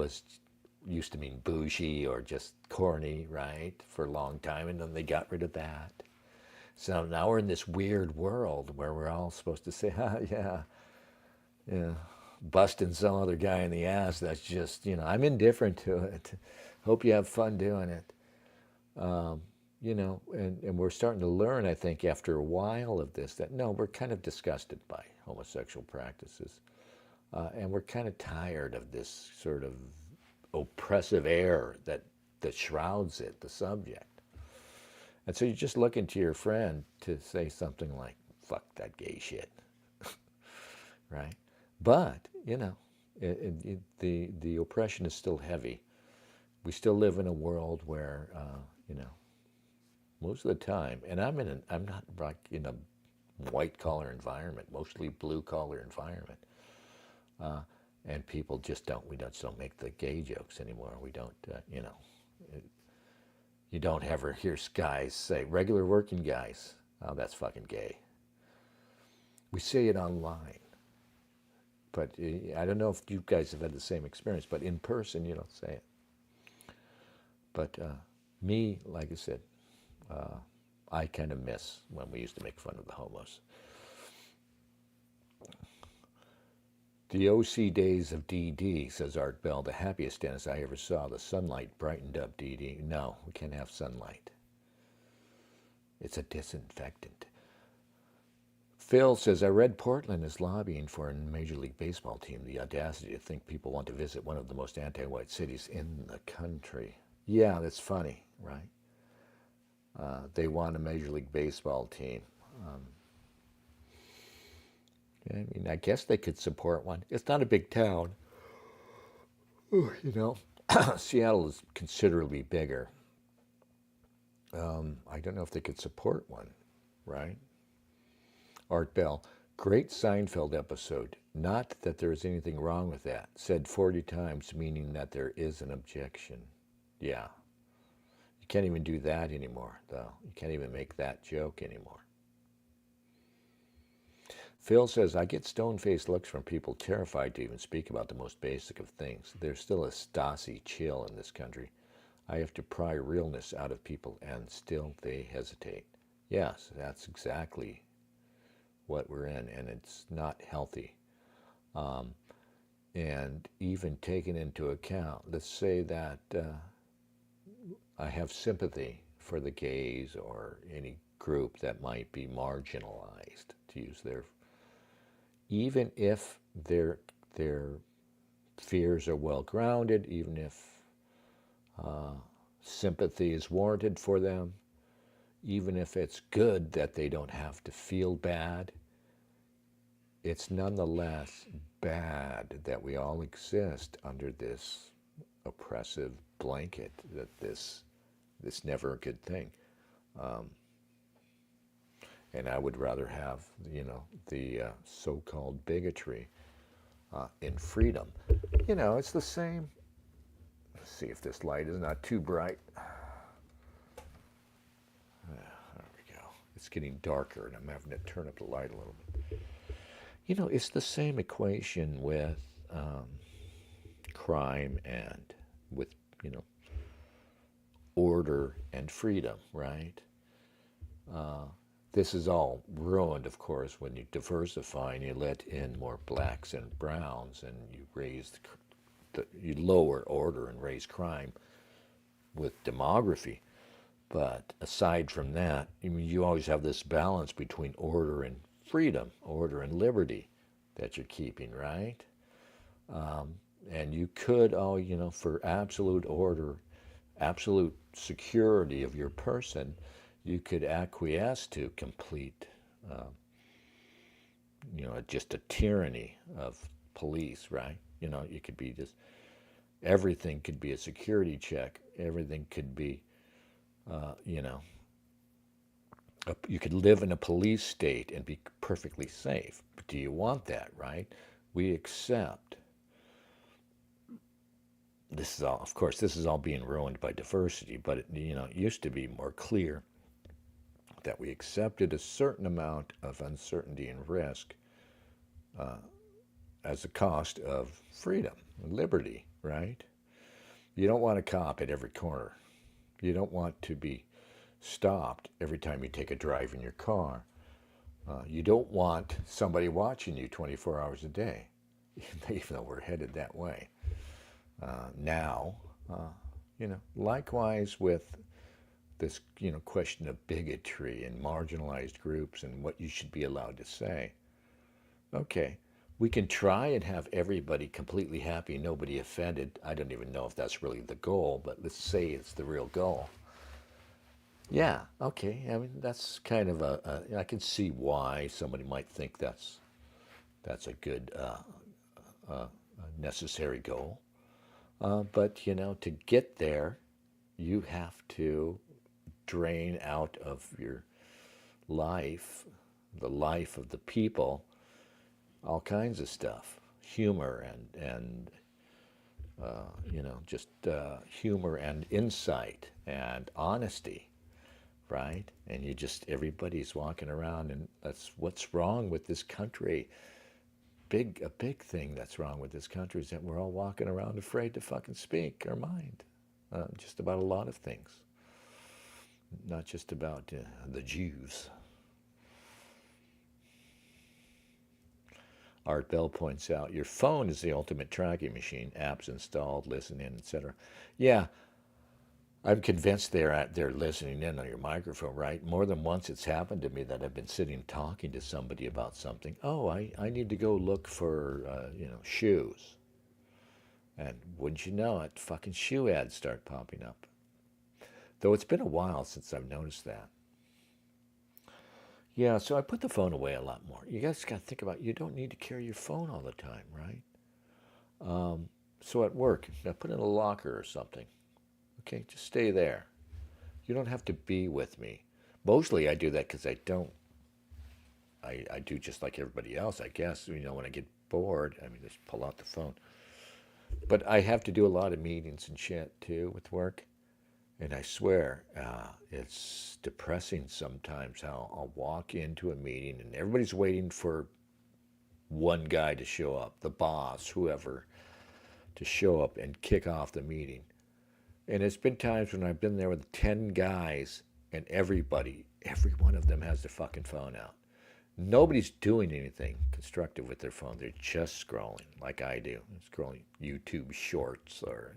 used to mean bougie or just corny, right, for a long time, and then they got rid of that. So now we're in this weird world where we're all supposed to say, yeah, busting some other guy in the ass. That's just, I'm indifferent to it. Hope you have fun doing it. And we're starting to learn, I think, after a while of this, that no, we're kind of disgusted by homosexual practices. And we're kind of tired of this sort of oppressive air that shrouds it, the subject. And so you're just looking to your friend to say something like, fuck that gay shit, right? But, the oppression is still heavy. We still live in a world where, most of the time, and I'm not like in a white collar environment, mostly blue collar environment. And people just we don't make the gay jokes anymore. We don't, you don't ever hear guys say, regular working guys, oh, that's fucking gay. We say it online. But I don't know if you guys have had the same experience, but in person, you don't say it. But me, like I said, I kind of miss when we used to make fun of the homos. The OC days of DD, says Art Bell, the happiest Dennis I ever saw. The sunlight brightened up DD. No, we can't have sunlight. It's a disinfectant. Phil says, I read Portland is lobbying for a Major League Baseball team. The audacity to think people want to visit one of the most anti-white cities in the country. Yeah, that's funny, right? They want a Major League Baseball team. I mean, I guess they could support one. It's not a big town. Seattle is considerably bigger. I don't know if they could support one, right? Art Bell, great Seinfeld episode. Not that there is anything wrong with that. Said 40 times, meaning that there is an objection. Yeah. You can't even do that anymore, though. You can't even make that joke anymore. Phil says, I get stone-faced looks from people terrified to even speak about the most basic of things. There's still a Stasi chill in this country. I have to pry realness out of people, and still they hesitate. Yes, that's exactly what we're in, and it's not healthy. And even taken into account, let's say that I have sympathy for the gays or any group that might be marginalized, to use their, even if their fears are well grounded, even if sympathy is warranted for them, even if it's good that they don't have to feel bad, it's nonetheless bad that we all exist under this oppressive blanket, that this never a good thing. And I would rather have, the so-called bigotry in freedom. It's the same. Let's see if this light is not too bright. There we go. It's getting darker, and I'm having to turn up the light a little bit. You know, it's the same equation with crime and with, you know, order and freedom, right? This is all ruined, of course, when you diversify and you let in more blacks and browns, and you raise you lower order and raise crime with demography. But aside from that, I mean, you always have this balance between order and freedom, order and liberty that you're keeping, right? And you could, you know, for absolute order, absolute security of your person, you could acquiesce to complete, you know, just a tyranny of police, right? You know, you could be just, everything could be a security check. Everything could be, you know, you could live in a police state and be perfectly safe. But do you want that, right? We accept. This is all, of course, this is all being ruined by diversity, but it, you know, it used to be more clear that we accepted a certain amount of uncertainty and risk as a cost of freedom and liberty, right? You don't want a cop at every corner. You don't want to be stopped every time you take a drive in your car. You don't want somebody watching you 24 hours a day, even though we're headed that way. Now, you know, likewise with this, you know, question of bigotry and marginalized groups and what you should be allowed to say. Okay, we can try and have everybody completely happy, nobody offended. I don't even know if that's really the goal, but let's say it's the real goal. Yeah, okay, I mean, that's kind of I can see why somebody might think that's a good, necessary goal. But, you know, to get there, you have to drain out of your life, the life of the people, all kinds of stuff, humor and you know, just humor and insight and honesty, right? And you just, everybody's walking around, and that's what's wrong with this country. A big thing that's wrong with this country is that we're all walking around afraid to fucking speak our mind, just about a lot of things, not just about the Jews. Art Bell points out, your phone is the ultimate tracking machine, apps installed, listen in, etc. Yeah, I'm convinced they're listening in on your microphone, right? More than once it's happened to me that I've been sitting talking to somebody about something. Oh, I need to go look for, you know, shoes. And wouldn't you know it, fucking shoe ads start popping up. Though it's been a while since I've noticed that. Yeah, so I put the phone away a lot more. You guys got to think about, you don't need to carry your phone all the time, right? So at work, I put it in a locker or something. Okay, just stay there. You don't have to be with me. Mostly I do that because I do just like everybody else, I guess. You know, when I get bored, I mean, just pull out the phone. But I have to do a lot of meetings and shit, too, with work. And I swear, it's depressing sometimes how I'll walk into a meeting and everybody's waiting for one guy to show up, the boss, whoever, to show up and kick off the meeting. And it's been times when I've been there with 10 guys and every one of them has their fucking phone out. Nobody's doing anything constructive with their phone. They're just scrolling like I do. Scrolling YouTube shorts or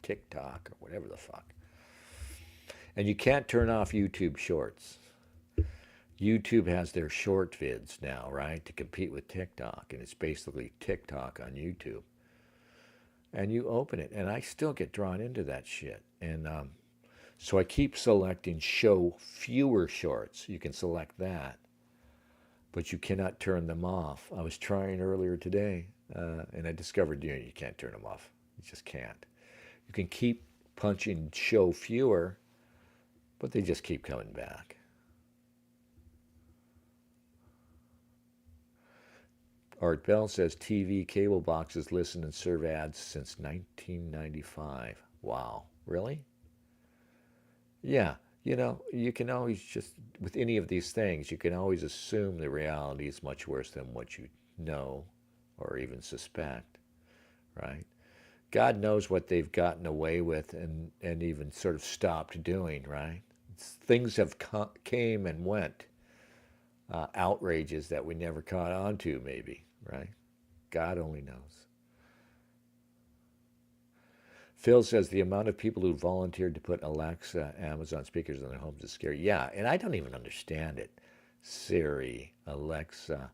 TikTok or whatever the fuck. And you can't turn off YouTube shorts. YouTube has their short vids now, right, to compete with TikTok. And it's basically TikTok on YouTube. And you open it, and I still get drawn into that shit. And so I keep selecting show fewer shorts. You can select that, but you cannot turn them off. I was trying earlier today, and I discovered you can't turn them off. You just can't. You can keep punching show fewer, but they just keep coming back. Art Bell says TV cable boxes listen and serve ads since 1995. Wow, really? Yeah, You know, you can always just, with any of these things, you can always assume the reality is much worse than what you know or even suspect, right? God knows what they've gotten away with and even sort of stopped doing, right? Things have came and went, outrages that we never caught on to, maybe, right? God only knows. Phil says the amount of people who volunteered to put Alexa, Amazon speakers in their homes is scary. Yeah, and I don't even understand it. Siri, Alexa.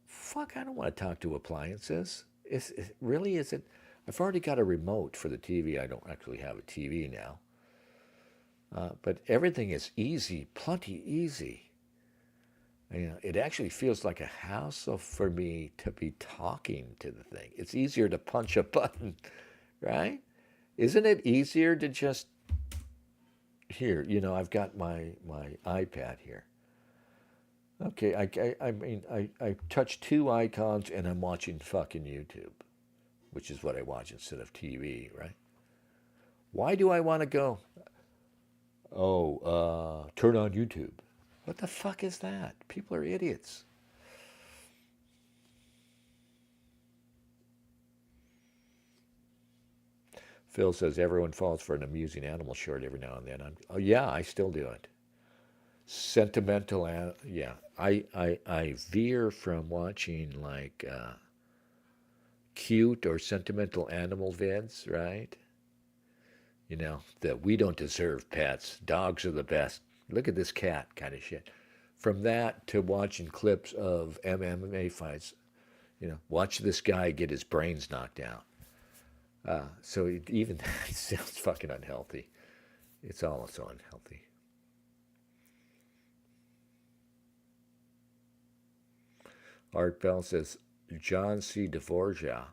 Fuck, I don't want to talk to appliances. Really, is it? I've already got a remote for the TV. I don't actually have a TV now. But everything is easy, plenty easy. You know, it actually feels like a hassle for me to be talking to the thing. It's easier to punch a button, right? Isn't it easier to just, here, you know, I've got my iPad here. Okay, I touch two icons and I'm watching fucking YouTube, which is what I watch instead of TV, right? Why do I want to go, turn on YouTube? What the fuck is that? People are idiots. Phil says everyone falls for an amusing animal short every now and then. Oh yeah, I still do it. Sentimental, yeah. I veer from watching like cute or sentimental animal vids, right? You know, that we don't deserve pets. Dogs are the best. Look at this cat kind of shit. From that to watching clips of MMA fights, you know, watch this guy get his brains knocked out. So even that sounds fucking unhealthy. It's all so unhealthy. Art Bell says John C. Dvorak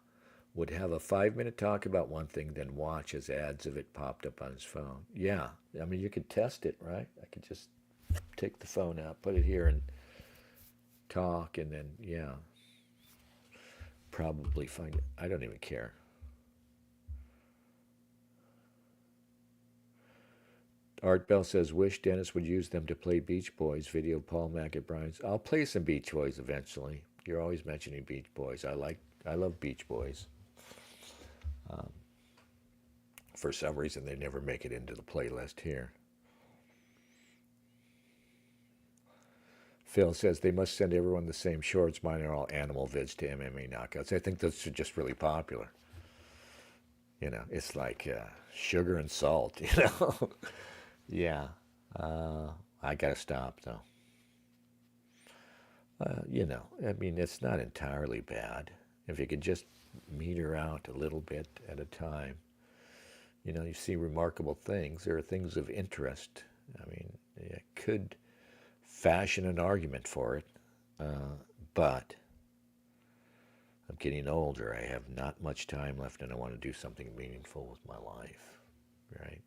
would have a 5-minute talk about one thing, then watch as ads of it popped up on his phone. Yeah, I mean, you could test it, right? I could just take the phone out, put it here, and talk, and then, yeah, probably find it. I don't even care. Art Bell says, wish Dennis would use them to play Beach Boys video Paul McAbrine's. I'll play some Beach Boys eventually. You're always mentioning Beach Boys. I love Beach Boys. For some reason, they never make it into the playlist here. Phil says they must send everyone the same shorts. Mine are all animal vids to MMA knockouts. I think those are just really popular. You know, it's like sugar and salt, you know? Yeah. I got to stop, though. You know, I mean, it's not entirely bad. If you could just meter out a little bit at a time, you know, you see remarkable things. There are things of interest. I mean, you could fashion an argument for it, but I'm getting older. I have not much time left, and I want to do something meaningful with my life, right?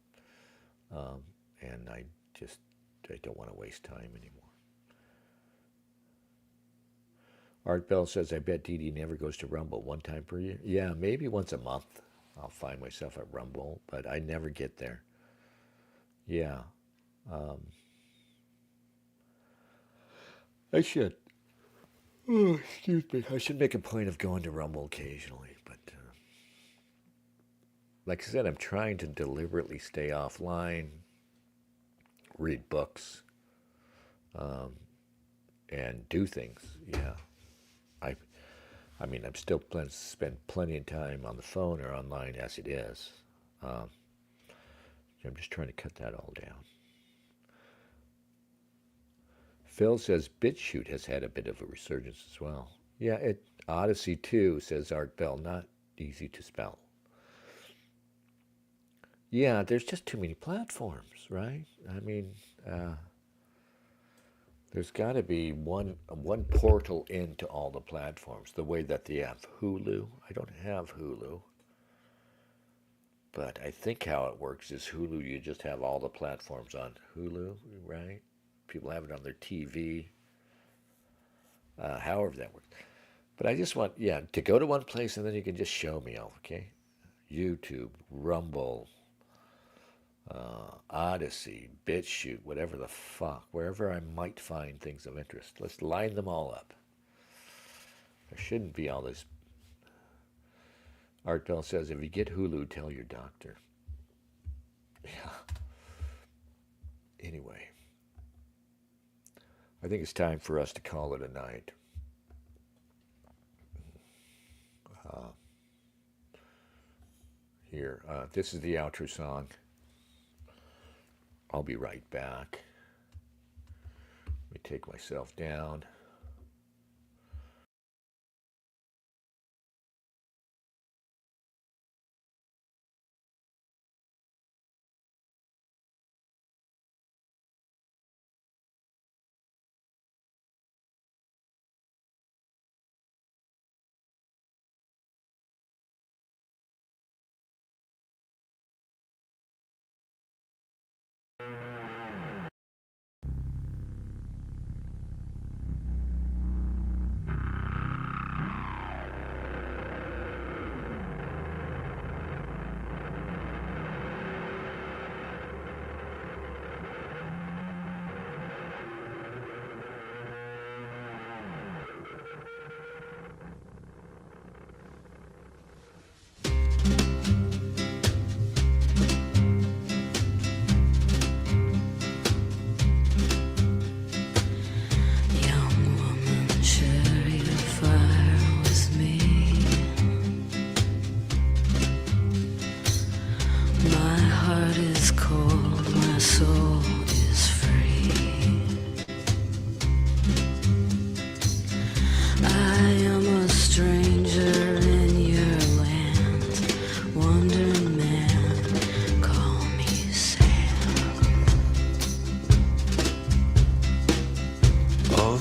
And I don't want to waste time anymore. Art Bell says, I bet Dee Dee never goes to Rumble one time per year. Yeah, maybe once a month I'll find myself at Rumble, but I never get there. Yeah. I should. Oh, excuse me. I should make a point of going to Rumble occasionally, but like I said, I'm trying to deliberately stay offline, read books, and do things. Yeah. I mean, I'm still planning to spend plenty of time on the phone or online as it is. I'm just trying to cut that all down. Phil says BitChute has had a bit of a resurgence as well. Yeah, Odyssey 2, says Art Bell, not easy to spell. Yeah, there's just too many platforms, right? I mean, there's got to be one portal into all the platforms, the way that they have Hulu. I don't have Hulu. But I think how it works is Hulu, you just have all the platforms on Hulu, right? People have it on their TV, however that works. But I just want, to go to one place and then you can just show me all, okay? YouTube, Rumble, Odyssey, BitChute, whatever the fuck, wherever I might find things of interest. Let's line them all up. There shouldn't be all this. Art Bell says, if you get Hulu, tell your doctor. Yeah. Anyway, I think it's time for us to call it a night. Here, this is the outro song. I'll be right back. Let me take myself down.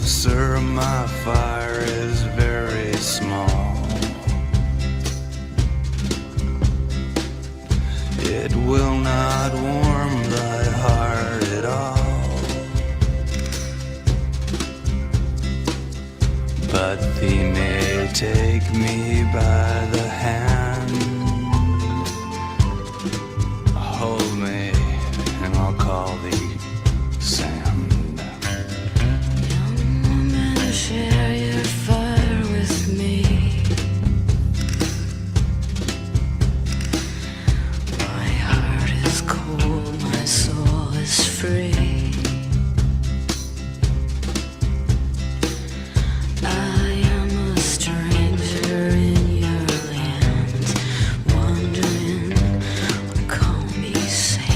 Sir, my fire is very small. It will not warm thy heart at all, but thee may take me by the hand, hold me, and I'll call thee Sam. Share your fire with me. My heart is cold, my soul is free. I am a stranger in your land, wandering, call me sand.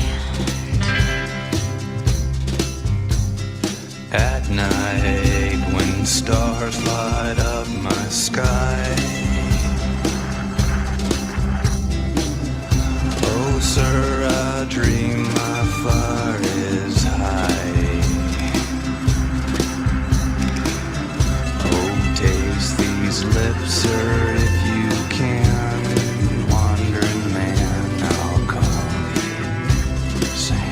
At night, when stars light up my sky, oh sir, I dream my fire is high. Oh, taste these lips, sir, if you can. Wandering man, I'll call you sand.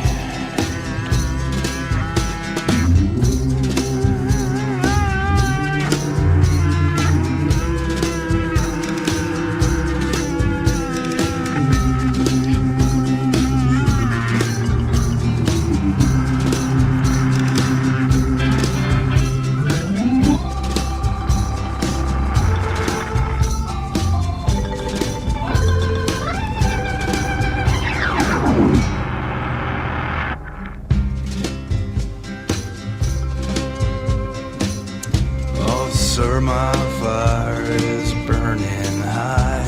Oh, sir, my fire is burning high.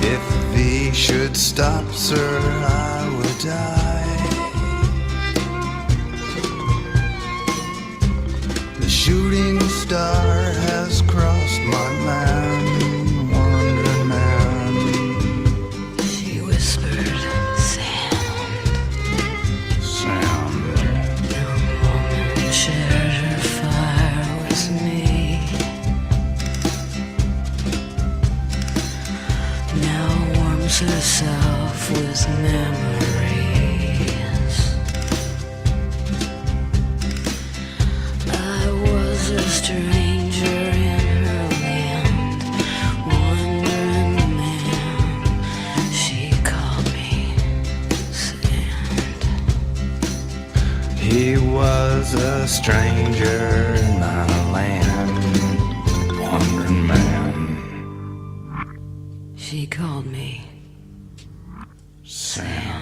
If thee should stop, sir, I would die. The shooting star has crossed my land, wandering man. She whispered, Sam. young woman shared her fire with me. Now warms herself with memories. I was a stranger in her land, wandering man, was a stranger in my land, wandering man. She called me Sam.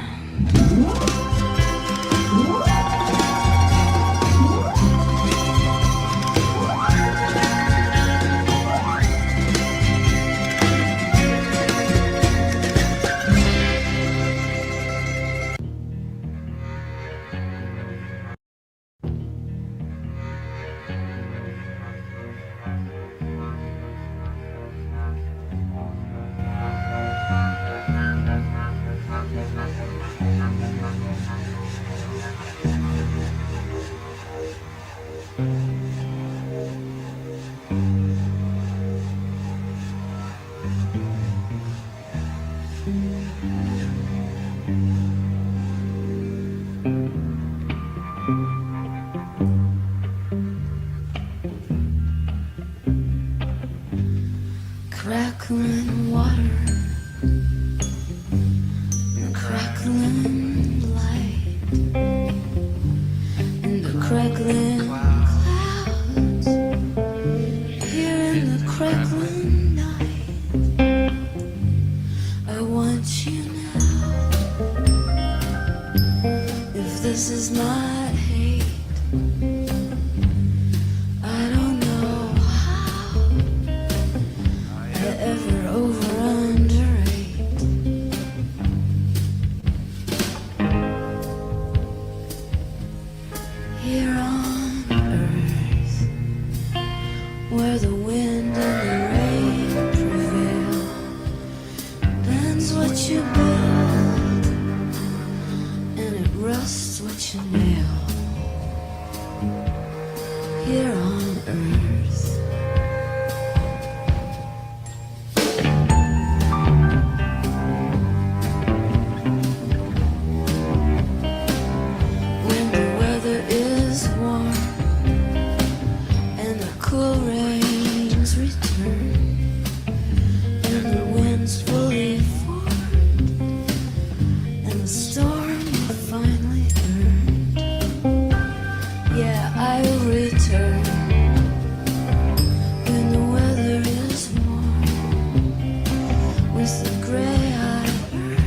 crackling water and crackling light and the crackling clouds here in the crackling night. I want you now. If this is not hate, I don't know how I ever over underrate. Here on earth, where the wind and the rain prevail, bends what you build and it rusts what you nail. Here on earth, when the weather is warm and the cool rains return and the wind's fully formed and the storm will finally earned, yeah, I'll return. When the weather is warm with the gray I burn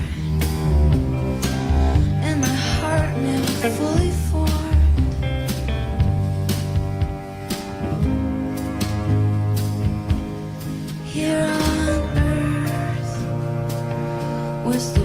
and my heart now fully formed. Here on earth was the